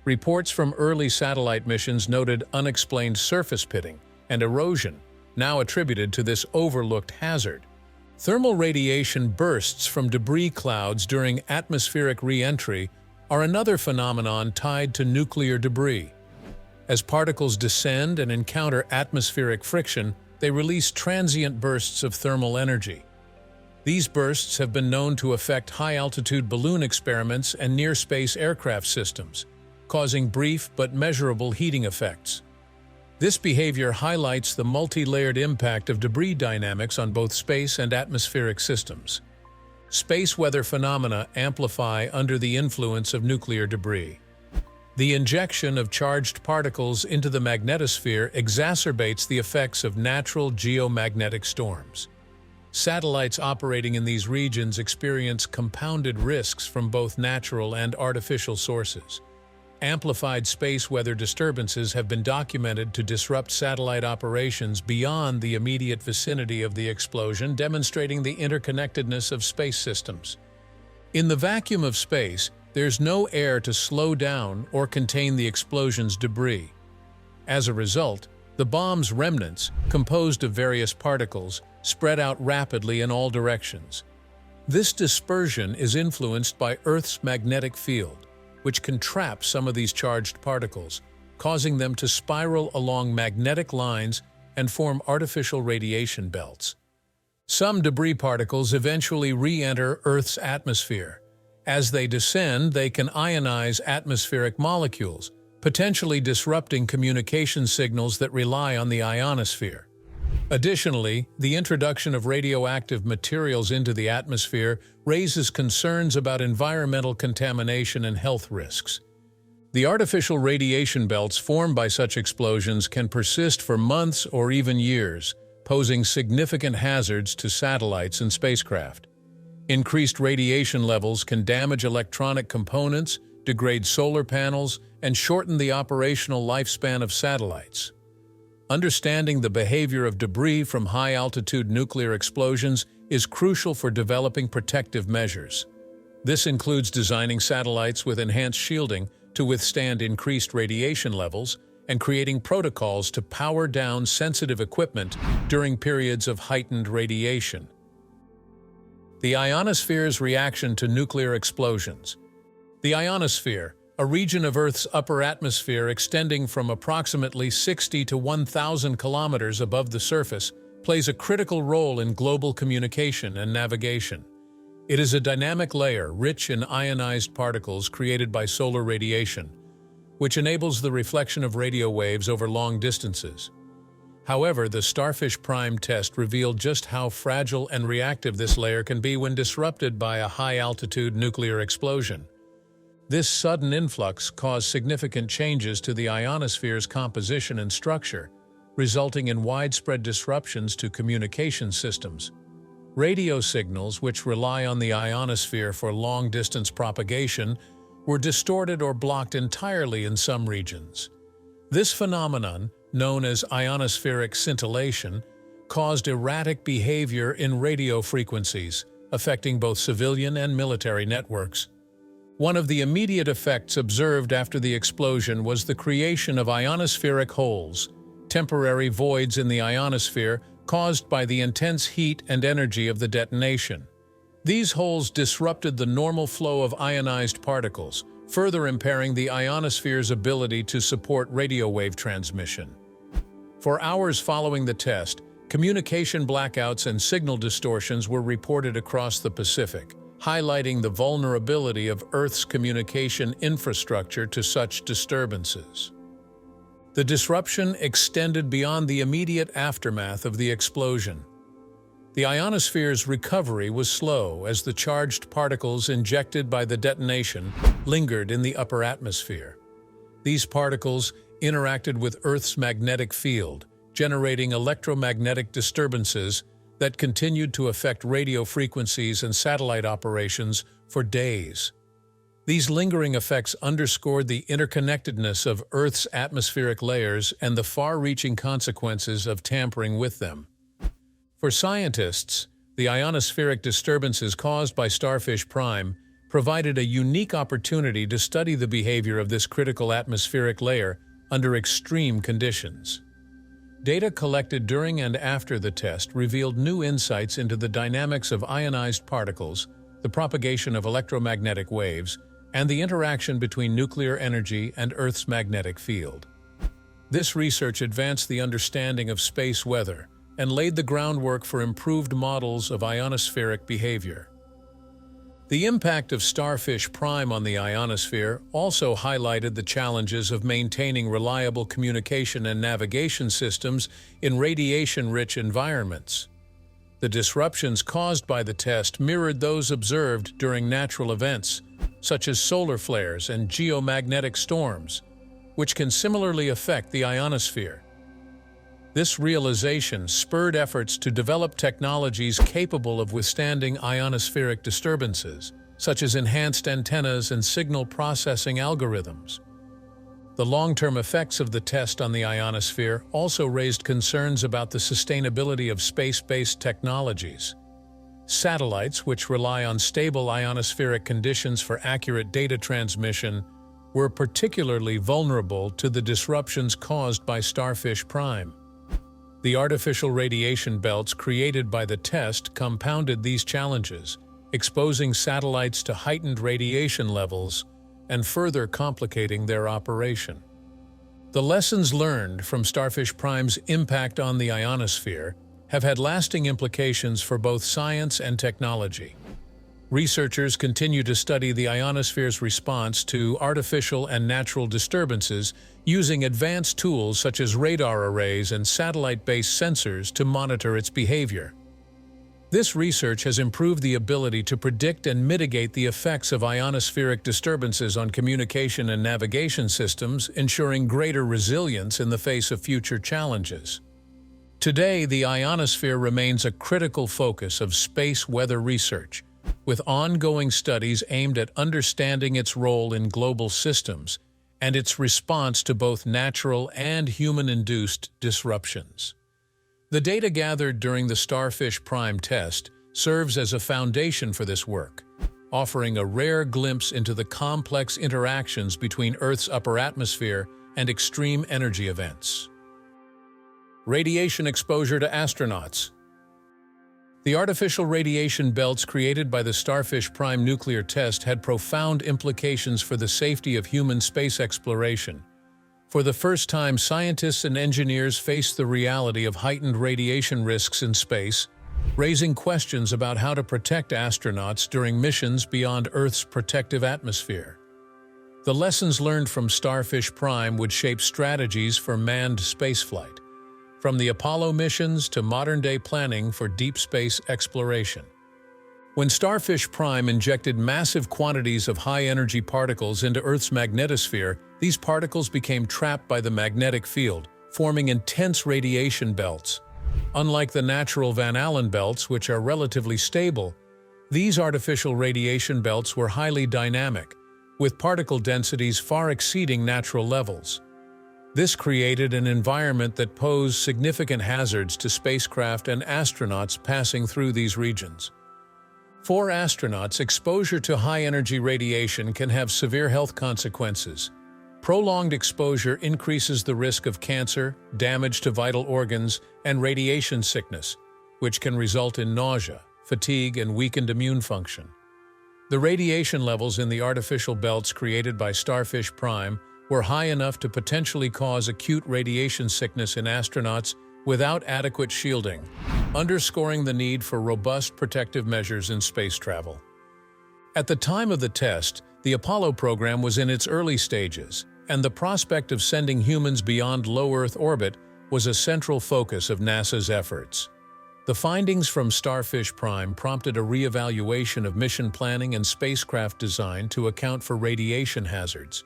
B: Reports from early satellite missions noted unexplained surface pitting and erosion, now attributed to this overlooked hazard. Thermal radiation bursts from debris clouds during atmospheric re-entry are another phenomenon tied to nuclear debris. As particles descend and encounter atmospheric friction, they release transient bursts of thermal energy. These bursts have been known to affect high-altitude balloon experiments and near-space aircraft systems, causing brief but measurable heating effects. This behavior highlights the multi-layered impact of debris dynamics on both space and atmospheric systems. Space weather phenomena amplify under the influence of nuclear debris. The injection of charged particles into the magnetosphere exacerbates the effects of natural geomagnetic storms. Satellites operating in these regions experience compounded risks from both natural and artificial sources. Amplified space weather disturbances have been documented to disrupt satellite operations beyond the immediate vicinity of the explosion, demonstrating the interconnectedness of space systems. In the vacuum of space, there's no air to slow down or contain the explosion's debris. As a result, the bomb's remnants, composed of various particles, spread out rapidly in all directions. This dispersion is influenced by Earth's magnetic field, which can trap some of these charged particles, causing them to spiral along magnetic lines and form artificial radiation belts. Some debris particles eventually re-enter Earth's atmosphere. As they descend, they can ionize atmospheric molecules, potentially disrupting communication signals that rely on the ionosphere. Additionally, the introduction of radioactive materials into the atmosphere raises concerns about environmental contamination and health risks. The artificial radiation belts formed by such explosions can persist for months or even years, posing significant hazards to satellites and spacecraft. Increased radiation levels can damage electronic components, degrade solar panels, and shorten the operational lifespan of satellites. Understanding the behavior of debris from high-altitude nuclear explosions is crucial for developing protective measures. This includes designing satellites with enhanced shielding to withstand increased radiation levels and creating protocols to power down sensitive equipment during periods of heightened radiation. The ionosphere's reaction to nuclear explosions. The ionosphere, a region of Earth's upper atmosphere extending from approximately 60 to 1,000 kilometers above the surface, plays a critical role in global communication and navigation. It is a dynamic layer rich in ionized particles created by solar radiation, which enables the reflection of radio waves over long distances. However, the Starfish Prime test revealed just how fragile and reactive this layer can be when disrupted by a high-altitude nuclear explosion. This sudden influx caused significant changes to the ionosphere's composition and structure, resulting in widespread disruptions to communication systems. Radio signals, which rely on the ionosphere for long-distance propagation, were distorted or blocked entirely in some regions. This phenomenon, known as ionospheric scintillation, caused erratic behavior in radio frequencies, affecting both civilian and military networks. One of the immediate effects observed after the explosion was the creation of ionospheric holes, temporary voids in the ionosphere caused by the intense heat and energy of the detonation. These holes disrupted the normal flow of ionized particles, further impairing the ionosphere's ability to support radio wave transmission. For hours following the test, communication blackouts and signal distortions were reported across the Pacific, highlighting the vulnerability of Earth's communication infrastructure to such disturbances. The disruption extended beyond the immediate aftermath of the explosion. The ionosphere's recovery was slow as the charged particles injected by the detonation lingered in the upper atmosphere. These particles interacted with Earth's magnetic field, generating electromagnetic disturbances that continued to affect radio frequencies and satellite operations for days. These lingering effects underscored the interconnectedness of Earth's atmospheric layers and the far-reaching consequences of tampering with them. For scientists, the ionospheric disturbances caused by Starfish Prime provided a unique opportunity to study the behavior of this critical atmospheric layer under extreme conditions. Data collected during and after the test revealed new insights into the dynamics of ionized particles, the propagation of electromagnetic waves, and the interaction between nuclear energy and Earth's magnetic field. This research advanced the understanding of space weather and laid the groundwork for improved models of ionospheric behavior. The impact of Starfish Prime on the ionosphere also highlighted the challenges of maintaining reliable communication and navigation systems in radiation-rich environments. The disruptions caused by the test mirrored those observed during natural events, such as solar flares and geomagnetic storms, which can similarly affect the ionosphere. This realization spurred efforts to develop technologies capable of withstanding ionospheric disturbances, such as enhanced antennas and signal processing algorithms. The long-term effects of the test on the ionosphere also raised concerns about the sustainability of space-based technologies. Satellites, which rely on stable ionospheric conditions for accurate data transmission, were particularly vulnerable to the disruptions caused by Starfish Prime. The artificial radiation belts created by the test compounded these challenges, exposing satellites to heightened radiation levels and further complicating their operation. The lessons learned from Starfish Prime's impact on the ionosphere have had lasting implications for both science and technology. Researchers continue to study the ionosphere's response to artificial and natural disturbances using advanced tools such as radar arrays and satellite-based sensors to monitor its behavior. This research has improved the ability to predict and mitigate the effects of ionospheric disturbances on communication and navigation systems, ensuring greater resilience in the face of future challenges. Today, the ionosphere remains a critical focus of space weather research, with ongoing studies aimed at understanding its role in global systems and its response to both natural and human-induced disruptions. The data gathered during the Starfish Prime test serves as a foundation for this work, offering a rare glimpse into the complex interactions between Earth's upper atmosphere and extreme energy events. Radiation exposure to astronauts. The artificial radiation belts created by the Starfish Prime nuclear test had profound implications for the safety of human space exploration. For the first time, scientists and engineers faced the reality of heightened radiation risks in space, raising questions about how to protect astronauts during missions beyond Earth's protective atmosphere. The lessons learned from Starfish Prime would shape strategies for manned spaceflight, from the Apollo missions to modern-day planning for deep space exploration. When Starfish Prime injected massive quantities of high-energy particles into Earth's magnetosphere, these particles became trapped by the magnetic field, forming intense radiation belts. Unlike the natural Van Allen belts, which are relatively stable, these artificial radiation belts were highly dynamic, with particle densities far exceeding natural levels. This created an environment that posed significant hazards to spacecraft and astronauts passing through these regions. For astronauts, exposure to high-energy radiation can have severe health consequences. Prolonged exposure increases the risk of cancer, damage to vital organs, and radiation sickness, which can result in nausea, fatigue, and weakened immune function. The radiation levels in the artificial belts created by Starfish Prime were high enough to potentially cause acute radiation sickness in astronauts without adequate shielding, underscoring the need for robust protective measures in space travel. At the time of the test, the Apollo program was in its early stages, and the prospect of sending humans beyond low Earth orbit was a central focus of NASA's efforts. The findings from Starfish Prime prompted a re-evaluation of mission planning and spacecraft design to account for radiation hazards.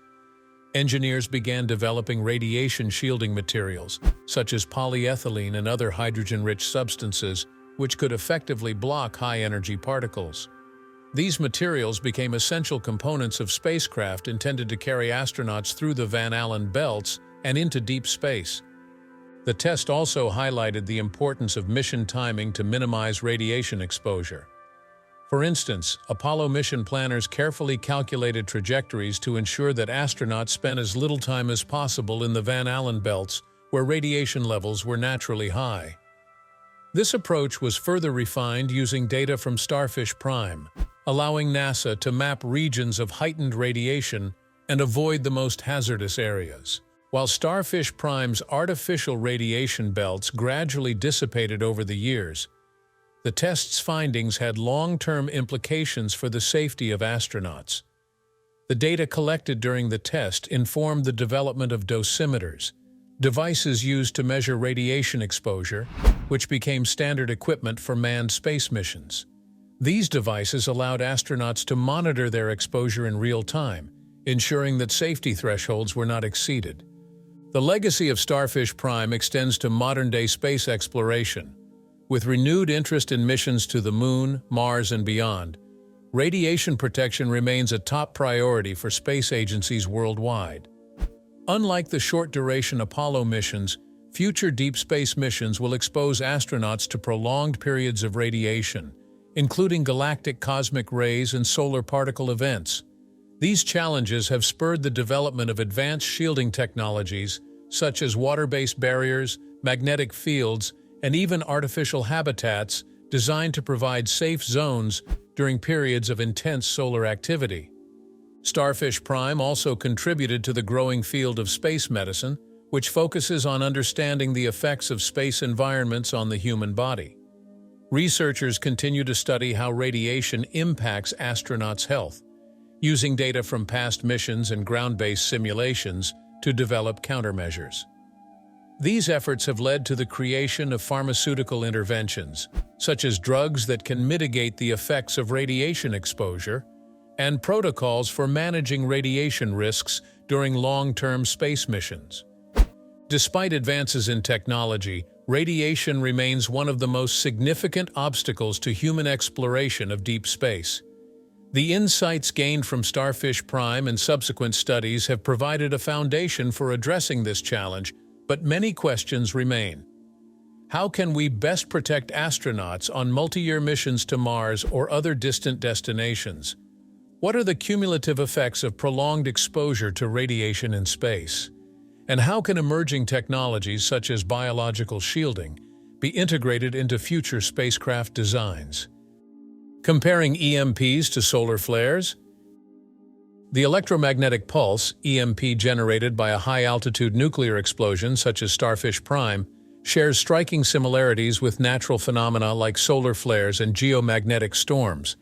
B: Engineers began developing radiation shielding materials, such as polyethylene and other hydrogen-rich substances, which could effectively block high-energy particles. These materials became essential components of spacecraft intended to carry astronauts through the Van Allen belts and into deep space. The test also highlighted the importance of mission timing to minimize radiation exposure. For instance, Apollo mission planners carefully calculated trajectories to ensure that astronauts spent as little time as possible in the Van Allen belts, where radiation levels were naturally high. This approach was further refined using data from Starfish Prime, allowing NASA to map regions of heightened radiation and avoid the most hazardous areas. While Starfish Prime's artificial radiation belts gradually dissipated over the years, the test's findings had long-term implications for the safety of astronauts. The data collected during the test informed the development of dosimeters, devices used to measure radiation exposure, which became standard equipment for manned space missions. These devices allowed astronauts to monitor their exposure in real time, ensuring that safety thresholds were not exceeded. The legacy of Starfish Prime extends to modern-day space exploration. With renewed interest in missions to the Moon, Mars, and beyond, radiation protection remains a top priority for space agencies worldwide. Unlike the short-duration Apollo missions, future deep space missions will expose astronauts to prolonged periods of radiation, including galactic cosmic rays and solar particle events. These challenges have spurred the development of advanced shielding technologies, such as water-based barriers, magnetic fields, and even artificial habitats designed to provide safe zones during periods of intense solar activity. Starfish Prime also contributed to the growing field of space medicine, which focuses on understanding the effects of space environments on the human body. Researchers continue to study how radiation impacts astronauts' health, using data from past missions and ground-based simulations to develop countermeasures. These efforts have led to the creation of pharmaceutical interventions, such as drugs that can mitigate the effects of radiation exposure, and protocols for managing radiation risks during long-term space missions. Despite advances in technology, radiation remains one of the most significant obstacles to human exploration of deep space. The insights gained from Starfish Prime and subsequent studies have provided a foundation for addressing this challenge, but many questions remain. How can we best protect astronauts on multi-year missions to Mars or other distant destinations? What are the cumulative effects of prolonged exposure to radiation in space? And how can emerging technologies such as biological shielding be integrated into future spacecraft designs? Comparing EMPs to solar flares, the electromagnetic pulse, EMP generated by a high-altitude nuclear explosion such as Starfish Prime, shares striking similarities with natural phenomena like solar flares and geomagnetic storms.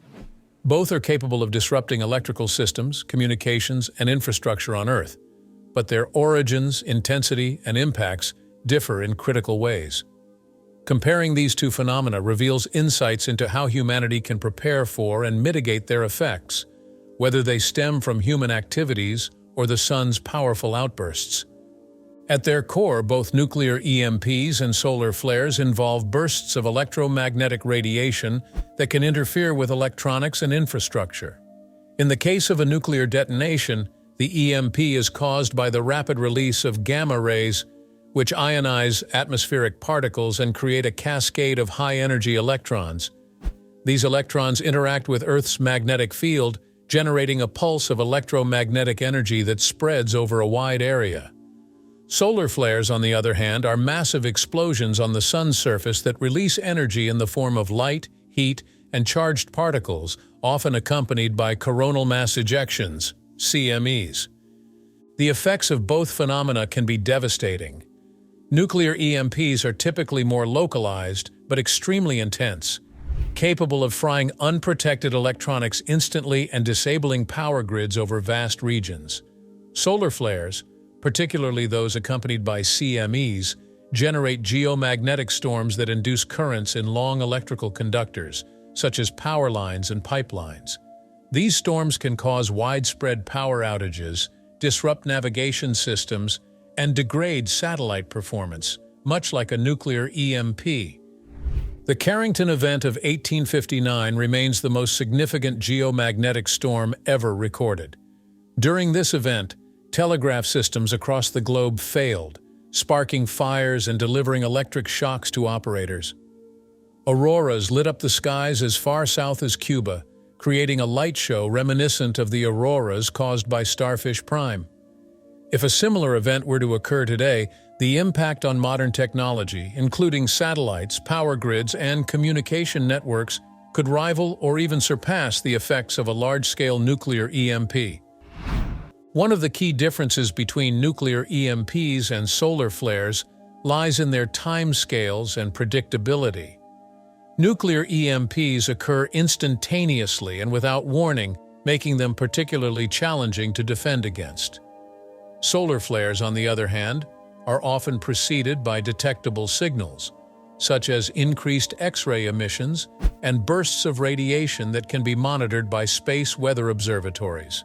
B: Both are capable of disrupting electrical systems, communications, and infrastructure on Earth, but their origins, intensity, and impacts differ in critical ways. Comparing these two phenomena reveals insights into how humanity can prepare for and mitigate their effects, whether they stem from human activities or the sun's powerful outbursts. At their core, both nuclear EMPs and solar flares involve bursts of electromagnetic radiation that can interfere with electronics and infrastructure. In the case of a nuclear detonation, the EMP is caused by the rapid release of gamma rays, which ionize atmospheric particles and create a cascade of high-energy electrons. These electrons interact with Earth's magnetic field, generating a pulse of electromagnetic energy that spreads over a wide area. Solar flares, on the other hand, are massive explosions on the sun's surface that release energy in the form of light, heat, and charged particles, often accompanied by coronal mass ejections, CMEs. The effects of both phenomena can be devastating. Nuclear EMPs are typically more localized, but extremely intense, capable of frying unprotected electronics instantly and disabling power grids over vast regions. Solar flares, particularly those accompanied by CMEs, generate geomagnetic storms that induce currents in long electrical conductors, such as power lines and pipelines. These storms can cause widespread power outages, disrupt navigation systems, and degrade satellite performance, much like a nuclear EMP. The Carrington event of 1859 remains the most significant geomagnetic storm ever recorded. During this event, telegraph systems across the globe failed, sparking fires and delivering electric shocks to operators. Auroras lit up the skies as far south as Cuba, creating a light show reminiscent of the auroras caused by Starfish Prime. If a similar event were to occur today, the impact on modern technology, including satellites, power grids, and communication networks, could rival or even surpass the effects of a large-scale nuclear EMP. One of the key differences between nuclear EMPs and solar flares lies in their timescales and predictability. Nuclear EMPs occur instantaneously and without warning, making them particularly challenging to defend against. Solar flares, on the other hand, are often preceded by detectable signals, such as increased X-ray emissions and bursts of radiation that can be monitored by space weather observatories.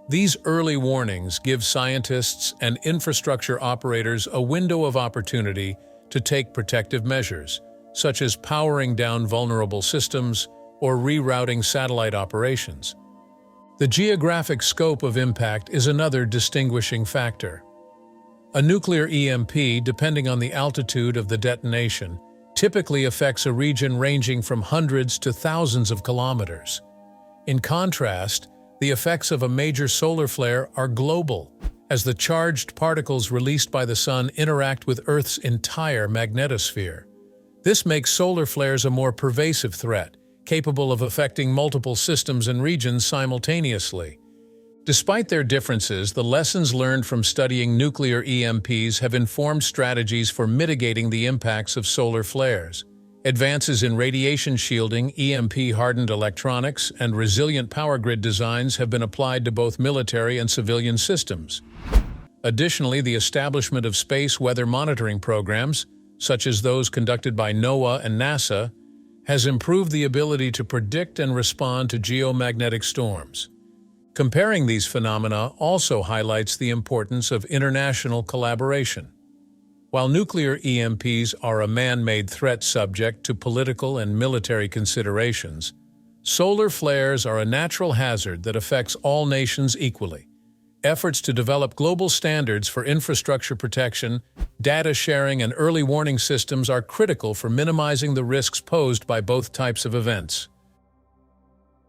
B: These early warnings give scientists and infrastructure operators a window of opportunity to take protective measures, such as powering down vulnerable systems or rerouting satellite operations. The geographic scope of impact is another distinguishing factor. A nuclear EMP, depending on the altitude of the detonation, typically affects a region ranging from hundreds to thousands of kilometers. In contrast, the effects of a major solar flare are global, as the charged particles released by the Sun interact with Earth's entire magnetosphere. This makes solar flares a more pervasive threat, capable of affecting multiple systems and regions simultaneously. Despite their differences, the lessons learned from studying nuclear EMPs have informed strategies for mitigating the impacts of solar flares. Advances in radiation shielding, EMP-hardened electronics, and resilient power grid designs have been applied to both military and civilian systems. Additionally, the establishment of space weather monitoring programs, such as those conducted by NOAA and NASA, has improved the ability to predict and respond to geomagnetic storms. Comparing these phenomena also highlights the importance of international collaboration. While nuclear EMPs are a man-made threat subject to political and military considerations, solar flares are a natural hazard that affects all nations equally. Efforts to develop global standards for infrastructure protection, data sharing, and early warning systems are critical for minimizing the risks posed by both types of events.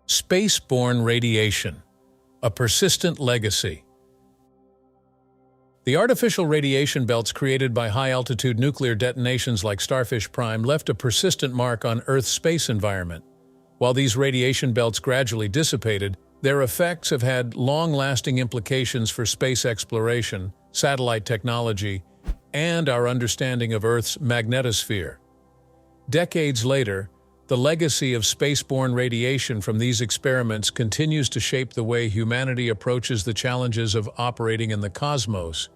B: Space-borne radiation, a persistent legacy. The artificial radiation belts created by high-altitude nuclear detonations like Starfish Prime left a persistent mark on Earth's space environment. While these radiation belts gradually dissipated, their effects have had long-lasting implications for space exploration, satellite technology, and our understanding of Earth's magnetosphere. Decades later, the legacy of spaceborne radiation from these experiments continues to shape the way humanity approaches the challenges of operating in the cosmos.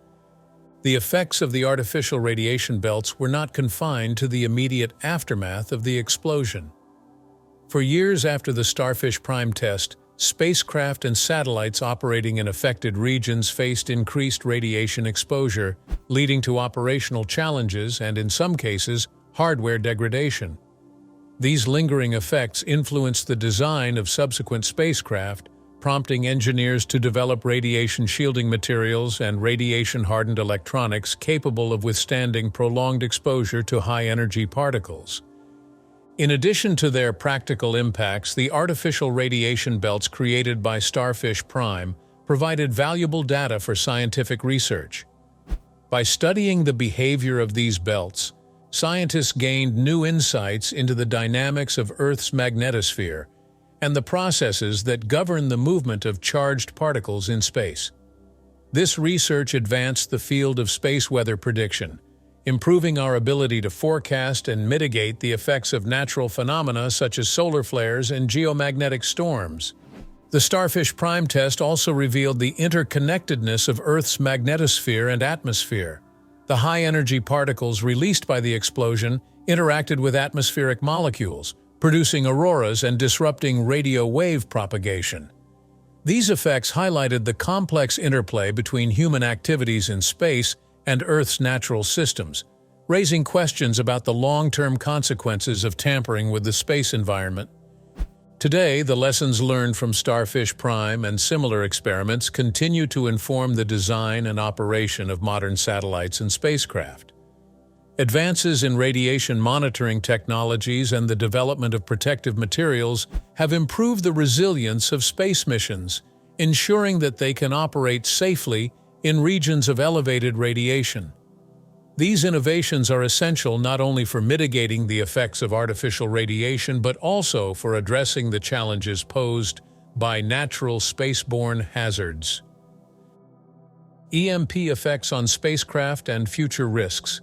B: The effects of the artificial radiation belts were not confined to the immediate aftermath of the explosion. For years after the Starfish Prime test, spacecraft and satellites operating in affected regions faced increased radiation exposure, leading to operational challenges and, in some cases, hardware degradation. These lingering effects influenced the design of subsequent spacecraft, prompting engineers to develop radiation-shielding materials and radiation-hardened electronics capable of withstanding prolonged exposure to high-energy particles. In addition to their practical impacts, the artificial radiation belts created by Starfish Prime provided valuable data for scientific research. By studying the behavior of these belts, scientists gained new insights into the dynamics of Earth's magnetosphere and the processes that govern the movement of charged particles in space. This research advanced the field of space weather prediction, improving our ability to forecast and mitigate the effects of natural phenomena such as solar flares and geomagnetic storms. The Starfish Prime test also revealed the interconnectedness of Earth's magnetosphere and atmosphere. The high-energy particles released by the explosion interacted with atmospheric molecules, producing auroras and disrupting radio wave propagation. These effects highlighted the complex interplay between human activities in space and Earth's natural systems, raising questions about the long-term consequences of tampering with the space environment. Today, the lessons learned from Starfish Prime and similar experiments continue to inform the design and operation of modern satellites and spacecraft. Advances in radiation monitoring technologies and the development of protective materials have improved the resilience of space missions, ensuring that they can operate safely in regions of elevated radiation. These innovations are essential not only for mitigating the effects of artificial radiation but also for addressing the challenges posed by natural spaceborne hazards. EMP effects on spacecraft and future risks.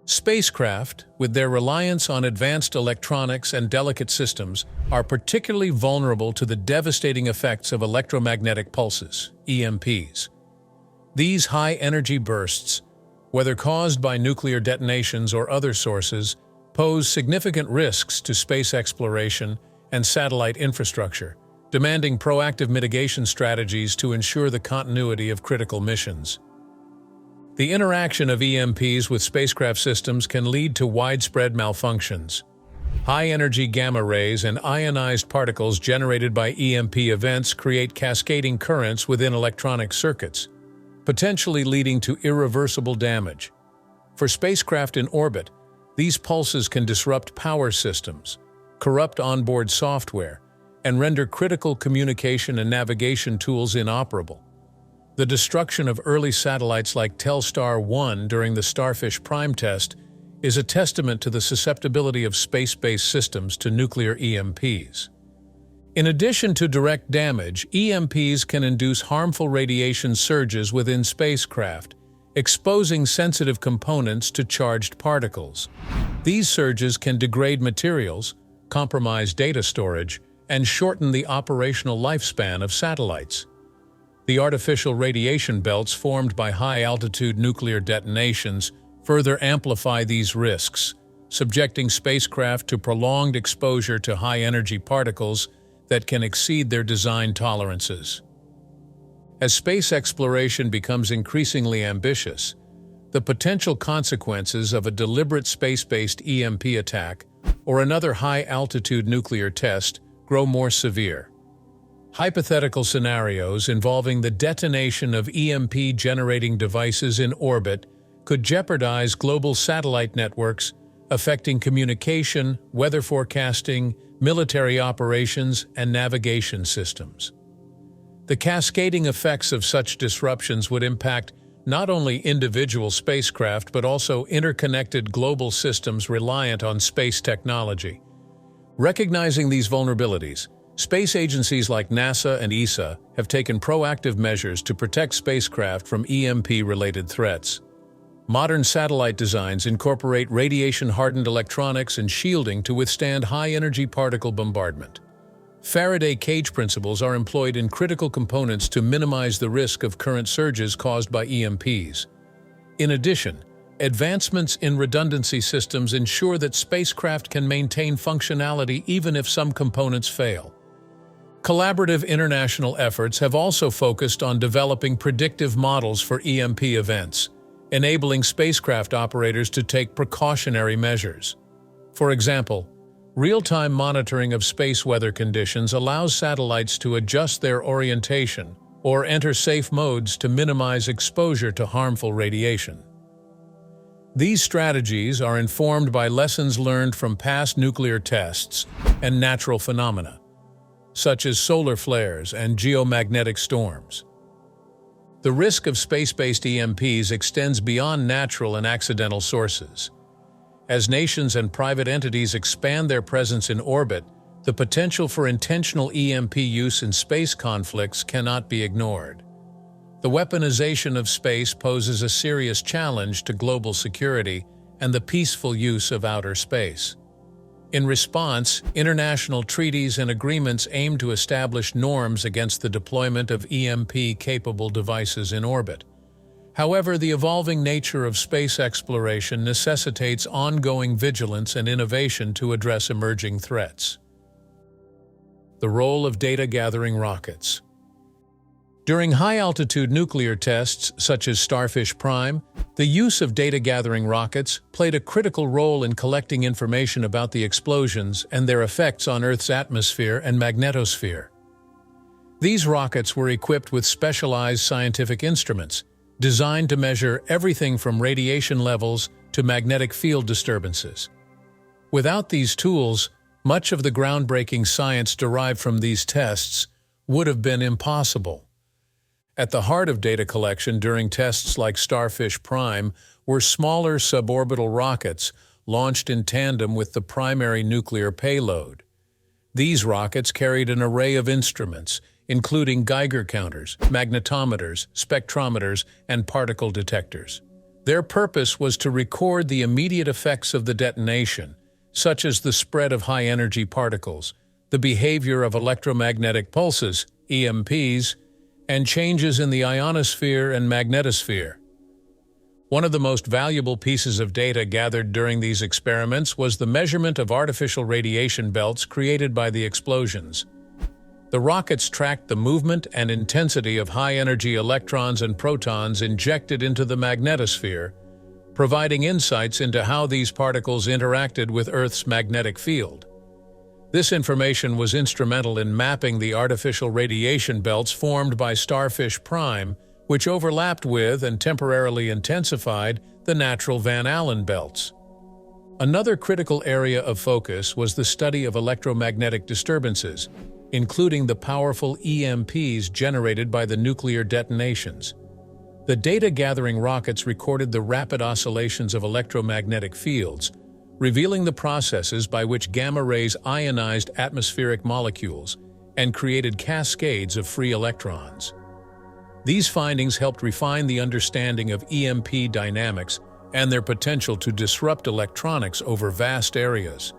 B: Spacecraft, with their reliance on advanced electronics and delicate systems, are particularly vulnerable to the devastating effects of electromagnetic pulses, EMPs. These high-energy bursts, whether caused by nuclear detonations or other sources, pose significant risks to space exploration and satellite infrastructure, demanding proactive mitigation strategies to ensure the continuity of critical missions. The interaction of EMPs with spacecraft systems can lead to widespread malfunctions. High-energy gamma rays and ionized particles generated by EMP events create cascading currents within electronic circuits, potentially leading to irreversible damage. For spacecraft in orbit, these pulses can disrupt power systems, corrupt onboard software, and render critical communication and navigation tools inoperable. The destruction of early satellites like Telstar 1 during the Starfish Prime test is a testament to the susceptibility of space-based systems to nuclear EMPs. In addition to direct damage, EMPs can induce harmful radiation surges within spacecraft, exposing sensitive components to charged particles. These surges can degrade materials, compromise data storage, and shorten the operational lifespan of satellites. The artificial radiation belts formed by high-altitude nuclear detonations further amplify these risks, subjecting spacecraft to prolonged exposure to high-energy particles that can exceed their design tolerances. As space exploration becomes increasingly ambitious, the potential consequences of a deliberate space-based EMP attack or another high-altitude nuclear test grow more severe. Hypothetical scenarios involving the detonation of EMP-generating devices in orbit could jeopardize global satellite networks, affecting communication, weather forecasting, military operations, and navigation systems. The cascading effects of such disruptions would impact not only individual spacecraft but also interconnected global systems reliant on space technology. Recognizing these vulnerabilities, space agencies like NASA and ESA have taken proactive measures to protect spacecraft from EMP-related threats. Modern satellite designs incorporate radiation-hardened electronics and shielding to withstand high-energy particle bombardment. Faraday cage principles are employed in critical components to minimize the risk of current surges caused by EMPs. In addition, advancements in redundancy systems ensure that spacecraft can maintain functionality even if some components fail. Collaborative international efforts have also focused on developing predictive models for EMP events, enabling spacecraft operators to take precautionary measures. For example, real-time monitoring of space weather conditions allows satellites to adjust their orientation or enter safe modes to minimize exposure to harmful radiation. These strategies are informed by lessons learned from past nuclear tests and natural phenomena, such as solar flares and geomagnetic storms. The risk of space-based EMPs extends beyond natural and accidental sources. As nations and private entities expand their presence in orbit, the potential for intentional EMP use in space conflicts cannot be ignored. The weaponization of space poses a serious challenge to global security and the peaceful use of outer space. In response, international treaties and agreements aim to establish norms against the deployment of EMP-capable devices in orbit. However, the evolving nature of space exploration necessitates ongoing vigilance and innovation to address emerging threats. The role of data-gathering rockets. During high-altitude nuclear tests, such as Starfish Prime, the use of data-gathering rockets played a critical role in collecting information about the explosions and their effects on Earth's atmosphere and magnetosphere. These rockets were equipped with specialized scientific instruments, designed to measure everything from radiation levels to magnetic field disturbances. Without these tools, much of the groundbreaking science derived from these tests would have been impossible. At the heart of data collection during tests like Starfish Prime were smaller suborbital rockets launched in tandem with the primary nuclear payload. These rockets carried an array of instruments, including Geiger counters, magnetometers, spectrometers, and particle detectors. Their purpose was to record the immediate effects of the detonation, such as the spread of high-energy particles, the behavior of electromagnetic pulses, EMPs, and changes in the ionosphere and magnetosphere. One of the most valuable pieces of data gathered during these experiments was the measurement of artificial radiation belts created by the explosions. The rockets tracked the movement and intensity of high-energy electrons and protons injected into the magnetosphere, providing insights into how these particles interacted with Earth's magnetic field. This information was instrumental in mapping the artificial radiation belts formed by Starfish Prime, which overlapped with and temporarily intensified the natural Van Allen belts. Another critical area of focus was the study of electromagnetic disturbances, including the powerful EMPs generated by the nuclear detonations. The data-gathering rockets recorded the rapid oscillations of electromagnetic fields, revealing the processes by which gamma rays ionized atmospheric molecules and created cascades of free electrons. These findings helped refine the understanding of EMP dynamics and their potential to disrupt electronics over vast areas.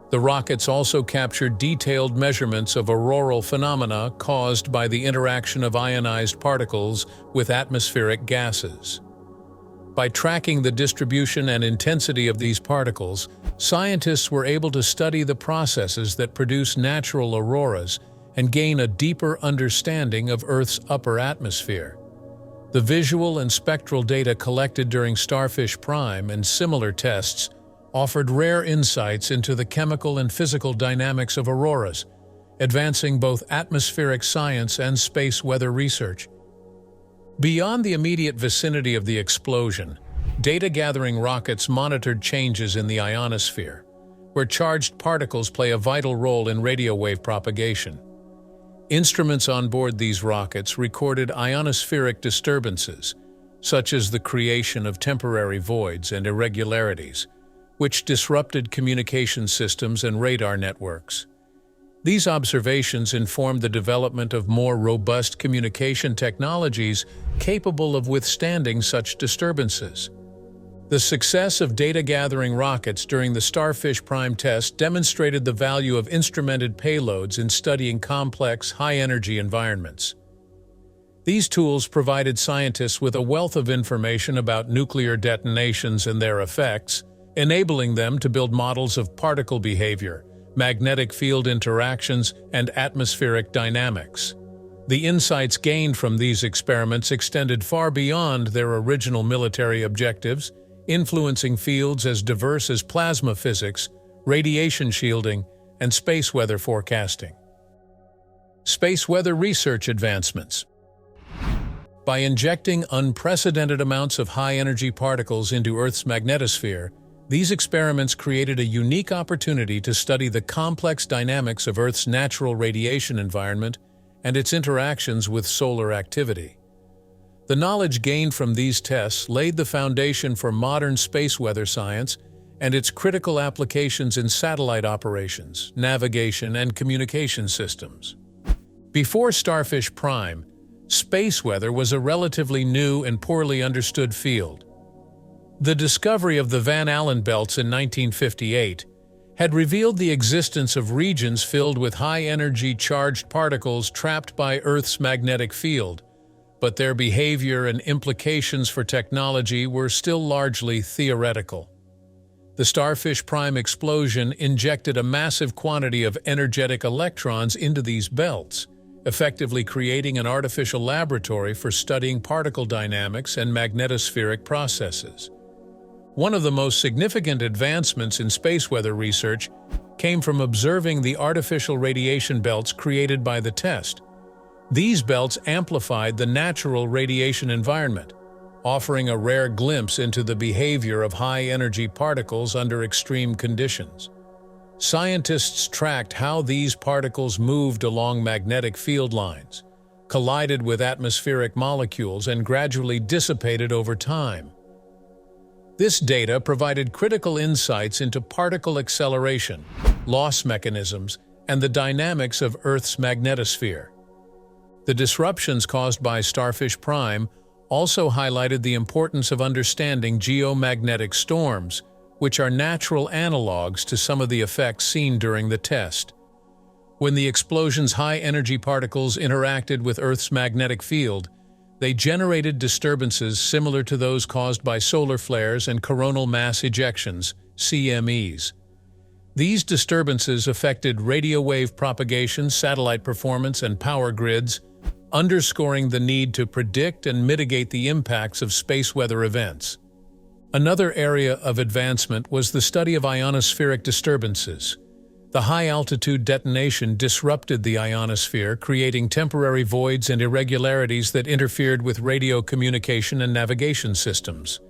B: The rockets also captured detailed measurements of auroral phenomena caused by the interaction of ionized particles with atmospheric gases. By tracking the distribution and intensity of these particles, scientists were able to study the processes that produce natural auroras and gain a deeper understanding of Earth's upper atmosphere. The visual and spectral data collected during Starfish Prime and similar tests offered rare insights into the chemical and physical dynamics of auroras, advancing both atmospheric science and space weather research. Beyond the immediate vicinity of the explosion, data-gathering rockets monitored changes in the ionosphere, where charged particles play a vital role in radio wave propagation. Instruments on board these rockets recorded ionospheric disturbances, such as the creation of temporary voids and irregularities, which disrupted communication systems and radar networks. These observations informed the development of more robust communication technologies capable of withstanding such disturbances. The success of data-gathering rockets during the Starfish Prime test demonstrated the value of instrumented payloads in studying complex, high-energy environments. These tools provided scientists with a wealth of information about nuclear detonations and their effects, enabling them to build models of particle behavior, magnetic field interactions, and atmospheric dynamics. The insights gained from these experiments extended far beyond their original military objectives, influencing fields as diverse as plasma physics, radiation shielding, and space weather forecasting. Space weather research advancements. By injecting unprecedented amounts of high-energy particles into Earth's magnetosphere, these experiments created a unique opportunity to study the complex dynamics of Earth's natural radiation environment and its interactions with solar activity. The knowledge gained from these tests laid the foundation for modern space weather science and its critical applications in satellite operations, navigation, and communication systems. Before Starfish Prime, space weather was a relatively new and poorly understood field. The discovery of the Van Allen belts in 1958 had revealed the existence of regions filled with high-energy charged particles trapped by Earth's magnetic field, but their behavior and implications for technology were still largely theoretical. The Starfish Prime explosion injected a massive quantity of energetic electrons into these belts, effectively creating an artificial laboratory for studying particle dynamics and magnetospheric processes. One of the most significant advancements in space weather research came from observing the artificial radiation belts created by the test. These belts amplified the natural radiation environment, offering a rare glimpse into the behavior of high-energy particles under extreme conditions. Scientists tracked how these particles moved along magnetic field lines, collided with atmospheric molecules, and gradually dissipated over time. This data provided critical insights into particle acceleration, loss mechanisms, and the dynamics of Earth's magnetosphere. The disruptions caused by Starfish Prime also highlighted the importance of understanding geomagnetic storms, which are natural analogs to some of the effects seen during the test. When the explosion's high-energy particles interacted with Earth's magnetic field, they generated disturbances similar to those caused by solar flares and coronal mass ejections, CMEs. These disturbances affected radio wave propagation, satellite performance, and power grids, underscoring the need to predict and mitigate the impacts of space weather events. Another area of advancement was the study of ionospheric disturbances. The high-altitude detonation disrupted the ionosphere, creating temporary voids and irregularities that interfered with radio communication and navigation systems.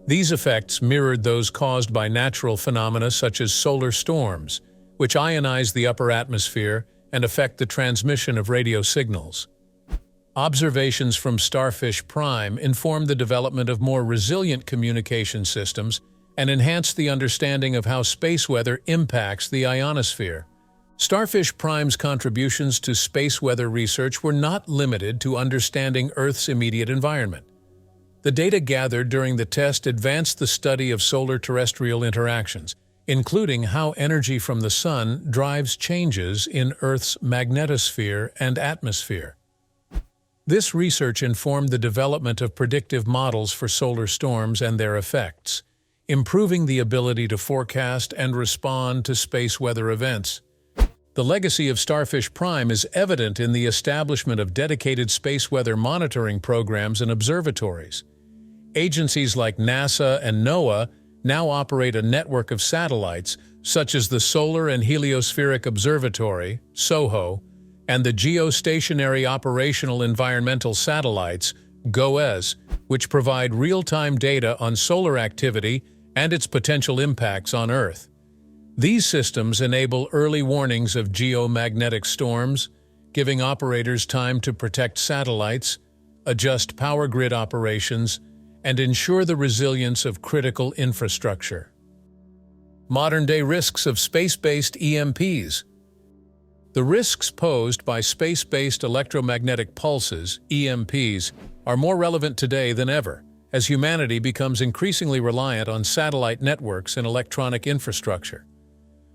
B: These effects mirrored those caused by natural phenomena such as solar storms, which ionize the upper atmosphere and affect the transmission of radio signals. Observations from Starfish Prime informed the development of more resilient communication systems and enhanced the understanding of how space weather impacts the ionosphere. Starfish Prime's contributions to space weather research were not limited to understanding Earth's immediate environment. The data gathered during the test advanced the study of solar-terrestrial interactions, including how energy from the Sun drives changes in Earth's magnetosphere and atmosphere. This research informed the development of predictive models for solar storms and their effects, improving the ability to forecast and respond to space weather events. The legacy of Starfish Prime is evident in the establishment of dedicated space weather monitoring programs and observatories. Agencies like NASA and NOAA now operate a network of satellites, such as the Solar and Heliospheric Observatory, SOHO, and the Geostationary Operational Environmental Satellites, GOES, which provide real-time data on solar activity and its potential impacts on Earth. These systems enable early warnings of geomagnetic storms, giving operators time to protect satellites, adjust power grid operations, and ensure the resilience of critical infrastructure. Modern-day risks of space-based EMPs. The risks posed by space-based electromagnetic pulses, EMPs, are more relevant today than ever, as humanity becomes increasingly reliant on satellite networks and electronic infrastructure.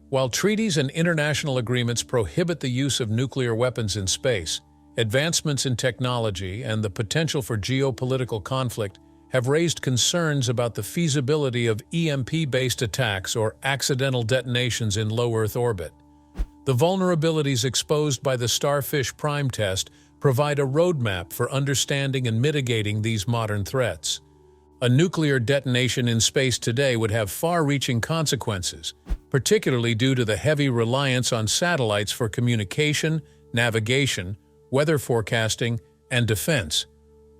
B: While treaties and international agreements prohibit the use of nuclear weapons in space, advancements in technology and the potential for geopolitical conflict have raised concerns about the feasibility of EMP-based attacks or accidental detonations in low Earth orbit. The vulnerabilities exposed by the Starfish Prime test provide a roadmap for understanding and mitigating these modern threats. A nuclear detonation in space today would have far-reaching consequences, particularly due to the heavy reliance on satellites for communication, navigation, weather forecasting, and defense.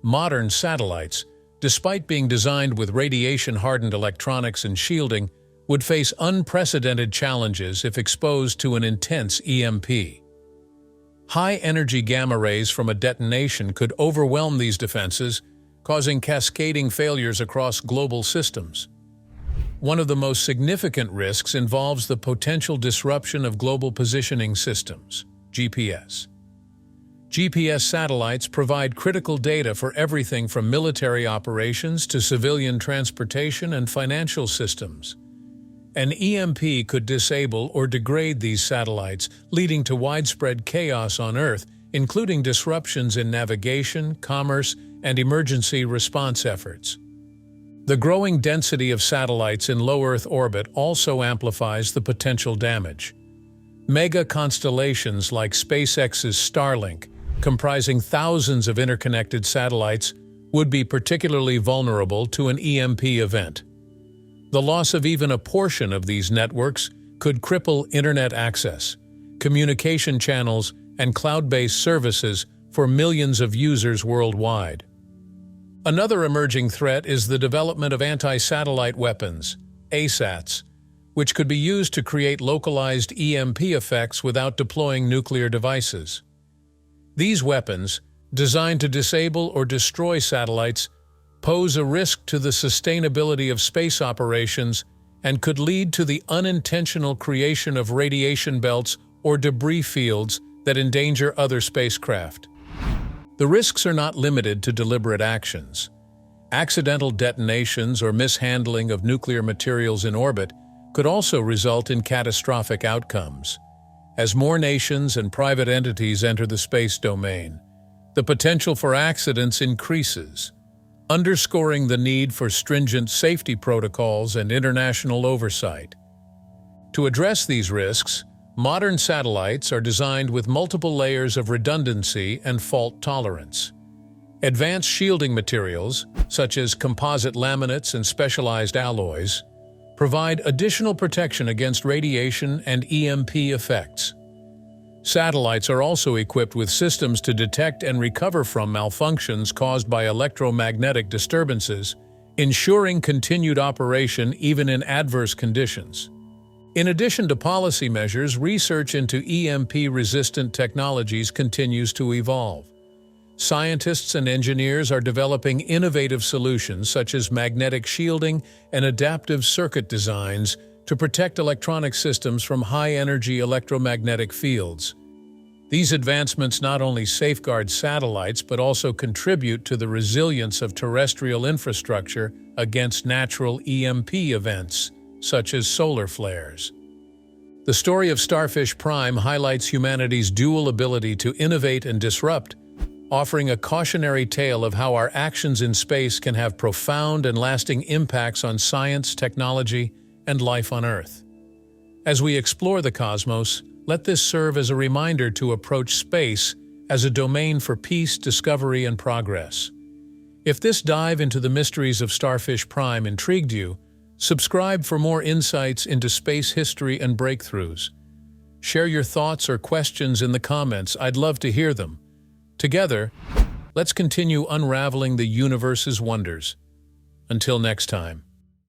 B: Modern satellites, despite being designed with radiation-hardened electronics and shielding, would face unprecedented challenges if exposed to an intense EMP. High-energy gamma rays from a detonation could overwhelm these defenses, causing cascading failures across global systems. One of the most significant risks involves the potential disruption of global positioning systems, GPS. GPS satellites provide critical data for everything from military operations to civilian transportation and financial systems. An EMP could disable or degrade these satellites, leading to widespread chaos on Earth including disruptions in navigation, commerce, and emergency response efforts. The growing density of satellites in low Earth orbit also amplifies the potential damage. Mega constellations like SpaceX's Starlink, comprising thousands of interconnected satellites, would be particularly vulnerable to an EMP event. The loss of even a portion of these networks could cripple internet access, communication channels, and cloud-based services for millions of users worldwide. Another emerging threat is the development of anti-satellite weapons, ASATs, which could be used to create localized EMP effects without deploying nuclear devices. These weapons, designed to disable or destroy satellites, pose a risk to the sustainability of space operations and could lead to the unintentional creation of radiation belts or debris fields that endanger other spacecraft. The risks are not limited to deliberate actions. Accidental detonations or mishandling of nuclear materials in orbit could also result in catastrophic outcomes. As more nations and private entities enter the space domain, the potential for accidents increases, underscoring the need for stringent safety protocols and international oversight. To address these risks, modern satellites are designed with multiple layers of redundancy and fault tolerance. Advanced shielding materials, such as composite laminates and specialized alloys, provide additional protection against radiation and EMP effects. Satellites are also equipped with systems to detect and recover from malfunctions caused by electromagnetic disturbances, ensuring continued operation even in adverse conditions. In addition to policy measures, research into EMP-resistant technologies continues to evolve. Scientists and engineers are developing innovative solutions such as magnetic shielding and adaptive circuit designs to protect electronic systems from high-energy electromagnetic fields. These advancements not only safeguard satellites but also contribute to the resilience of terrestrial infrastructure against natural EMP events, such as solar flares. The story of Starfish Prime highlights humanity's dual ability to innovate and disrupt, offering a cautionary tale of how our actions in space can have profound and lasting impacts on science, technology, and life on Earth. As we explore the cosmos, let this serve as a reminder to approach space as a domain for peace, discovery, and progress. If this dive into the mysteries of Starfish Prime intrigued you, subscribe for more insights into space history and breakthroughs. Share your thoughts or questions in the comments. I'd love to hear them. Together, let's continue unraveling the universe's wonders. Until next time.